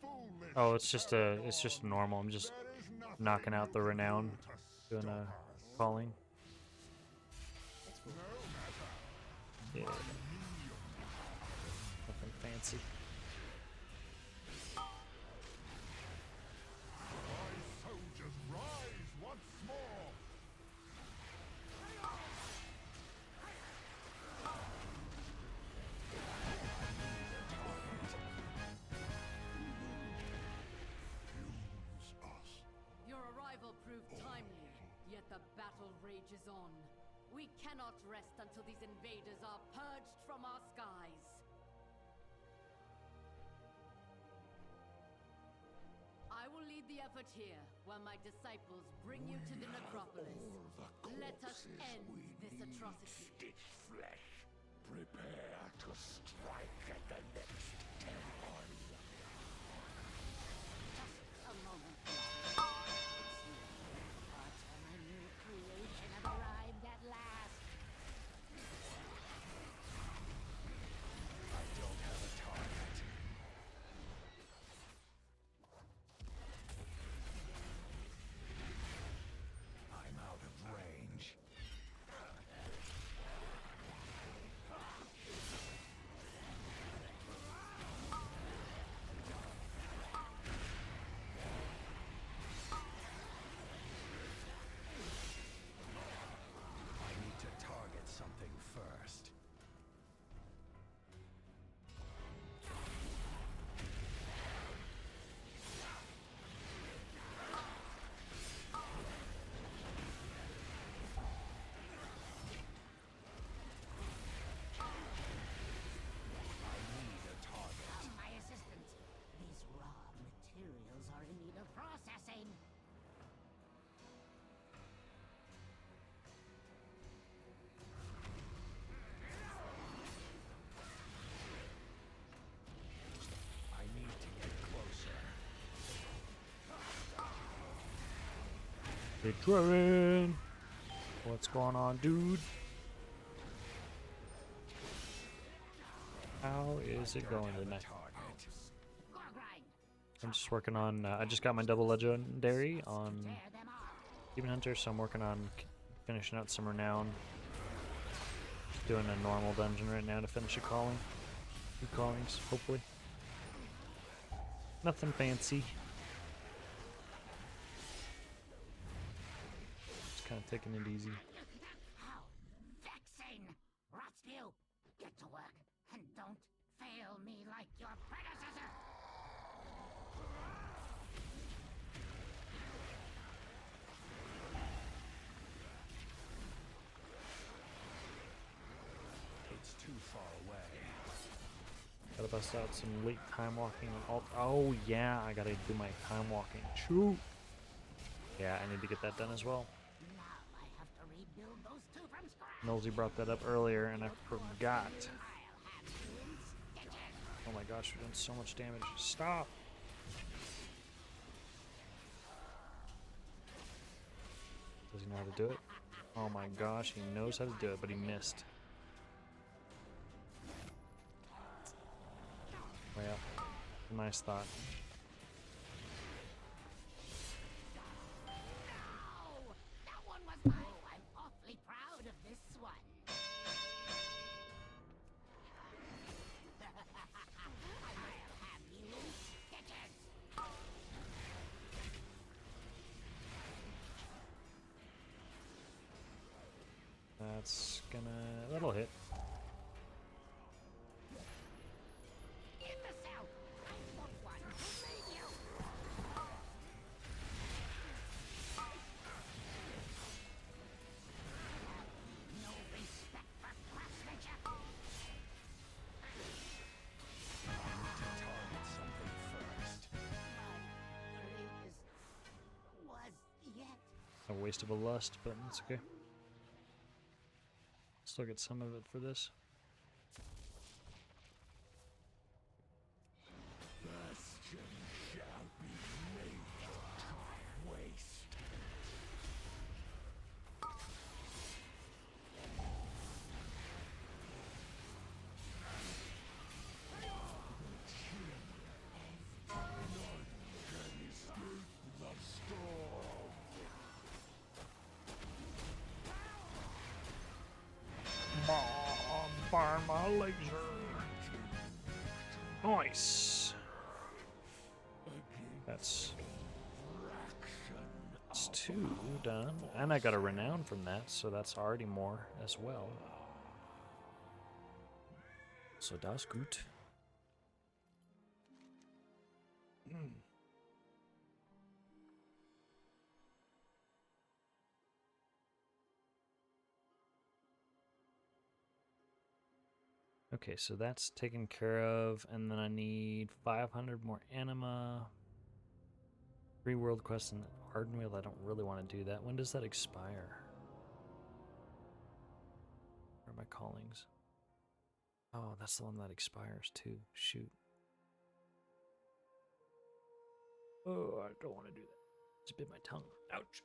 [SPEAKER 1] Oh, it's just normal. I'm just knocking out the renown, doing a calling.
[SPEAKER 9] That's cool.
[SPEAKER 1] Yeah. Nothing fancy.
[SPEAKER 14] My soldiers rise once more.
[SPEAKER 16] The battle rages on. We cannot rest until these invaders are purged from our skies. I will lead the effort here, while my disciples bring you to the necropolis. Let us end this atrocity.
[SPEAKER 14] Stitch flesh. Prepare to strike at the next temple.
[SPEAKER 16] Just a moment, Lord. It's you. A new creation have arrived at last.
[SPEAKER 14] I don't have a target. I'm out of range. I need to target something first.
[SPEAKER 16] My assistant. These raw materials are in need of processing.
[SPEAKER 14] I need to get closer.
[SPEAKER 1] Big Dragon! What's going on, dude? How is it going tonight? I'm just working on, I just got my double legendary on Demon Hunter, so I'm working on finishing out some renown. Just doing a normal dungeon right now to finish a calling. 2 callings, hopefully. Nothing fancy. Just kind of taking it easy.
[SPEAKER 16] How vexing! Rotspew, get to work and don't fail me like your predecessor.
[SPEAKER 14] It's too far away.
[SPEAKER 1] Gotta bust out some late time walking and alt. Oh yeah, I gotta do my time walking. Shoot! Yeah, I need to get that done as well.
[SPEAKER 16] Now I have to rebuild those two from scratch.
[SPEAKER 1] Nosy brought that up earlier and I forgot.
[SPEAKER 16] I'll have you in stitches.
[SPEAKER 1] Oh my gosh, we're doing so much damage. Stop! Does he know how to do it? Oh my gosh, he knows how to do it, but he missed. Oh yeah, nice thought.
[SPEAKER 16] No! That one was mine. Oh, I'm awfully proud of this one. I'll have you in stitches.
[SPEAKER 1] That's that'll hit.
[SPEAKER 16] In the cell. I want one to save you. No respect for craftsmanship.
[SPEAKER 14] I need to target something first.
[SPEAKER 16] Was yet.
[SPEAKER 1] A waste of a lust, but it's okay. Still get some of it for this.
[SPEAKER 14] Bastion shall be made to waste.
[SPEAKER 1] Burn my laser. Nice. That's 2 done, and I got a renown from that, so that's already more as well. So das gut. Okay, so that's taken care of, and then I need 500 more anima. 3 world quests in Ardenweald. I don't really want to do that. When does that expire? Where are my callings? Oh, that's the one that expires too. Shoot. Oh, I don't want to do that. Just bit my tongue. Ouch.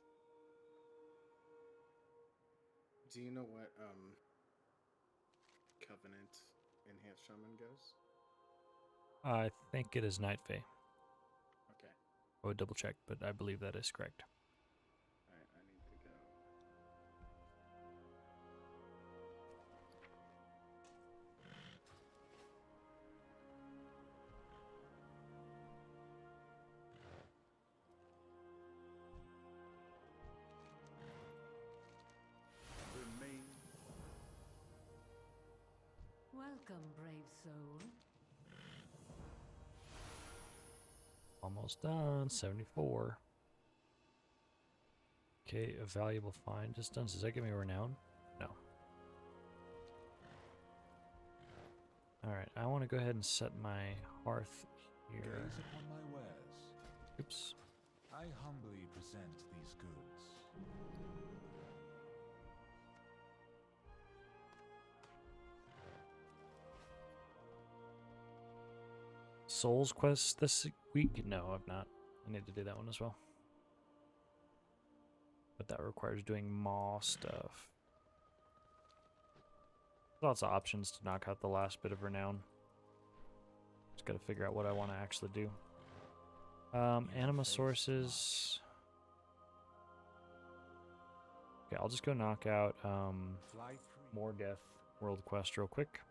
[SPEAKER 9] Do you know what Covenant Enhanced Shaman goes?
[SPEAKER 1] I think it is Night Fae.
[SPEAKER 9] Okay.
[SPEAKER 1] I would double check, but I believe that is correct.
[SPEAKER 9] Alright, I need to go.
[SPEAKER 3] Remain.
[SPEAKER 16] Welcome, brave soul.
[SPEAKER 1] Almost done. 74. Okay, a valuable find just done. Does that give me renown? No. Alright, I want to go ahead and set my hearth here.
[SPEAKER 19] Gaze upon my wares.
[SPEAKER 1] Oops.
[SPEAKER 19] I humbly present these goods.
[SPEAKER 1] Souls quest this week? No, I've not. I need to do that one as well. But that requires doing Maw stuff. Lots of options to knock out the last bit of renown. Just gotta figure out what I want to actually do. Anima sources. Okay, I'll just go knock out More Death World Quest real quick.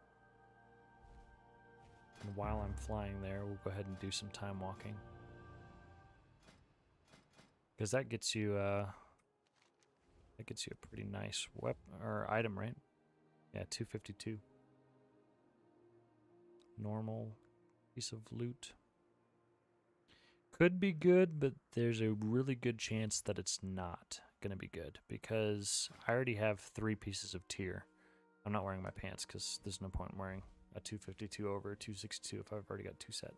[SPEAKER 1] And while I'm flying there, we'll go ahead and do some time walking. Because that gets you a pretty nice weapon or item, right? Yeah, 252. Normal piece of loot. Could be good, but there's a really good chance that it's not gonna be good because I already have 3 pieces of tier. I'm not wearing my pants because there's no point in wearing a 252 over a 262 if I've already got 2 set.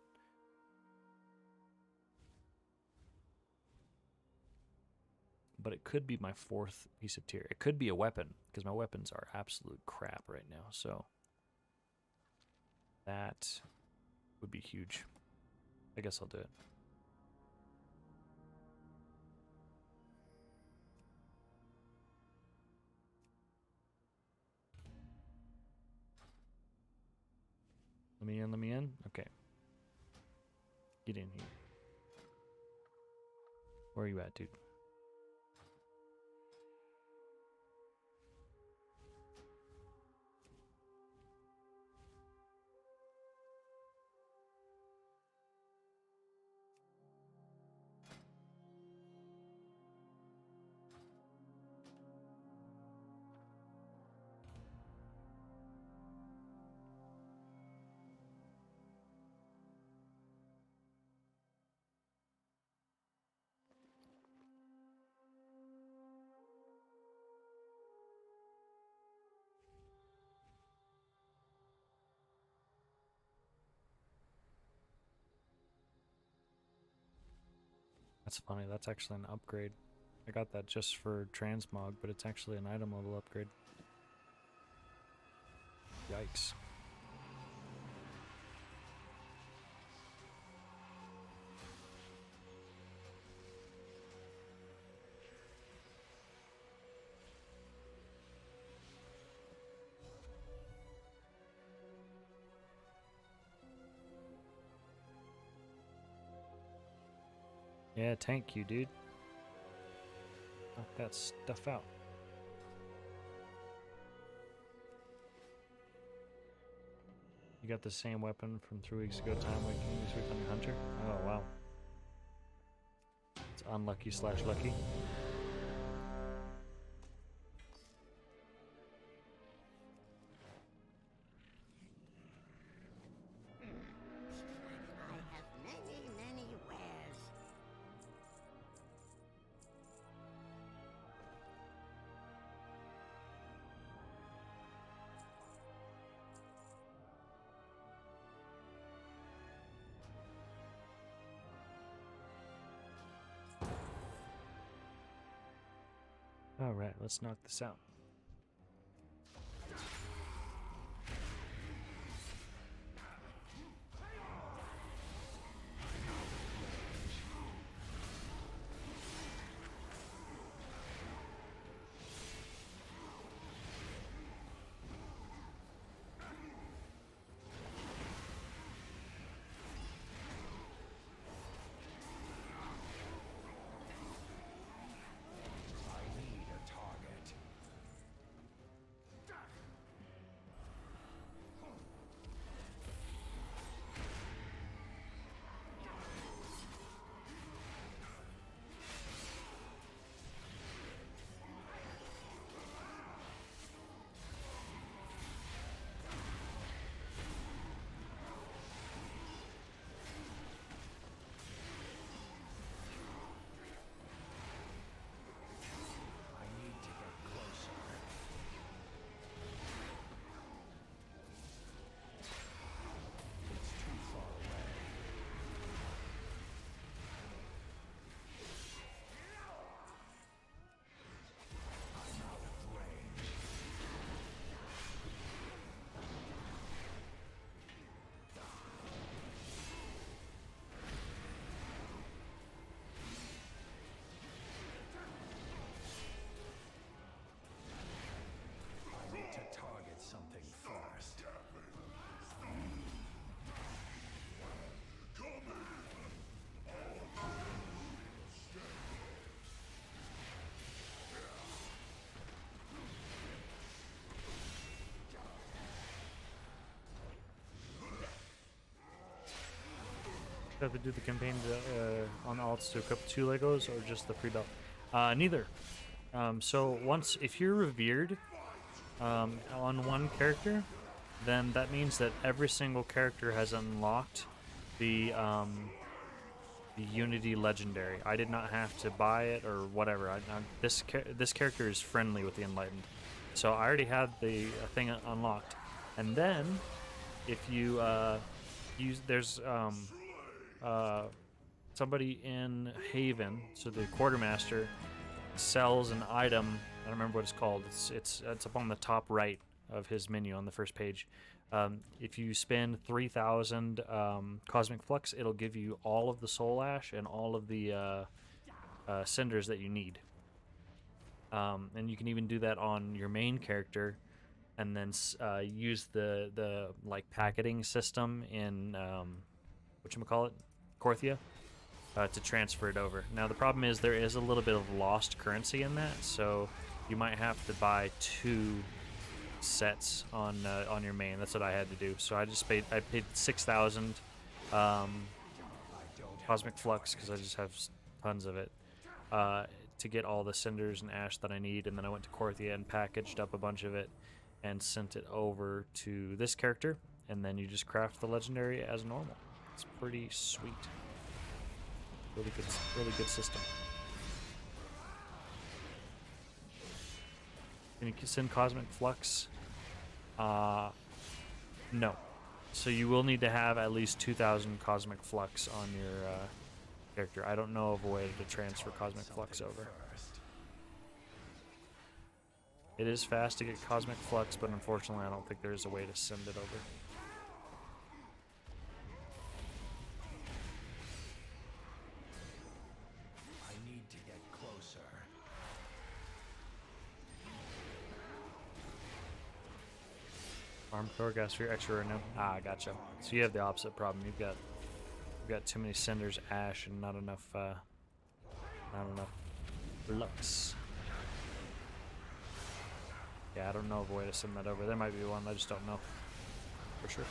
[SPEAKER 1] But it could be my 4th piece of tier. It could be a weapon because my weapons are absolute crap right now. So that would be huge. I guess I'll do it. Let me in. Okay. Get in here. Where are you at, dude? That's funny. That's actually an upgrade. I got that just for transmog, but it's actually an item level upgrade. Yikes. Yeah, tank you, dude. Knock that stuff out. You got the same weapon from 3 weeks ago, time waking this week on your hunter? Oh, wow. It's unlucky slash lucky.
[SPEAKER 15] I have many, many wares.
[SPEAKER 1] Alright, let's knock this out. Have to do the campaign on alts to equip 2 Legos or just the free belt? Neither. So once, if you're revered on one character, then that means that every single character has unlocked the Unity Legendary. I did not have to buy it or whatever. This character is friendly with the Enlightened, so I already had the thing unlocked. And then, if you there's somebody in Haven, so the quartermaster sells an item. I don't remember what it's called. It's up on the top right of his menu on the first page. If you spend 3,000 Cosmic Flux, it'll give you all of the Soul Ash and all of the cinders that you need. And you can even do that on your main character, and then use the like packeting system in whatchamacallit, Korthia, to transfer it over. Now the problem is there is a little bit of lost currency in that, so you might have to buy 2 sets on your main. That's what I had to do. So I paid 6,000 Cosmic Flux because I just have tons of it to get all the cinders and ash that I need, and then I went to Korthia and packaged up a bunch of it and sent it over to this character, and then you just craft the legendary as normal. It's pretty sweet. Really good system. Can you send Cosmic Flux? No. So you will need to have at least 2,000 Cosmic Flux on your character. I don't know of a way to transfer Cosmic Flux over. It is fast to get Cosmic Flux, but unfortunately I don't think there's a way to send it over. Arm core gas for your extra right now. Ah, gotcha. So you have the opposite problem. You've got too many cinders, ash, and not enough flux. Yeah, I don't know of a way to send that over. There might be one. I just don't know for sure.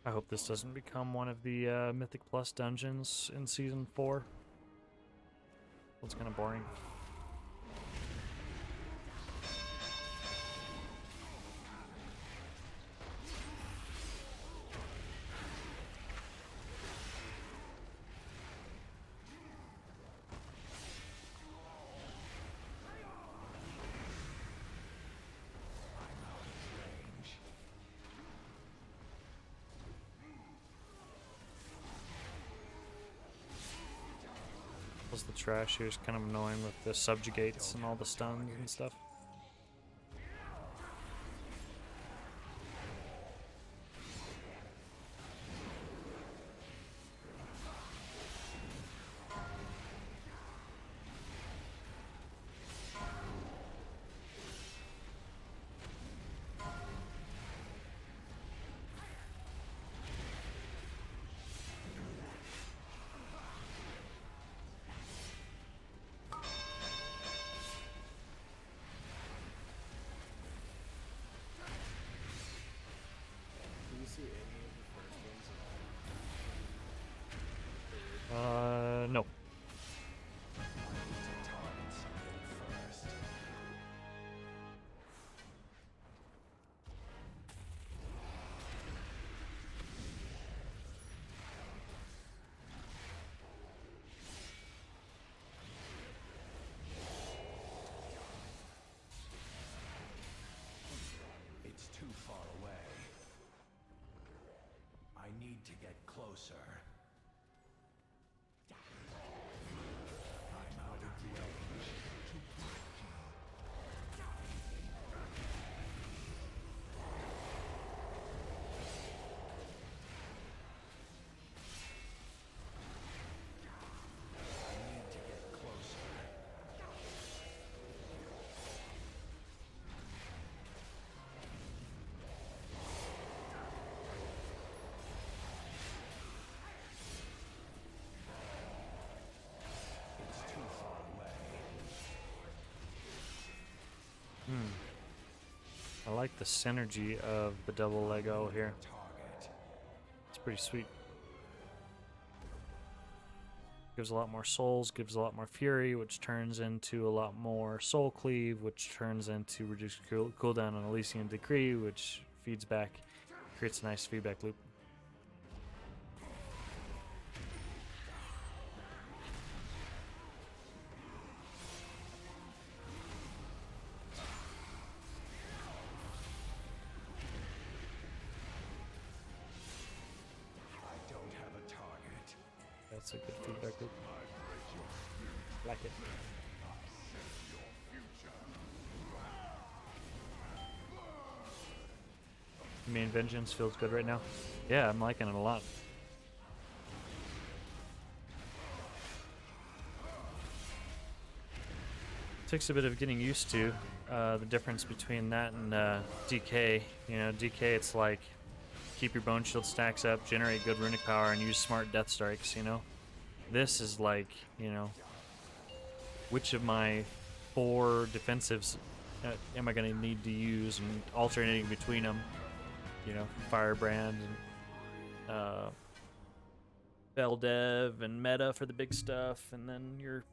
[SPEAKER 1] I hope this doesn't become one of the Mythic Plus dungeons in Season 4. It's kind of boring. The trash here is kind of annoying with the subjugates and all the stuns and stuff. No.
[SPEAKER 17] It's too far away. I need to get closer. I'm out of range. I need to get closer. It's too far away.
[SPEAKER 1] I like the synergy of the double Lego here. It's pretty sweet. Gives a lot more souls, gives a lot more fury, which turns into a lot more soul cleave, which turns into reduced cooldown on Elysian Decree, which feeds back, creates a nice feedback loop.
[SPEAKER 17] I don't have a target.
[SPEAKER 1] That's a good feedback loop. Like it. You mean Vengeance feels good right now? Yeah, I'm liking it a lot. Takes a bit of getting used to the difference between that and DK. You know, DK it's like keep your bone shield stacks up, generate good runic power, and use smart death strikes, you know? This is like, you know, which of my 4 defensives am I going to need to use, and alternating between them, you know, Firebrand and Beldev and Meta for the big stuff, and then your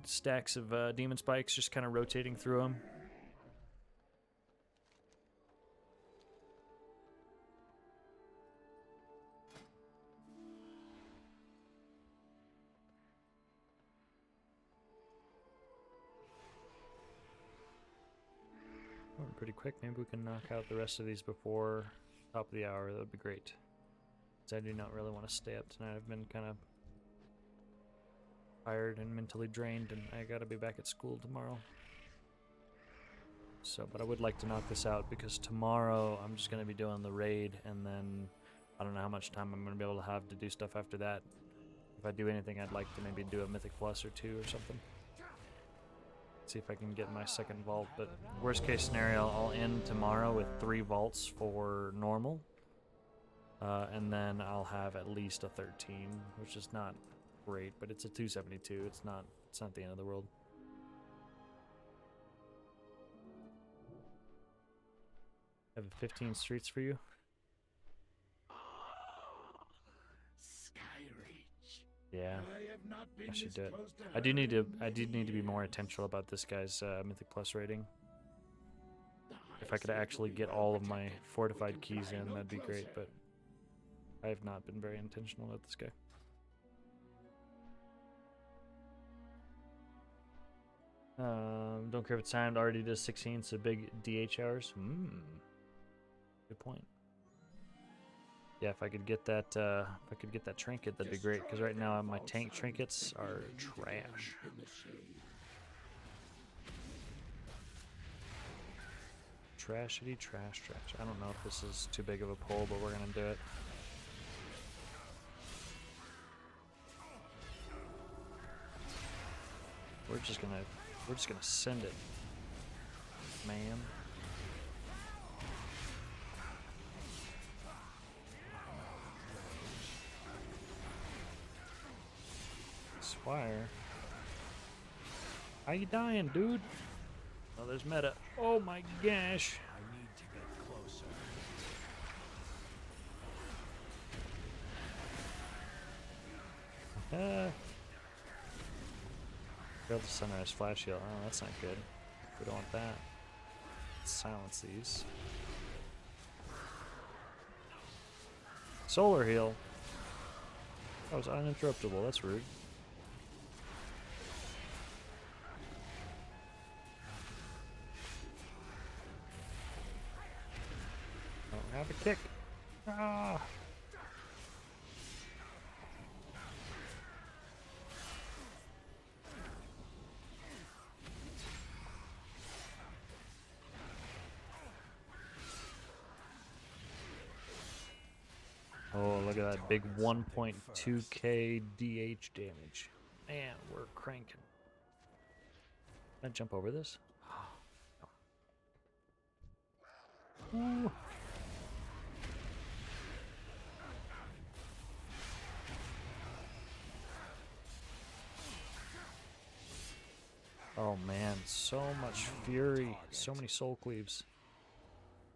[SPEAKER 1] stacks of Demon Spikes just kind of rotating through them. Going pretty quick. Maybe we can knock out the rest of these before top of the hour. That would be great. Because I do not really want to stay up tonight. I've been kind of tired and mentally drained, and I gotta be back at school tomorrow. So, but I would like to knock this out because tomorrow I'm just gonna be doing the raid, and then I don't know how much time I'm gonna be able to have to do stuff after that. If I do anything, I'd like to maybe do a Mythic Plus or 2 or something. See if I can get my second vault, but worst case scenario, I'll end tomorrow with 3 vaults for normal, and then I'll have at least a 13, which is not great, but it's a 272. It's not the end of the world. I have 15 streets for you. Yeah,
[SPEAKER 14] I have not been
[SPEAKER 1] I should
[SPEAKER 14] this
[SPEAKER 1] do it.
[SPEAKER 14] close to
[SPEAKER 1] I do
[SPEAKER 14] her
[SPEAKER 1] need
[SPEAKER 14] in
[SPEAKER 1] to. I did
[SPEAKER 14] many
[SPEAKER 1] need to be more
[SPEAKER 14] years.
[SPEAKER 1] intentional about this guy's Mythic Plus rating.
[SPEAKER 14] The
[SPEAKER 1] If I could
[SPEAKER 14] hive
[SPEAKER 1] actually
[SPEAKER 14] seeds will
[SPEAKER 1] get
[SPEAKER 14] be
[SPEAKER 1] all
[SPEAKER 14] well
[SPEAKER 1] of my
[SPEAKER 14] protected.
[SPEAKER 1] fortified
[SPEAKER 14] We can
[SPEAKER 1] keys
[SPEAKER 14] pry
[SPEAKER 1] in,
[SPEAKER 14] no
[SPEAKER 1] that'd be great.
[SPEAKER 14] closer.
[SPEAKER 1] But I have not been very intentional with this guy. Don't care if it's timed. Already does 16, so big DH hours. Good point. Yeah, if I could get that, trinket, that'd be great. Because right now my tank trinkets are trash. Trashity, trash. I don't know if this is too big of a pull, but we're gonna do it. We're just gonna send it, ma'am. Squire. How you dying, dude? Oh, there's meta. Oh my gosh.
[SPEAKER 17] I need to get closer.
[SPEAKER 1] Failed the sunrise flash heal. Oh, that's not good. We don't want that. Let's silence these. Solar heal. That was uninterruptible. That's rude. Don't have a kick. Ah. Oh, look at that big 1.2k DH damage. Man, we're cranking. Can I jump over this? Ooh. Oh man, so much fury, so many soul cleaves.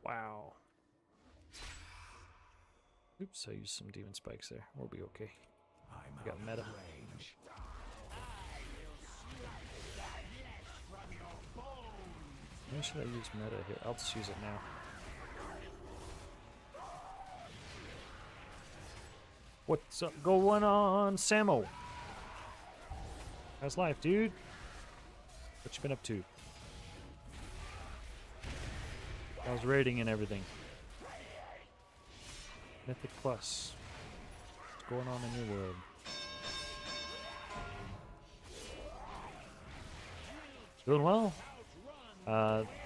[SPEAKER 1] Wow. Oops, I used some demon spikes there. We'll be okay. We got meta. When should I use meta here? I'll just use it now. What's up going on, Samo? How's life, dude? What you been up to? How's raiding and everything? Mythic Plus. What's going on in your world? Doing well.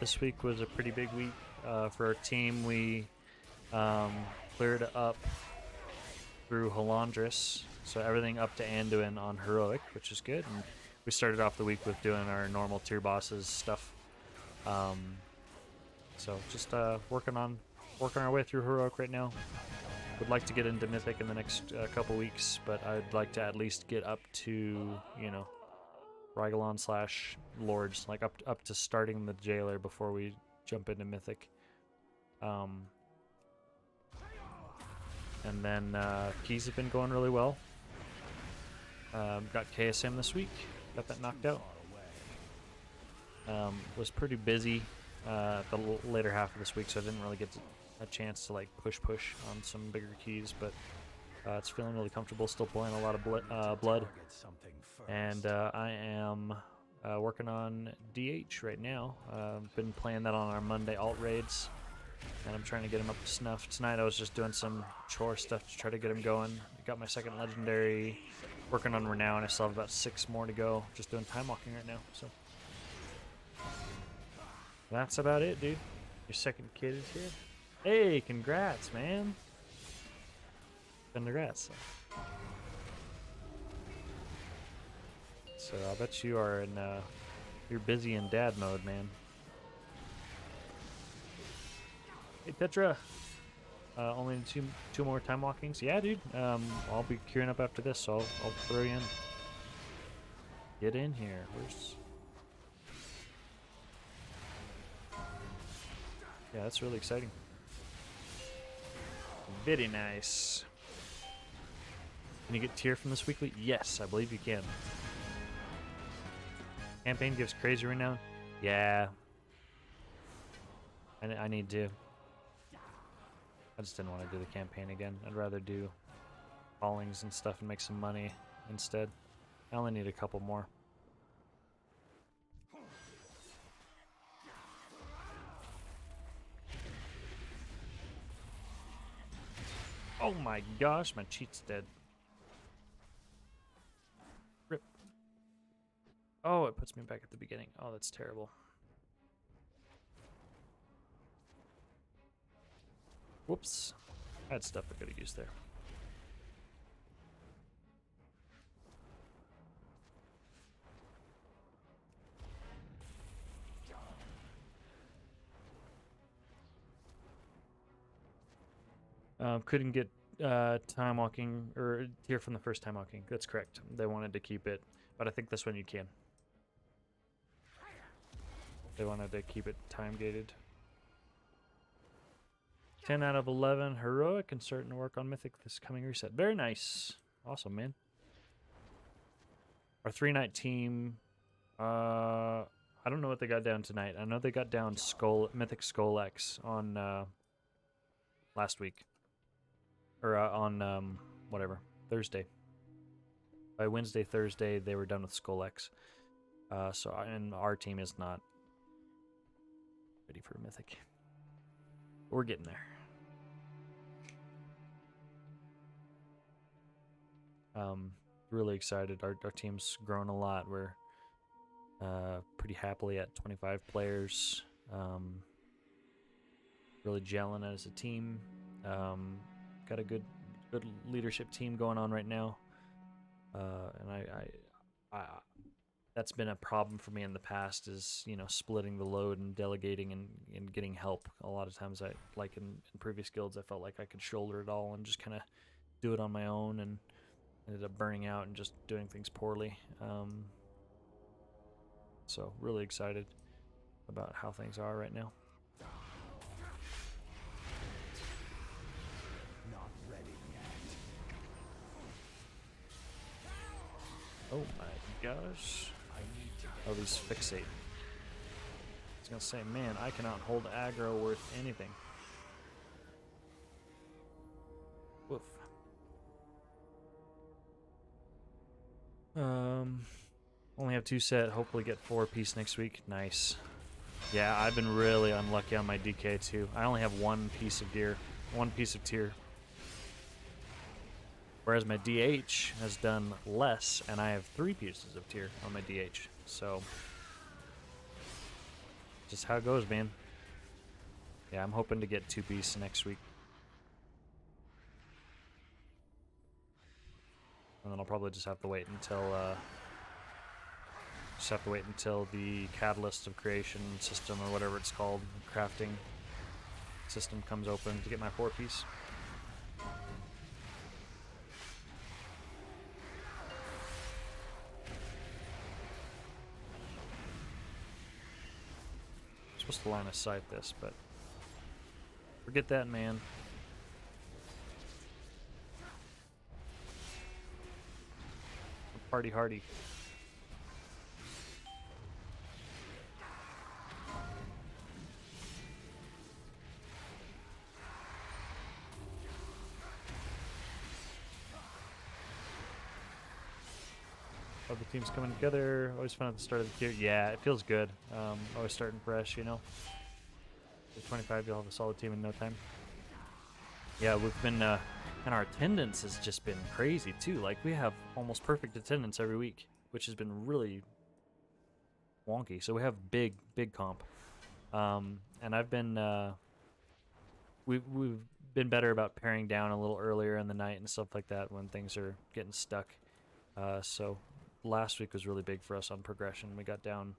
[SPEAKER 1] This week was a pretty big week for our team. We cleared up through Halandris, so everything up to Anduin on Heroic, which is good. And we started off the week with doing our normal tier bosses stuff. So just working our way through Heroic right now. Would like to get into Mythic in the next couple weeks, but I'd like to at least get up to, you know, Rygalon / Lords, like up to starting the Jailer before we jump into Mythic. And then keys have been going really well. Got KSM this week. Got that knocked out. Was pretty busy the later half of this week, so I didn't really get a chance to like push on some bigger keys, but it's feeling really comfortable. Still pulling a lot of blood. And I am working on DH right now. Been playing that on our Monday alt raids, and I'm trying to get him up to snuff. Tonight I was just doing some chore stuff to try to get him going. Got my second legendary, working on Renown. I still have about 6 more to go. Just doing time walking right now. So that's about it, dude. Your second kid is here. Hey, congrats, man. Congrats. So I bet you are in, you're busy in dad mode, man. Hey, Petra. Only two more time walkings. Yeah, dude. I'll be queuing up after this, so I'll throw you in. Get in here. Where's... Yeah, that's really exciting. Very nice. Can you get tier from this weekly? Yes, I believe you can. Campaign gives crazy renown? Yeah. I need to. I just didn't want to do the campaign again. I'd rather do callings and stuff and make some money instead. I only need a couple more. Oh my gosh, my cheat's dead. Rip. Oh, it puts me back at the beginning. Oh, that's terrible. Whoops. I had stuff I could have used there. Couldn't get time walking or tier from the first time walking. That's correct. They wanted to keep it, but I think this one you can. They wanted to keep it time gated. 10 out of 11 heroic and starting to work on mythic this coming reset. Very nice. Awesome, man. Our 3-night team, I don't know what they got down tonight. I know they got down Mythic Skull X on last week. Or on whatever, Thursday. By Wednesday, Thursday, they were done with Skull X. And our team is not ready for Mythic. We're getting there. Really excited. Our team's grown a lot. We're pretty happily at 25 players. Really gelling as a team. Got a good leadership team going on right now. And I that's been a problem for me in the past is, you know, splitting the load and delegating and getting help. A lot of times like in previous guilds, I felt like I could shoulder it all and just kind of do it on my own, and ended up burning out and just doing things poorly. So really excited about how things are right now.
[SPEAKER 17] Not ready yet.
[SPEAKER 1] Oh my gosh. Oh, these fixate. I was gonna say, man, I cannot hold aggro worth anything. Woof. Only have 2 set. Hopefully get 4 piece next week. Nice. Yeah, I've been really unlucky on my DK too. I only have 1 piece of gear, 1 piece of tier. Whereas my DH has done less, and I have 3 pieces of tier on my DH. So, just how it goes, man. Yeah, I'm hoping to get 2 piece next week. And then I'll probably just have to wait until the Catalyst of Creation system, or whatever it's called, crafting system, comes open to get my 4 piece. I'm supposed to line of sight this, but forget that, man. Party hardy. All the teams coming together. Always fun at the start of the year. Yeah, it feels good. Always starting fresh, you know. At 25, you'll have a solid team in no time. Yeah, we've been, and our attendance has just been crazy too. Like, we have almost perfect attendance every week, which has been really wonky. So we have big comp. And I've been, we've been better about paring down a little earlier in the night and stuff like that when things are getting stuck. So last week was really big for us on progression. We got down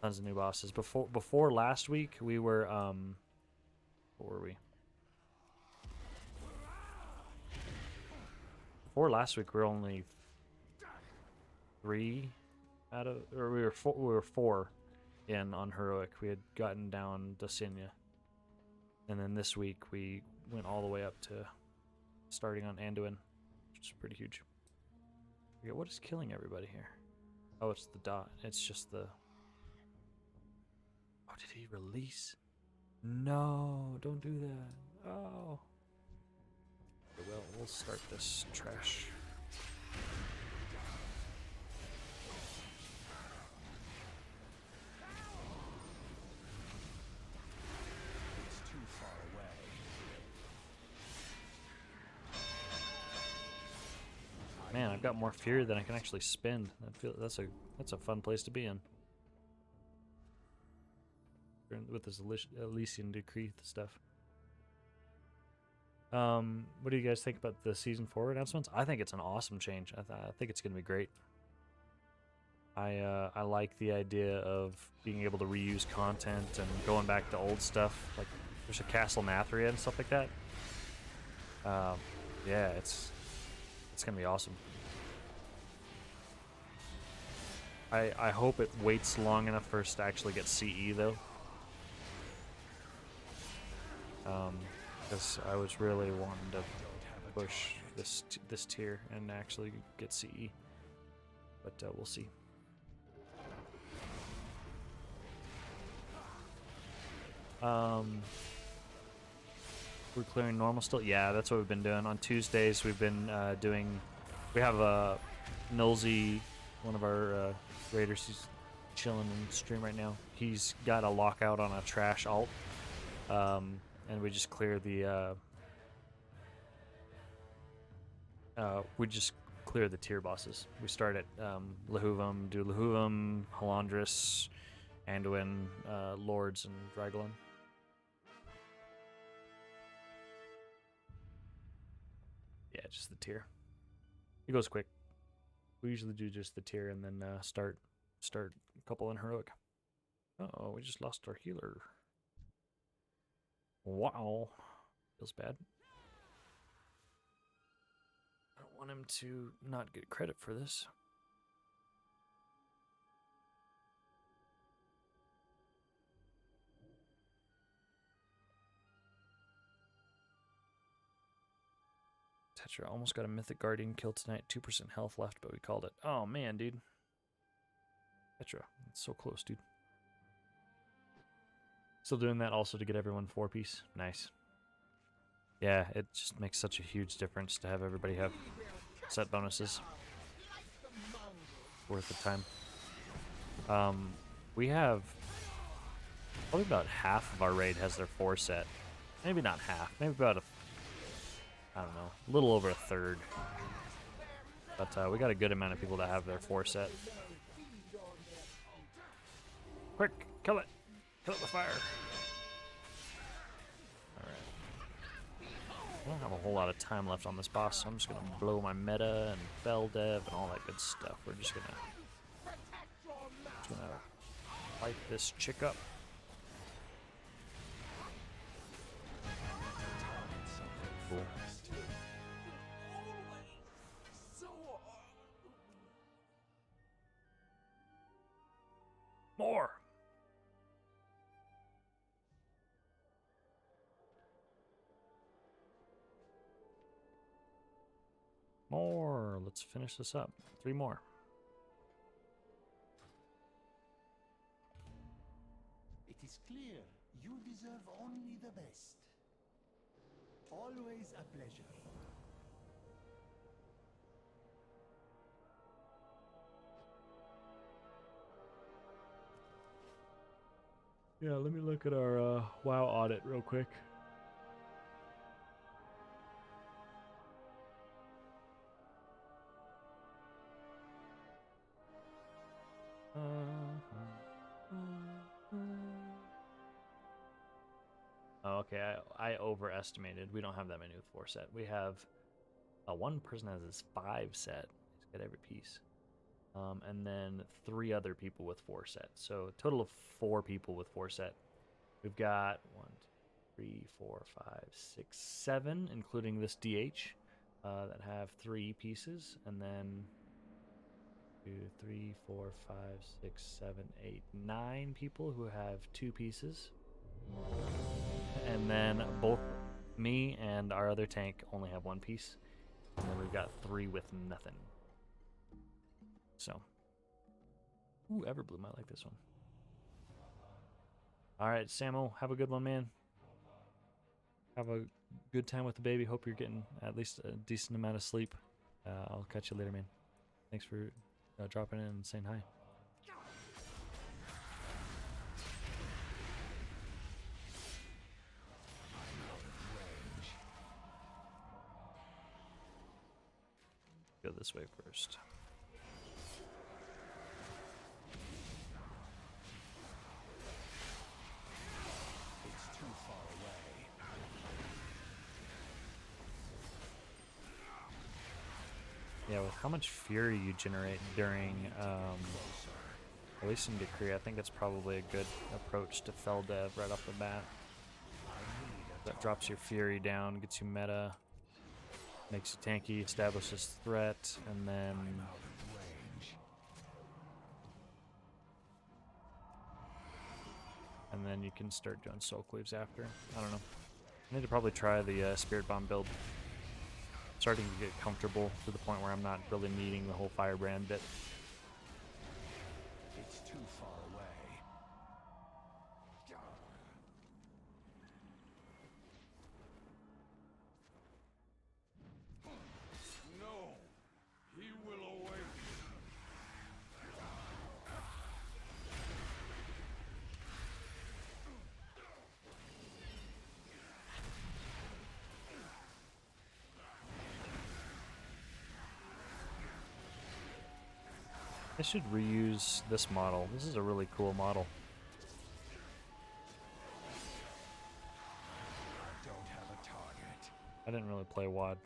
[SPEAKER 1] tons of new bosses. Before last week, we were, what were we? Before last week, we were only 3 out of, or we were 4 in on heroic. We had gotten down to Sinya, and then this week we went all the way up to starting on Anduin, which is pretty huge. forget what is killing everybody here. Oh, it's the dot. It's just the... Oh, did he release? No, don't do that. Oh. Well, we'll start this trash.
[SPEAKER 3] It's too far away.
[SPEAKER 1] Man, I've got more fury than I can actually spend. That's a fun place to be in. With this Elysian Decree stuff. What do you guys think about the season 4 announcements? I think it's an awesome change. I think it's gonna be great. I like the idea of being able to reuse content and going back to old stuff. Like there's a Castle Nathria and stuff like that. Yeah, it's gonna be awesome. I hope it waits long enough for us to actually get CE though. Because I was really wanting to push this tier and actually get CE, but we'll see. We're clearing normal still. Yeah, that's what we've been doing on Tuesdays. We've been doing. We have Nulzy, one of our raiders. He's chilling in stream right now. He's got a lockout on a trash alt. And we just clear the tier bosses. We start at Lahuvum, do Lahuvum, Halandris, Anduin, Lords, and Draglin. Yeah, just the tier. It goes quick. We usually do just the tier and then start a couple in heroic. Uh-oh, we just lost our healer. Wow. Feels bad. I don't want him to not get credit for this. Tetra almost got a Mythic Guardian kill tonight. 2% health left, but we called it. Oh, man, dude. Tetra. It's so close, dude. Still doing that also to get everyone 4-piece. Nice. Yeah, it just makes such a huge difference to have everybody have set bonuses. Worth the time. We have probably about half of our raid has their 4 set. Maybe not half. Maybe about I don't know, a little over a third. But we got a good amount of people that have their 4 set. Quick, kill it! Kill it with fire! Alright. I don't have a whole lot of time left on this boss, so I'm just gonna blow my meta and bell dev and all that good stuff. We're just gonna light this chick up. Cool. More! More! Let's finish this up. 3 more.
[SPEAKER 3] It is clear you deserve only the best. Always a pleasure.
[SPEAKER 1] Yeah, let me look at our WoW audit real quick. Oh, okay, I overestimated. We don't have that many with 4 set. We have one person has his 5 set. He's got every piece. And then 3 other people with 4 set. So a total of 4 people with 4 set. We've got 1, 2, 3, 4, 5, 6, 7, including this DH, that have 3 pieces, and then 2, 3, 4, 5, 6, 7, 8, 9 people who have 2 pieces. And then both me and our other tank only have 1 piece. And then we've got 3 with nothing. So, ooh, Everblue might like this one. All right, Samo, have a good one, man. Have a good time with the baby. Hope you're getting at least a decent amount of sleep. I'll catch you later, man. Thanks for dropping in and saying hi. Go this way first.
[SPEAKER 17] It's too far away.
[SPEAKER 1] Yeah, with how much fury you generate during releasing Decree, I think it's probably a good approach to Fel Dev right off the bat. That drops your fury down, gets you meta, makes you tanky, establishes threat, and then you can start doing soul cleaves after. I don't know. I need to probably try the Spirit Bomb build. Starting to get comfortable to the point where I'm not really needing the whole Firebrand bit.
[SPEAKER 17] It's too far away.
[SPEAKER 14] No, he will awaken.
[SPEAKER 1] I should reuse this model. This is a really cool model.
[SPEAKER 17] I don't have a target.
[SPEAKER 1] I didn't really play WAD.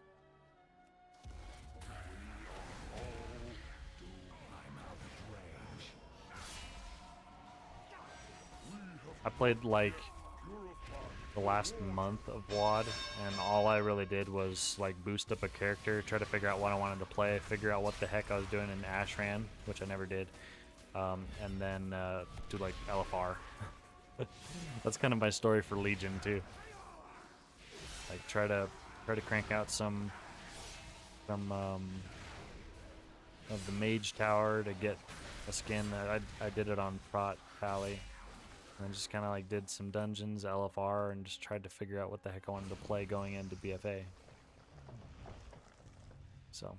[SPEAKER 17] I'm out of range.
[SPEAKER 1] I played like the last month of WAD, and all I really did was like boost up a character, try to figure out what I wanted to play, figure out what the heck I was doing in Ashran, which I never did, and then do like LFR. That's kind of my story for Legion too. Like try to crank out some of the Mage Tower to get a skin. I did it on Prot Pally. And I just kind of like did some dungeons, LFR, and just tried to figure out what the heck I wanted to play going into BFA. So,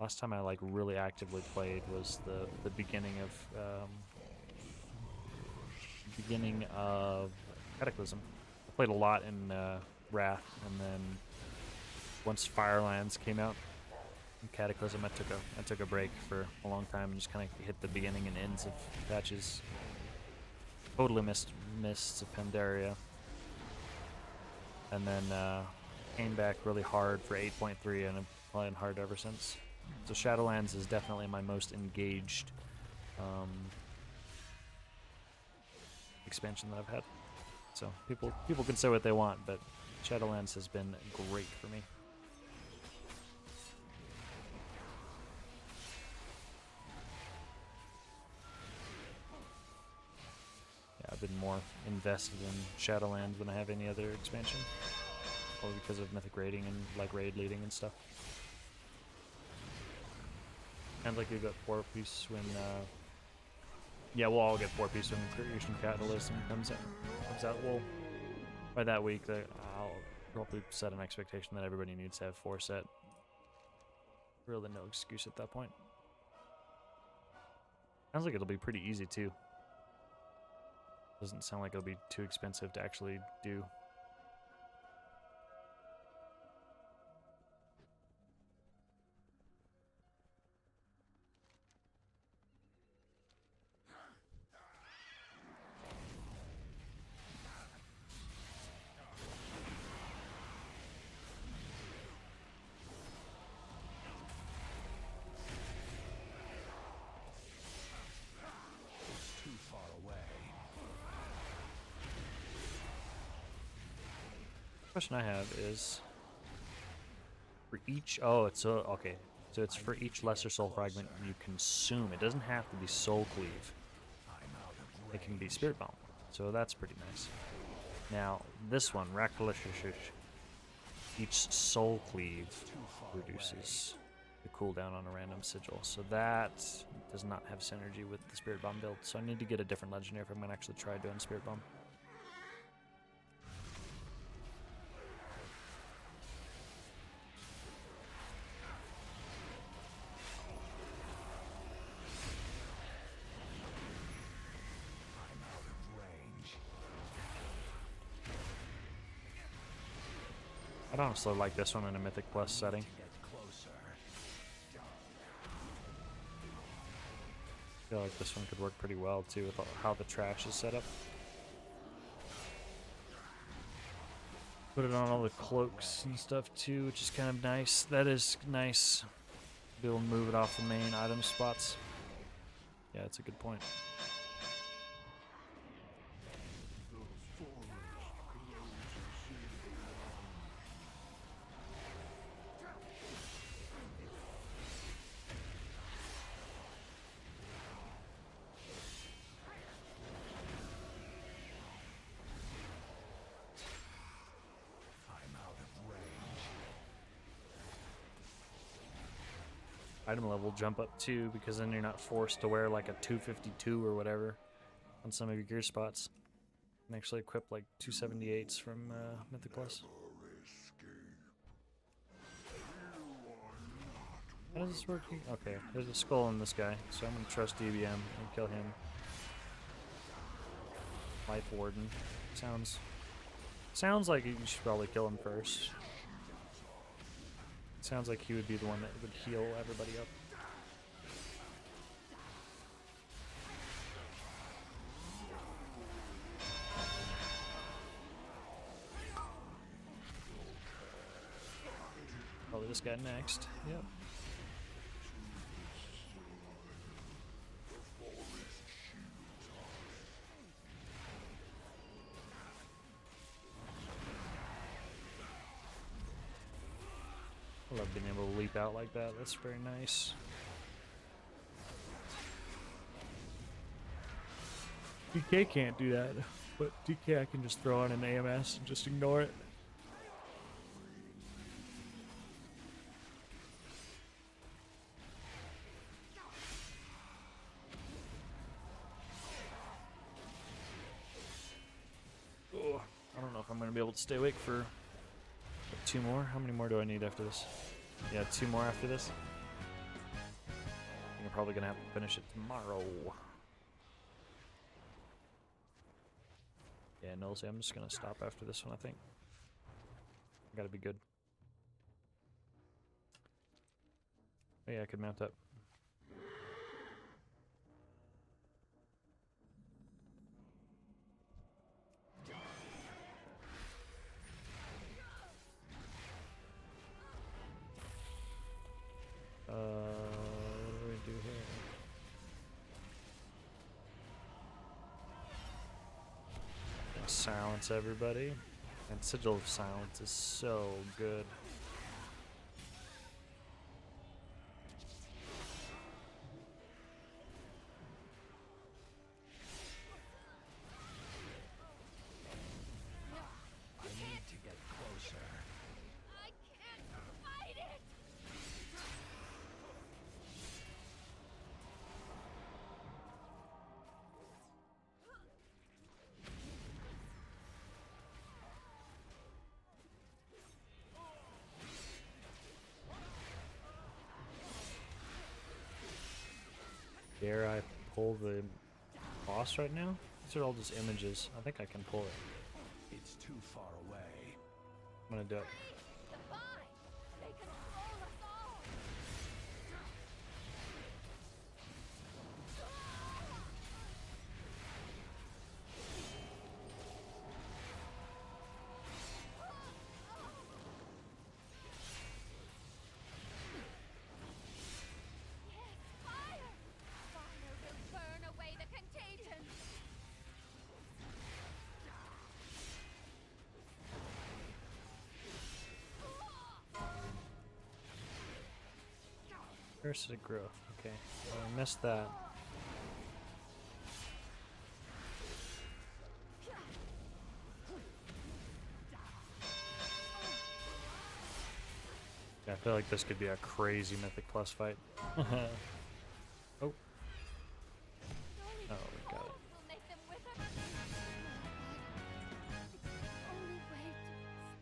[SPEAKER 1] last time I like really actively played was the beginning of Cataclysm. I played a lot in Wrath, and then once Firelands came out in Cataclysm, I took a break for a long time and just kind of hit the beginning and ends of patches. Totally missed Pandaria, and then came back really hard for 8.3, and I'm playing hard ever since. So Shadowlands is definitely my most engaged expansion that I've had. So people can say what they want, but Shadowlands has been great for me. I've been more invested in Shadowlands than I have any other expansion. Probably because of Mythic raiding and like raid leading and stuff. And like you got 4-piece when yeah, we'll all get 4-piece when Creation Catalysm comes out. Well, by that week I'll probably set an expectation that everybody needs to have 4 set. Really no excuse at that point. Sounds like it'll be pretty easy too. Doesn't sound like it'll be too expensive to actually do.
[SPEAKER 17] It's too far away.
[SPEAKER 1] Question I have is for each okay, so it's for each lesser soul fragment you consume. It doesn't have to be soul cleave. It can be spirit bomb. So that's pretty nice. Now this one, Rakalishushush, each soul cleave reduces the cooldown on a random sigil. So that does not have synergy with the Spirit Bomb build. So I need to get a different legendary if I'm gonna actually try doing Spirit Bomb. I'd honestly like this one in a Mythic Plus setting. I feel like this one could work pretty well too with how the trash is set up. Put it on all the cloaks and stuff too, which is kind of nice. That is nice. Be able to move it off the main item spots. Yeah, that's a good point. Item level jump up too, because then you're not forced to wear like a 252 or whatever on some of your gear spots. You can actually equip like 278s from Mythic Plus. How does this work? Okay, there's a skull in this guy, so I'm gonna trust DBM and kill him. Life Warden. Sounds like you should probably kill him first. Sounds like he would be the one that would heal everybody up. Probably this guy next. Yep. I love being able to leap out like that. That's very nice. DK can't do that, but DK I can just throw on an AMS and just ignore it. Oh, I don't know if I'm going to be able to stay awake for 2 more. How many more do I need after this? Yeah, 2 more after this. I think I'm probably going to have to finish it tomorrow. Yeah, Nosy, I'm just going to stop after this one, I think. I gotta be good. Oh, yeah, I could mount up. What do we do here? Silence everybody. And Sigil of Silence is so good.
[SPEAKER 17] I need to get closer.
[SPEAKER 6] I can't fight it!
[SPEAKER 1] Dare I pull the boss right now? These are all just images. I think I can pull it.
[SPEAKER 17] It's too far away.
[SPEAKER 1] I'm gonna do it.
[SPEAKER 6] They control us all! Fire! Fire will burn away the contagion!
[SPEAKER 1] Parasitic growth. Okay, well, I missed that. Yeah, I feel like this could be a crazy Mythic Plus fight. Oh. Oh, we got it.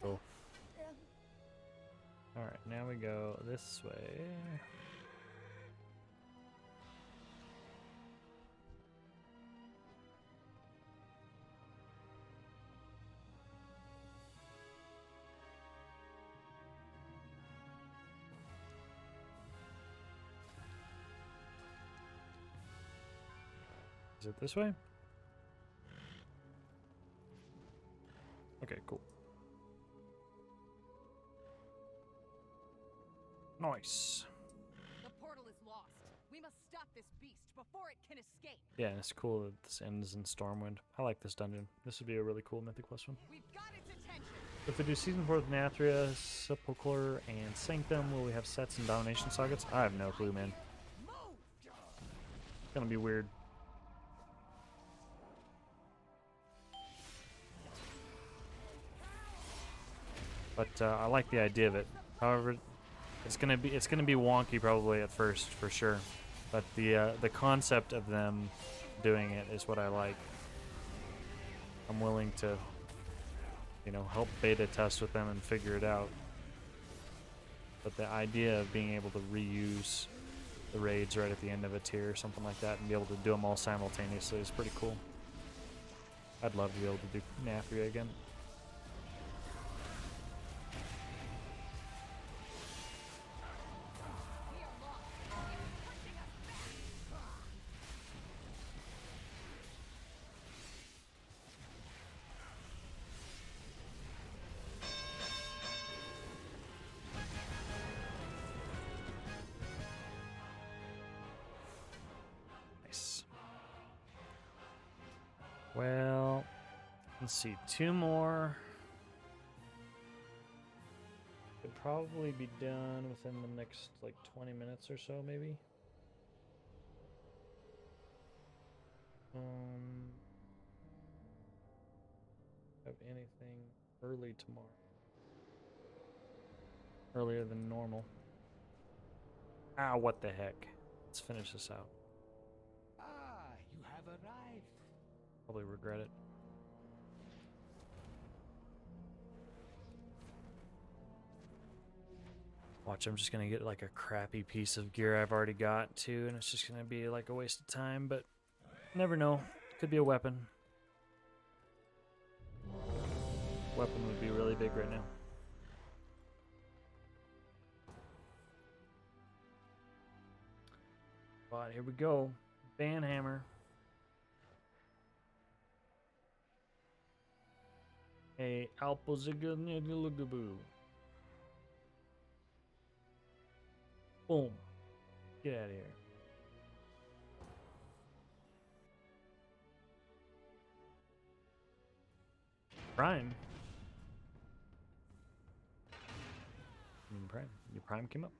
[SPEAKER 1] Cool. Alright, now we go this way. Is it this way? Okay, cool. Nice.
[SPEAKER 16] The portal is lost. We must stop this beast before it can escape.
[SPEAKER 1] Yeah, and it's cool that this ends in Stormwind. I like this dungeon. This would be a really cool Mythic Plus one.
[SPEAKER 16] We've got its attention.
[SPEAKER 1] If we do Season 4 with Nathria, Sepulchre, and Sanctum, will we have sets and Domination Sockets? I have no clue, man. It's gonna be weird. But I like the idea of it. However, it's gonna be wonky probably at first for sure. But the concept of them doing it is what I like. I'm willing to, you know, help beta test with them and figure it out. But the idea of being able to reuse the raids right at the end of a tier or something like that and be able to do them all simultaneously is pretty cool. I'd love to be able to do Nathria again. Well, let's see, 2 more. Could probably be done within the next like 20 minutes or so, maybe. Have anything early tomorrow? Earlier than normal. Ah, what the heck? Let's finish this out.
[SPEAKER 3] Ah, you have arrived.
[SPEAKER 1] Probably regret it. Watch, I'm just gonna get like a crappy piece of gear I've already got too, and it's just gonna be like a waste of time, but never know. Could be a weapon. Weapon would be really big right now. But here we go. Banhammer. A Alpozigaboo. Boom. Get out of here. Prime. Prime. Your prime came up.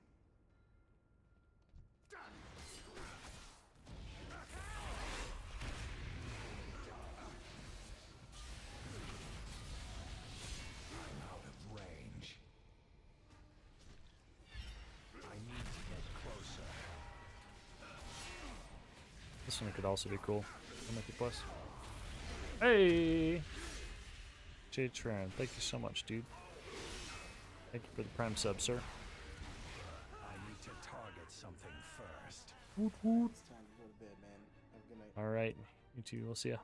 [SPEAKER 1] This one could also be cool. Mythic Plus. Hey! Jade Tran, thank you so much, dude. Thank you for the prime sub, sir.
[SPEAKER 17] I need to target something first.
[SPEAKER 1] Woot woot.
[SPEAKER 9] It's time to go to bed, man. Have a good night.
[SPEAKER 1] Alright, you two, we'll see ya.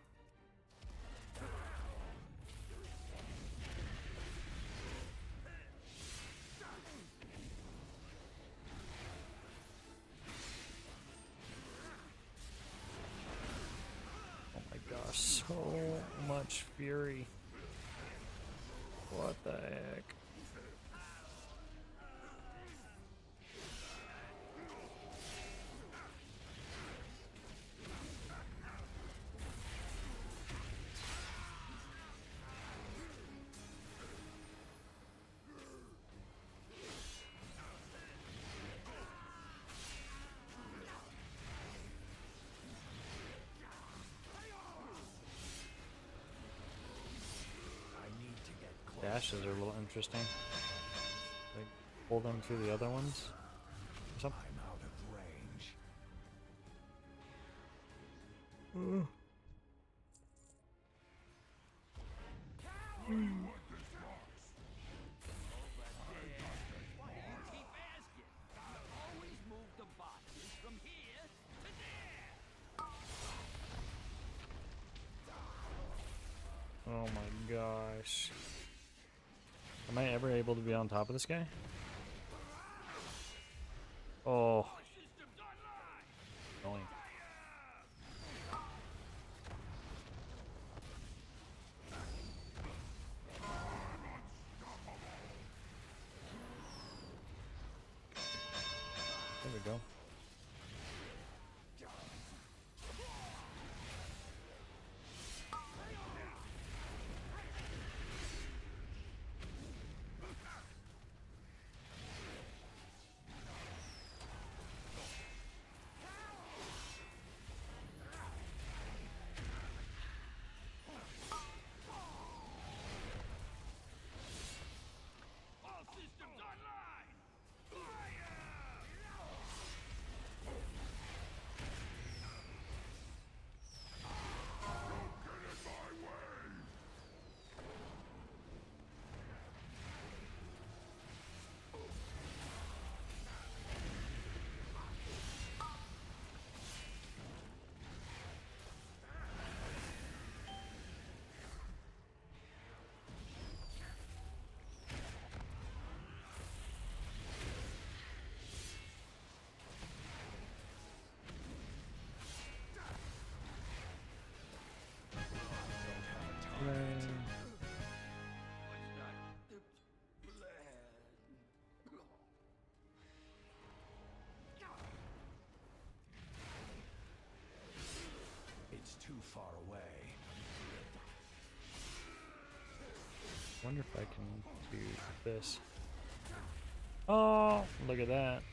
[SPEAKER 1] So much fury. What the heck? Dashes are a little interesting. Like pull them through the other ones or something.
[SPEAKER 17] I'm out of range.
[SPEAKER 6] Why do you keep asking? Always move the boxes from here to there.
[SPEAKER 1] Oh my gosh. Am I ever able to be on top of this guy? Oh. Annoying. There we go.
[SPEAKER 6] All systems online!
[SPEAKER 17] It's too far away.
[SPEAKER 1] Wonder if I can do this. Oh, look at that.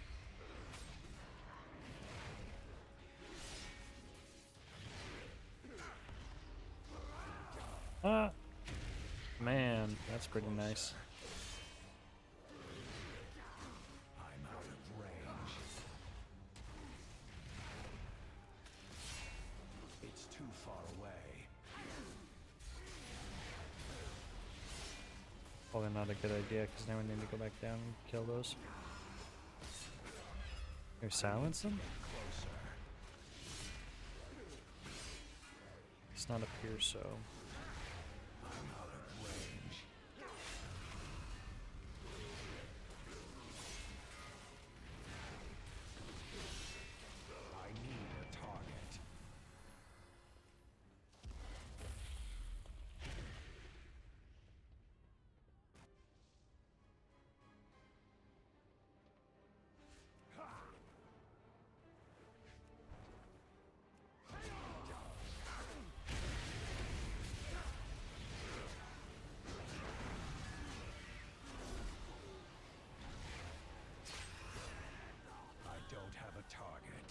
[SPEAKER 1] Ah, man, that's pretty nice.
[SPEAKER 17] I'm out of range. It's too far away.
[SPEAKER 1] Probably not a good idea because now we need to go back down and kill those. Maybe silence them?
[SPEAKER 17] Closer.
[SPEAKER 1] It's not up here, so.
[SPEAKER 17] I'm out of range. I need a target. I don't have a target.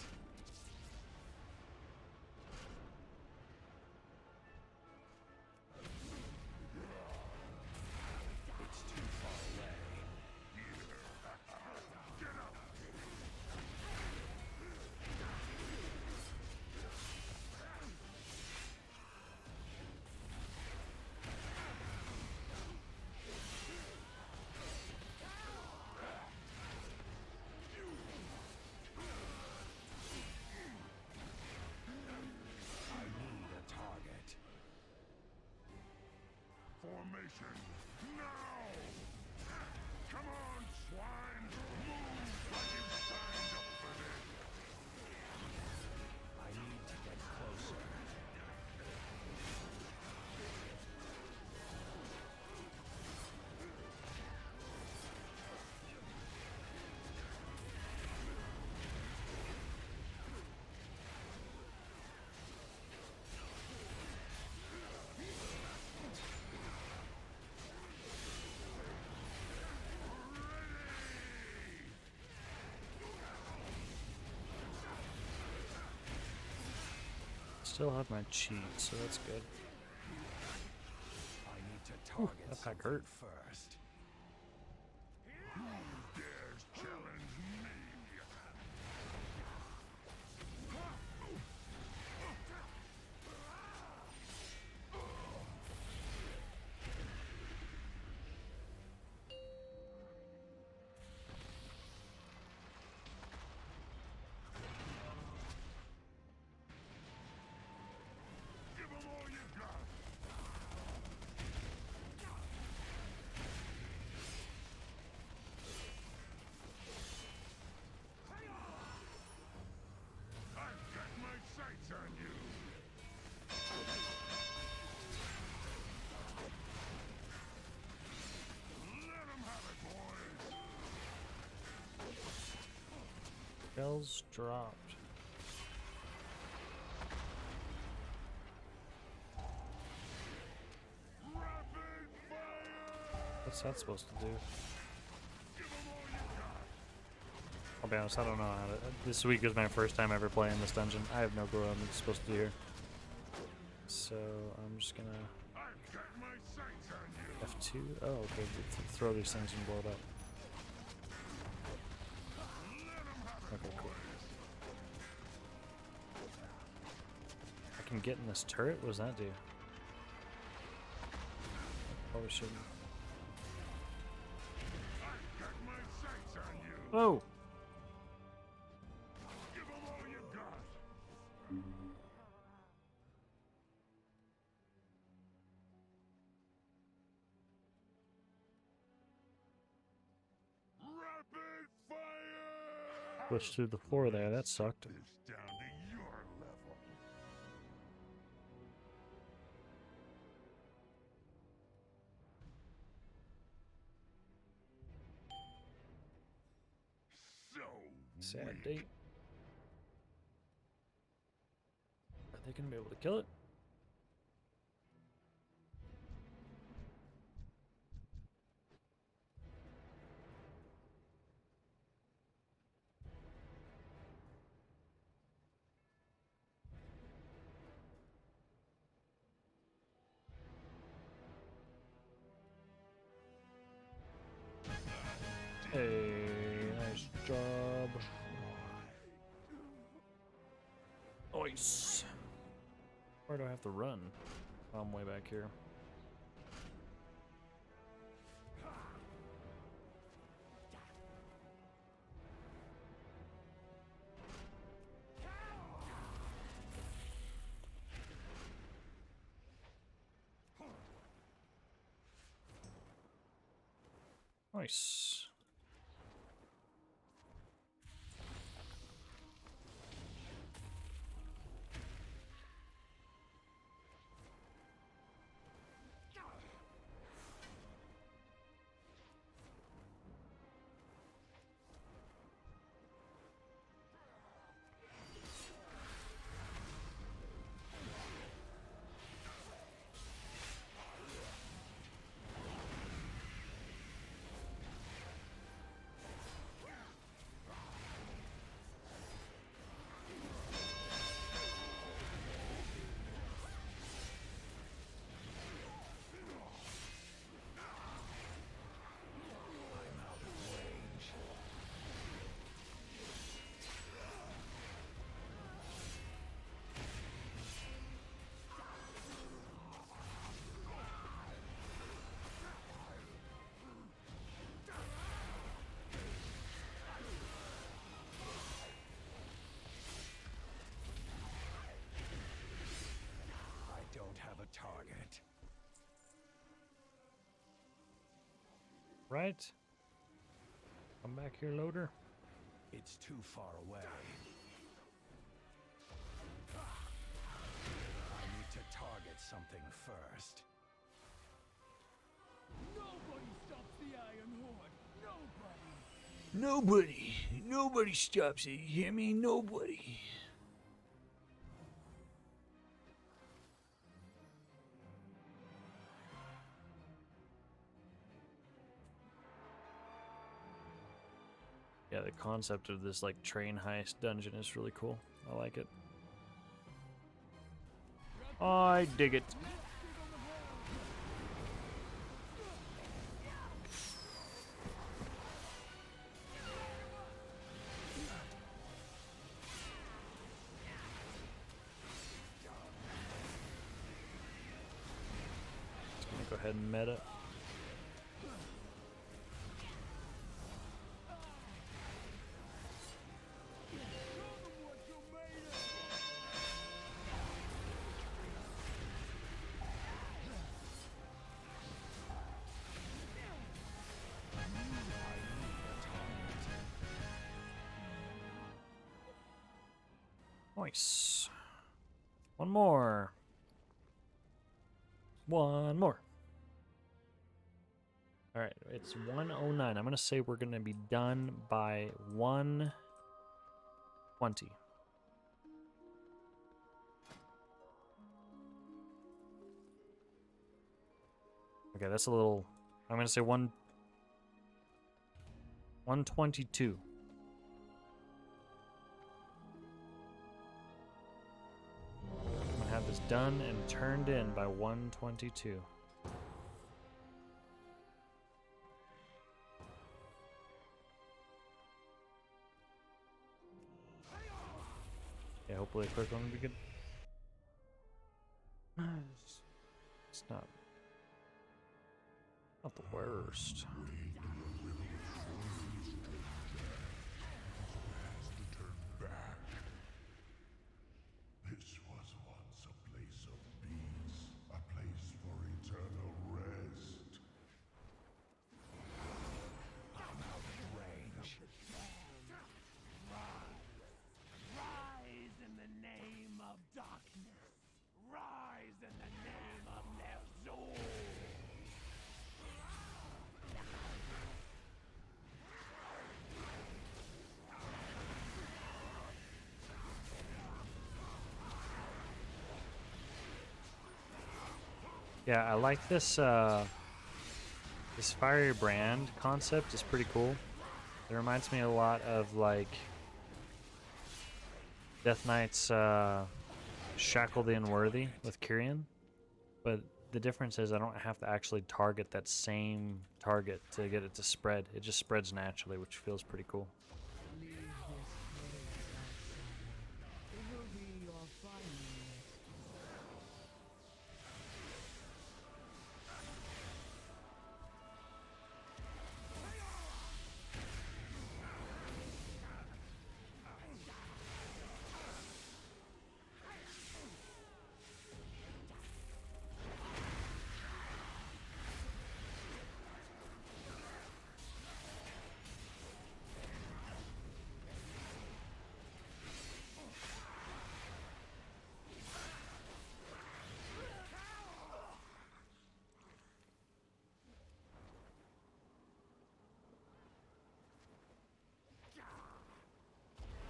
[SPEAKER 17] It's too far away. I need a target.
[SPEAKER 14] Formation, now! Come on, swine! Move like you signed up for this!
[SPEAKER 17] I need to get closer.
[SPEAKER 1] Still have my cheat, so that's good.
[SPEAKER 17] I need to target
[SPEAKER 1] that pack
[SPEAKER 17] something
[SPEAKER 1] hurt.
[SPEAKER 17] first.
[SPEAKER 14] Who
[SPEAKER 1] Shells dropped. What's that supposed to do? I'll be honest, I don't know how to. This week is my first time ever playing this dungeon. I have no clue what I'm supposed to do here. So I'm just gonna F2. Oh, okay. Throw these things and blow it up. Okay, cool. I can get in this turret? What does that do? Probably shouldn't. Oh! Switched through the floor there, that sucked. Sad date. Are they gonna be able to kill it? Hey, nice job. Nice. Where do I have to run? I'm way back here. Nice.
[SPEAKER 17] Target.
[SPEAKER 1] Right? Come back here, loader.
[SPEAKER 17] It's too far away. I need to target something first.
[SPEAKER 6] Nobody stops the Iron Horde. Nobody.
[SPEAKER 12] Nobody stops it. You hear me? Nobody.
[SPEAKER 1] Yeah, the concept of this like train heist dungeon is really cool. I like it. I dig it. Just gonna go ahead and meta. Nice. One more. One more. Alright, it's 1:09. I'm going to say we're going to be done by 20. Okay, that's a little. I'm gonna say 122. I'm gonna have this done and turned in by 122. Yeah, hopefully a quick one would be good. It's not the worst.
[SPEAKER 14] This was once a place of peace, a place for eternal rest.
[SPEAKER 17] I'm out of range.
[SPEAKER 6] Rise in the name of darkness. Rise in the name of Ner'zhul.
[SPEAKER 1] Yeah, I like this this fiery brand concept is pretty cool. It reminds me a lot of like Death Knight's Shackle the Unworthy with Kyrian, but the difference is I don't have to actually target that same target to get it to spread. It just spreads naturally, which feels pretty cool.
[SPEAKER 6] It will be your final.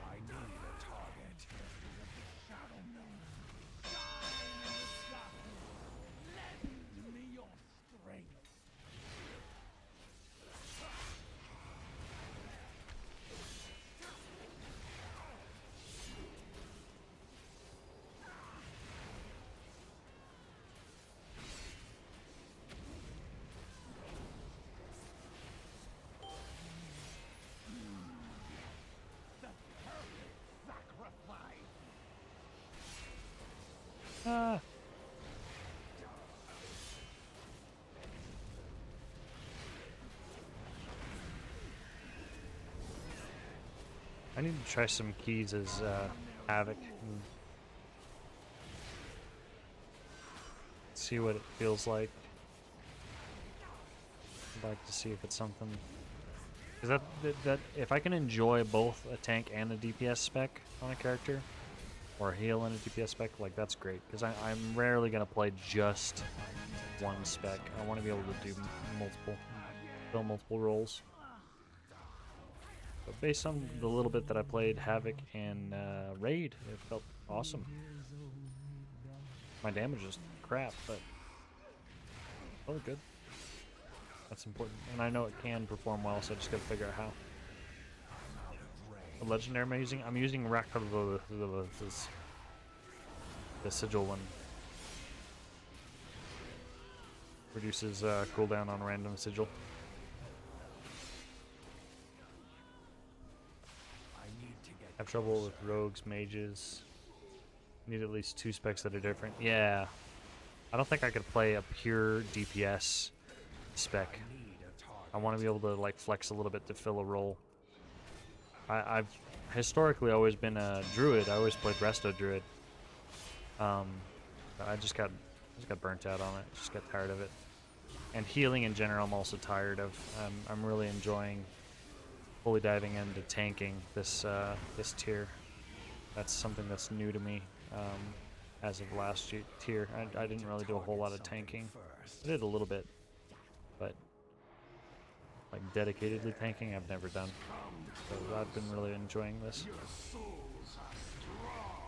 [SPEAKER 17] I need a target.
[SPEAKER 6] Shadow Moon, shine in the sky. Lend me your strength. The perfect sacrifice.
[SPEAKER 1] Ah. I need to try some keys as Havoc and see what it feels like. I'd like to see if it's something. Because that if I can enjoy both a tank and a DPS spec on a character, or a heal and a DPS spec, like that's great. Because I'm rarely gonna play just one spec. I want to be able to do fill multiple roles. But based on the little bit that I played Havoc and Raid, it felt awesome. My damage is crap, but it felt good. That's important. And I know it can perform well, so I just gotta figure out how. The legendary I'm using? I'm using the sigil one. Reduces cooldown on random sigil. Have trouble with rogues, mages. Need at least 2 specs that are different. Yeah. I don't think I could play a pure DPS spec. I want to be able to like flex a little bit to fill a role. I've historically always been a druid. I always played resto druid. I just got burnt out on it. Just got tired of it. And healing in general, I'm also tired of. I'm really enjoying fully diving into tanking this this tier. That's something that's new to me as of last tier. I didn't really do a whole lot of tanking. I did a little bit, but like dedicatedly tanking, I've never done. So I've been really enjoying this.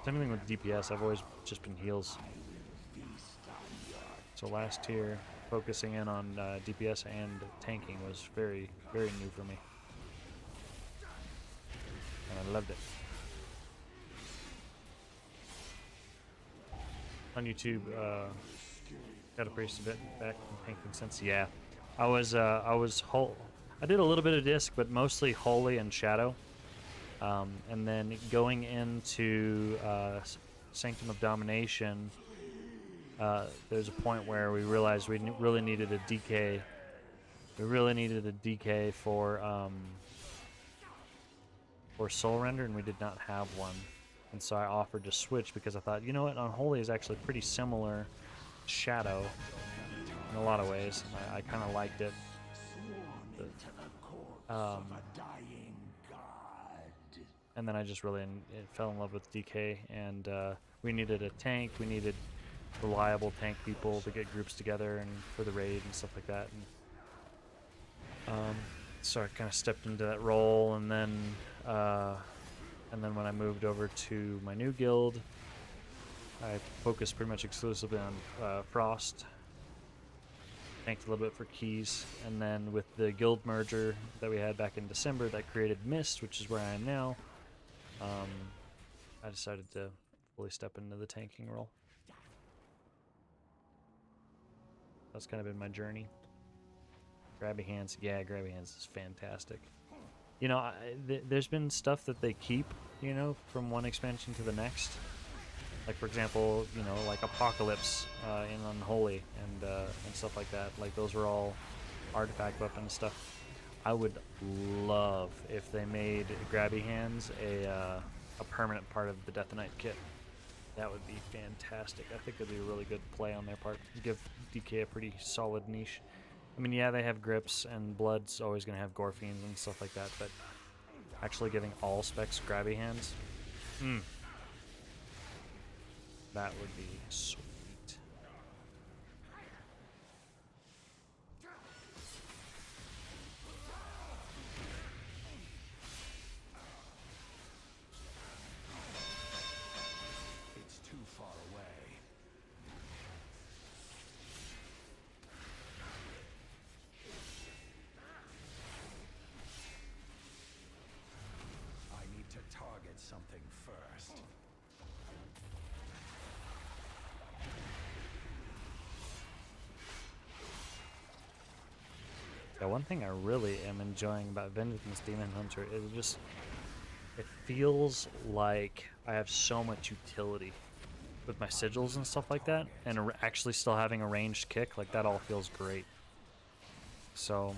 [SPEAKER 1] Same thing with DPS. I've always just been heals. So last tier, focusing in on DPS and tanking was very, very new for me. And I loved it. On YouTube, got a priest a bit back in tanking sense. Yeah, I did a little bit of disc, but mostly holy and shadow. And then going into Sanctum of Domination, there's a point where we realized we really needed a DK. We really needed a DK for Soul Render, and we did not have one. And so I offered to switch because I thought, you know what, Unholy is actually pretty similar to Shadow in a lot of ways. And I kind of liked it. And then I just really fell in love with DK, and we needed a tank. We needed reliable tank people to get groups together and for the raid and stuff like that. And so I kind of stepped into that role, and then when I moved over to my new guild, I focused pretty much exclusively on Frost. Tanked a little bit for keys, and then with the guild merger that we had back in December, that created Mist, which is where I am now. I decided to fully step into the tanking role. That's kind of been my journey. Grabby Hands, yeah, Grabby Hands is fantastic. You know, there's been stuff that they keep, you know, from one expansion to the next. Like, for example, you know, like Apocalypse in Unholy and stuff like that. Like, those were all artifact weapon stuff. I would love if they made Grabby Hands a permanent part of the Death Knight kit. That would be fantastic. I think it'd be a really good play on their part. Give DK a pretty solid niche. I mean, yeah, they have grips, and Blood's always going to have Gore Fiends and stuff like that, but actually giving all specs Grabby Hands, that would be sweet.
[SPEAKER 17] It's too far away. I need to target something first.
[SPEAKER 1] Yeah, one thing I really am enjoying about Vengeance Demon Hunter is it feels like I have so much utility with my sigils and stuff like that, and actually still having a ranged kick, like that all feels great. So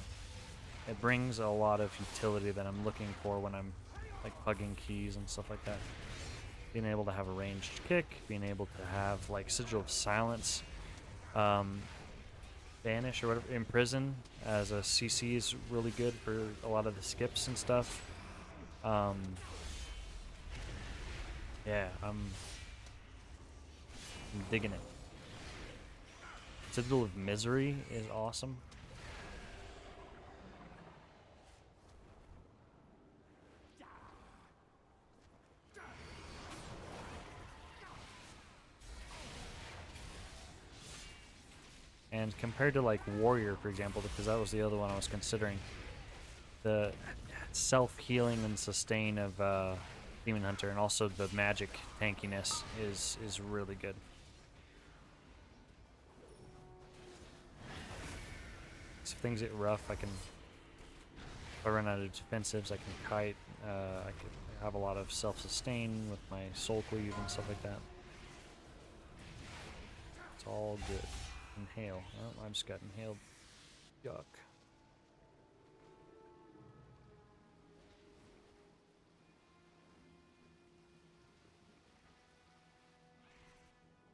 [SPEAKER 1] it brings a lot of utility that I'm looking for when I'm like plugging keys and stuff like that. Being able to have a ranged kick, being able to have like Sigil of Silence, Banish or whatever, Imprison as a CC is really good for a lot of the skips and stuff. Yeah, I'm digging it. Citadel of Misery is awesome. And compared to like Warrior, for example, because that was the other one I was considering, the self-healing and sustain of Demon Hunter, and also the magic tankiness is really good. So if things get rough, if I run out of defensives, I can kite. I can have a lot of self-sustain with my soul cleave and stuff like that. It's all good. Inhale. Oh, I just got inhaled. Yuck.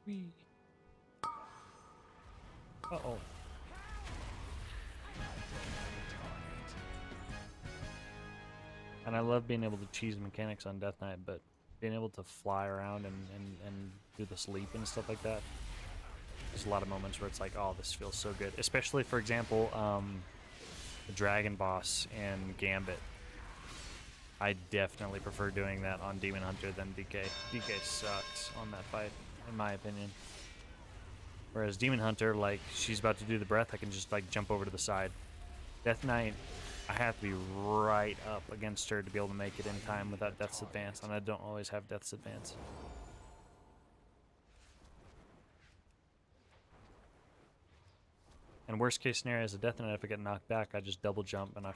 [SPEAKER 1] Wee. Uh-oh. And I love being able to cheese mechanics on Death Knight, but being able to fly around and do this leap and stuff like that, there's a lot of moments where it's like, oh, this feels so good. Especially, for example, the Dragon Boss in Gambit. I definitely prefer doing that on Demon Hunter than DK. DK sucks on that fight, in my opinion. Whereas Demon Hunter, like, she's about to do the breath, I can just, like, jump over to the side. Death Knight, I have to be right up against her to be able to make it in time without Death's Advance, and I don't always have Death's Advance. And worst case scenario is a Death Knight, if I get knocked back, I just double jump and I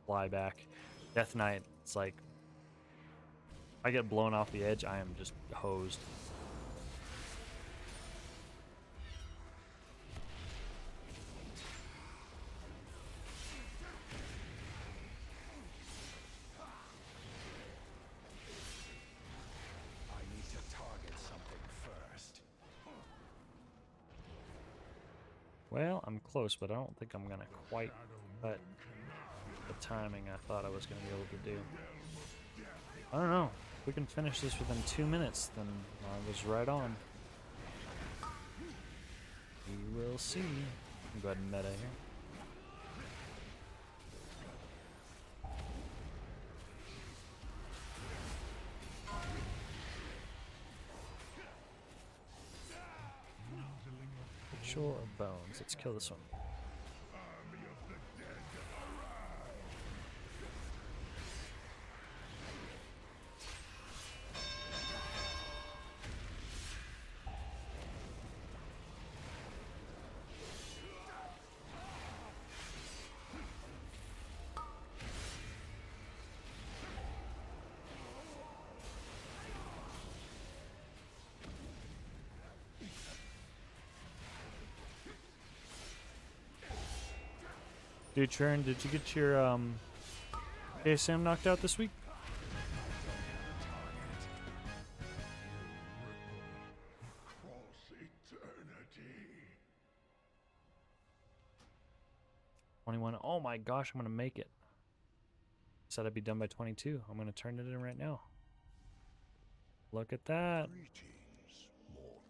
[SPEAKER 1] fly back. Death Knight, it's like, if I get blown off the edge, I am just hosed.
[SPEAKER 17] I need to target something first.
[SPEAKER 1] Well, I'm close, but I don't think I'm gonna quite cut the timing I thought I was gonna be able to do. I don't know. If we can finish this within 2 minutes, then I was right on. We will see. Go ahead and meta here. Sure, bones. Let's kill this one. Dude, Churn, did you get your ASM knocked out this week?
[SPEAKER 14] Cross eternity.
[SPEAKER 1] 21. Oh my gosh, I'm gonna make it. Said I'd be done by 22. I'm gonna turn it in right now. Look at that.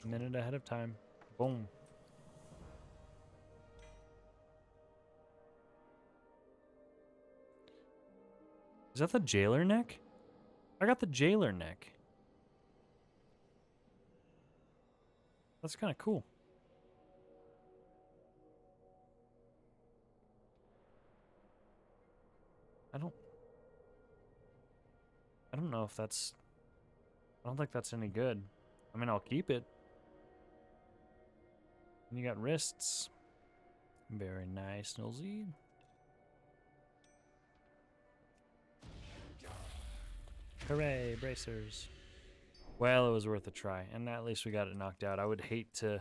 [SPEAKER 1] A minute ahead of time. Boom. Is that the jailer neck? I got the jailer neck. That's kind of cool. I don't know if that's... I don't think that's any good. I mean, I'll keep it. And you got wrists. Very nice, Nilzy. Hooray, bracers. Well, it was worth a try, and at least we got it knocked out. I would hate to,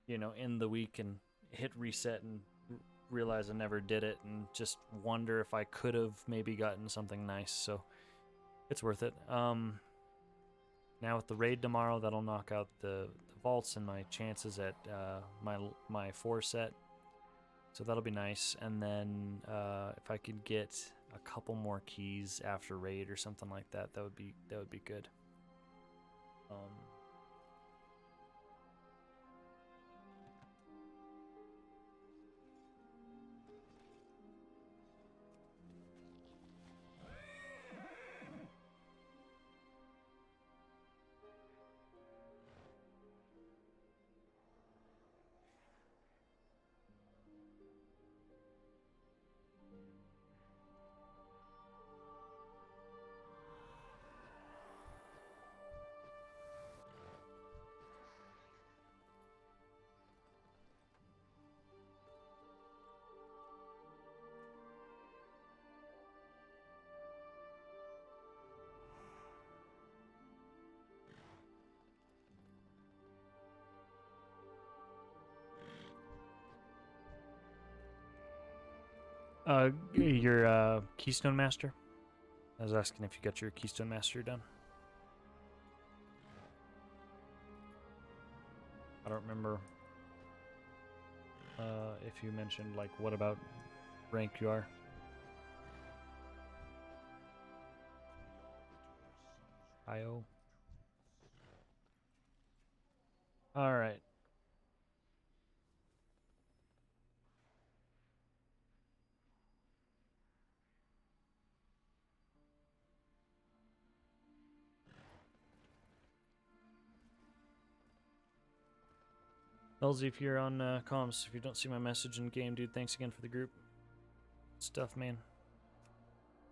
[SPEAKER 1] you know, end the week and hit reset and realize I never did it, and just wonder if I could have maybe gotten something nice. So it's worth it. Now with the raid tomorrow, that'll knock out the vaults and my chances at my 4 set. So that'll be nice. And then if I could get a couple more keys after raid or something like that, that would be good. Your Keystone Master? I was asking if you got your Keystone Master done. I don't remember if you mentioned, like, what about rank you are. IO. Alright. Elsie, if you're on comms, if you don't see my message in game, dude, thanks again for the group stuff, man.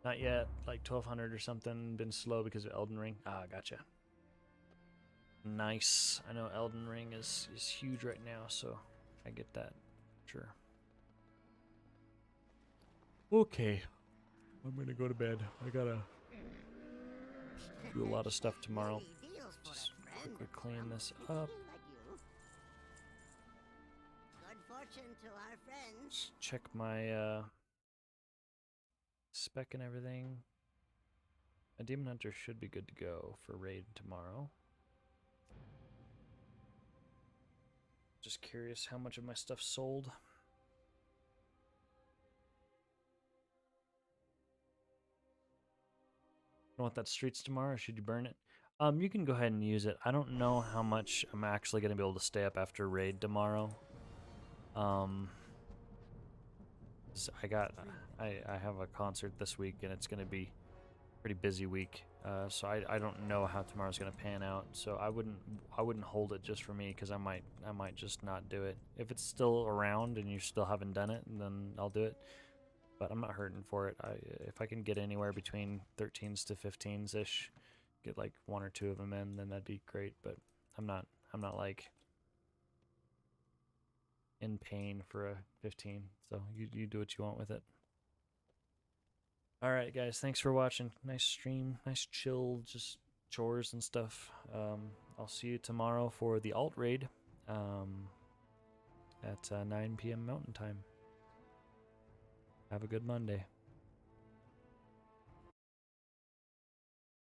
[SPEAKER 1] Not yet, like 1200 or something. Been slow because of Elden Ring. Ah, gotcha. Nice. I know Elden Ring is huge right now, so I get that. Sure. Okay. I'm gonna go to bed. I gotta do a lot of stuff tomorrow. Just quickly clean this up.
[SPEAKER 15] Good fortune to our friends.
[SPEAKER 1] Check my spec and everything. A Demon Hunter should be good to go for raid tomorrow. Just curious how much of my stuff sold. Don't want that streets tomorrow, or should you burn it? You can go ahead and use it. I don't know how much I'm actually gonna be able to stay up after raid tomorrow. I have a concert this week and it's gonna be a pretty busy week. So I don't know how tomorrow's gonna pan out. So I wouldn't hold it just for me because I might just not do it. If it's still around and you still haven't done it, then I'll do it. But I'm not hurting for it. If I can get anywhere between 13s to 15s ish, get like 1 or 2 of them in, then that'd be great. But I'm not like in pain for a 15. So you do what you want with it. All right, guys. Thanks for watching. Nice stream. Nice chill, just chores and stuff. I'll see you tomorrow for the alt raid at 9 p.m. Mountain Time. Have a good Monday.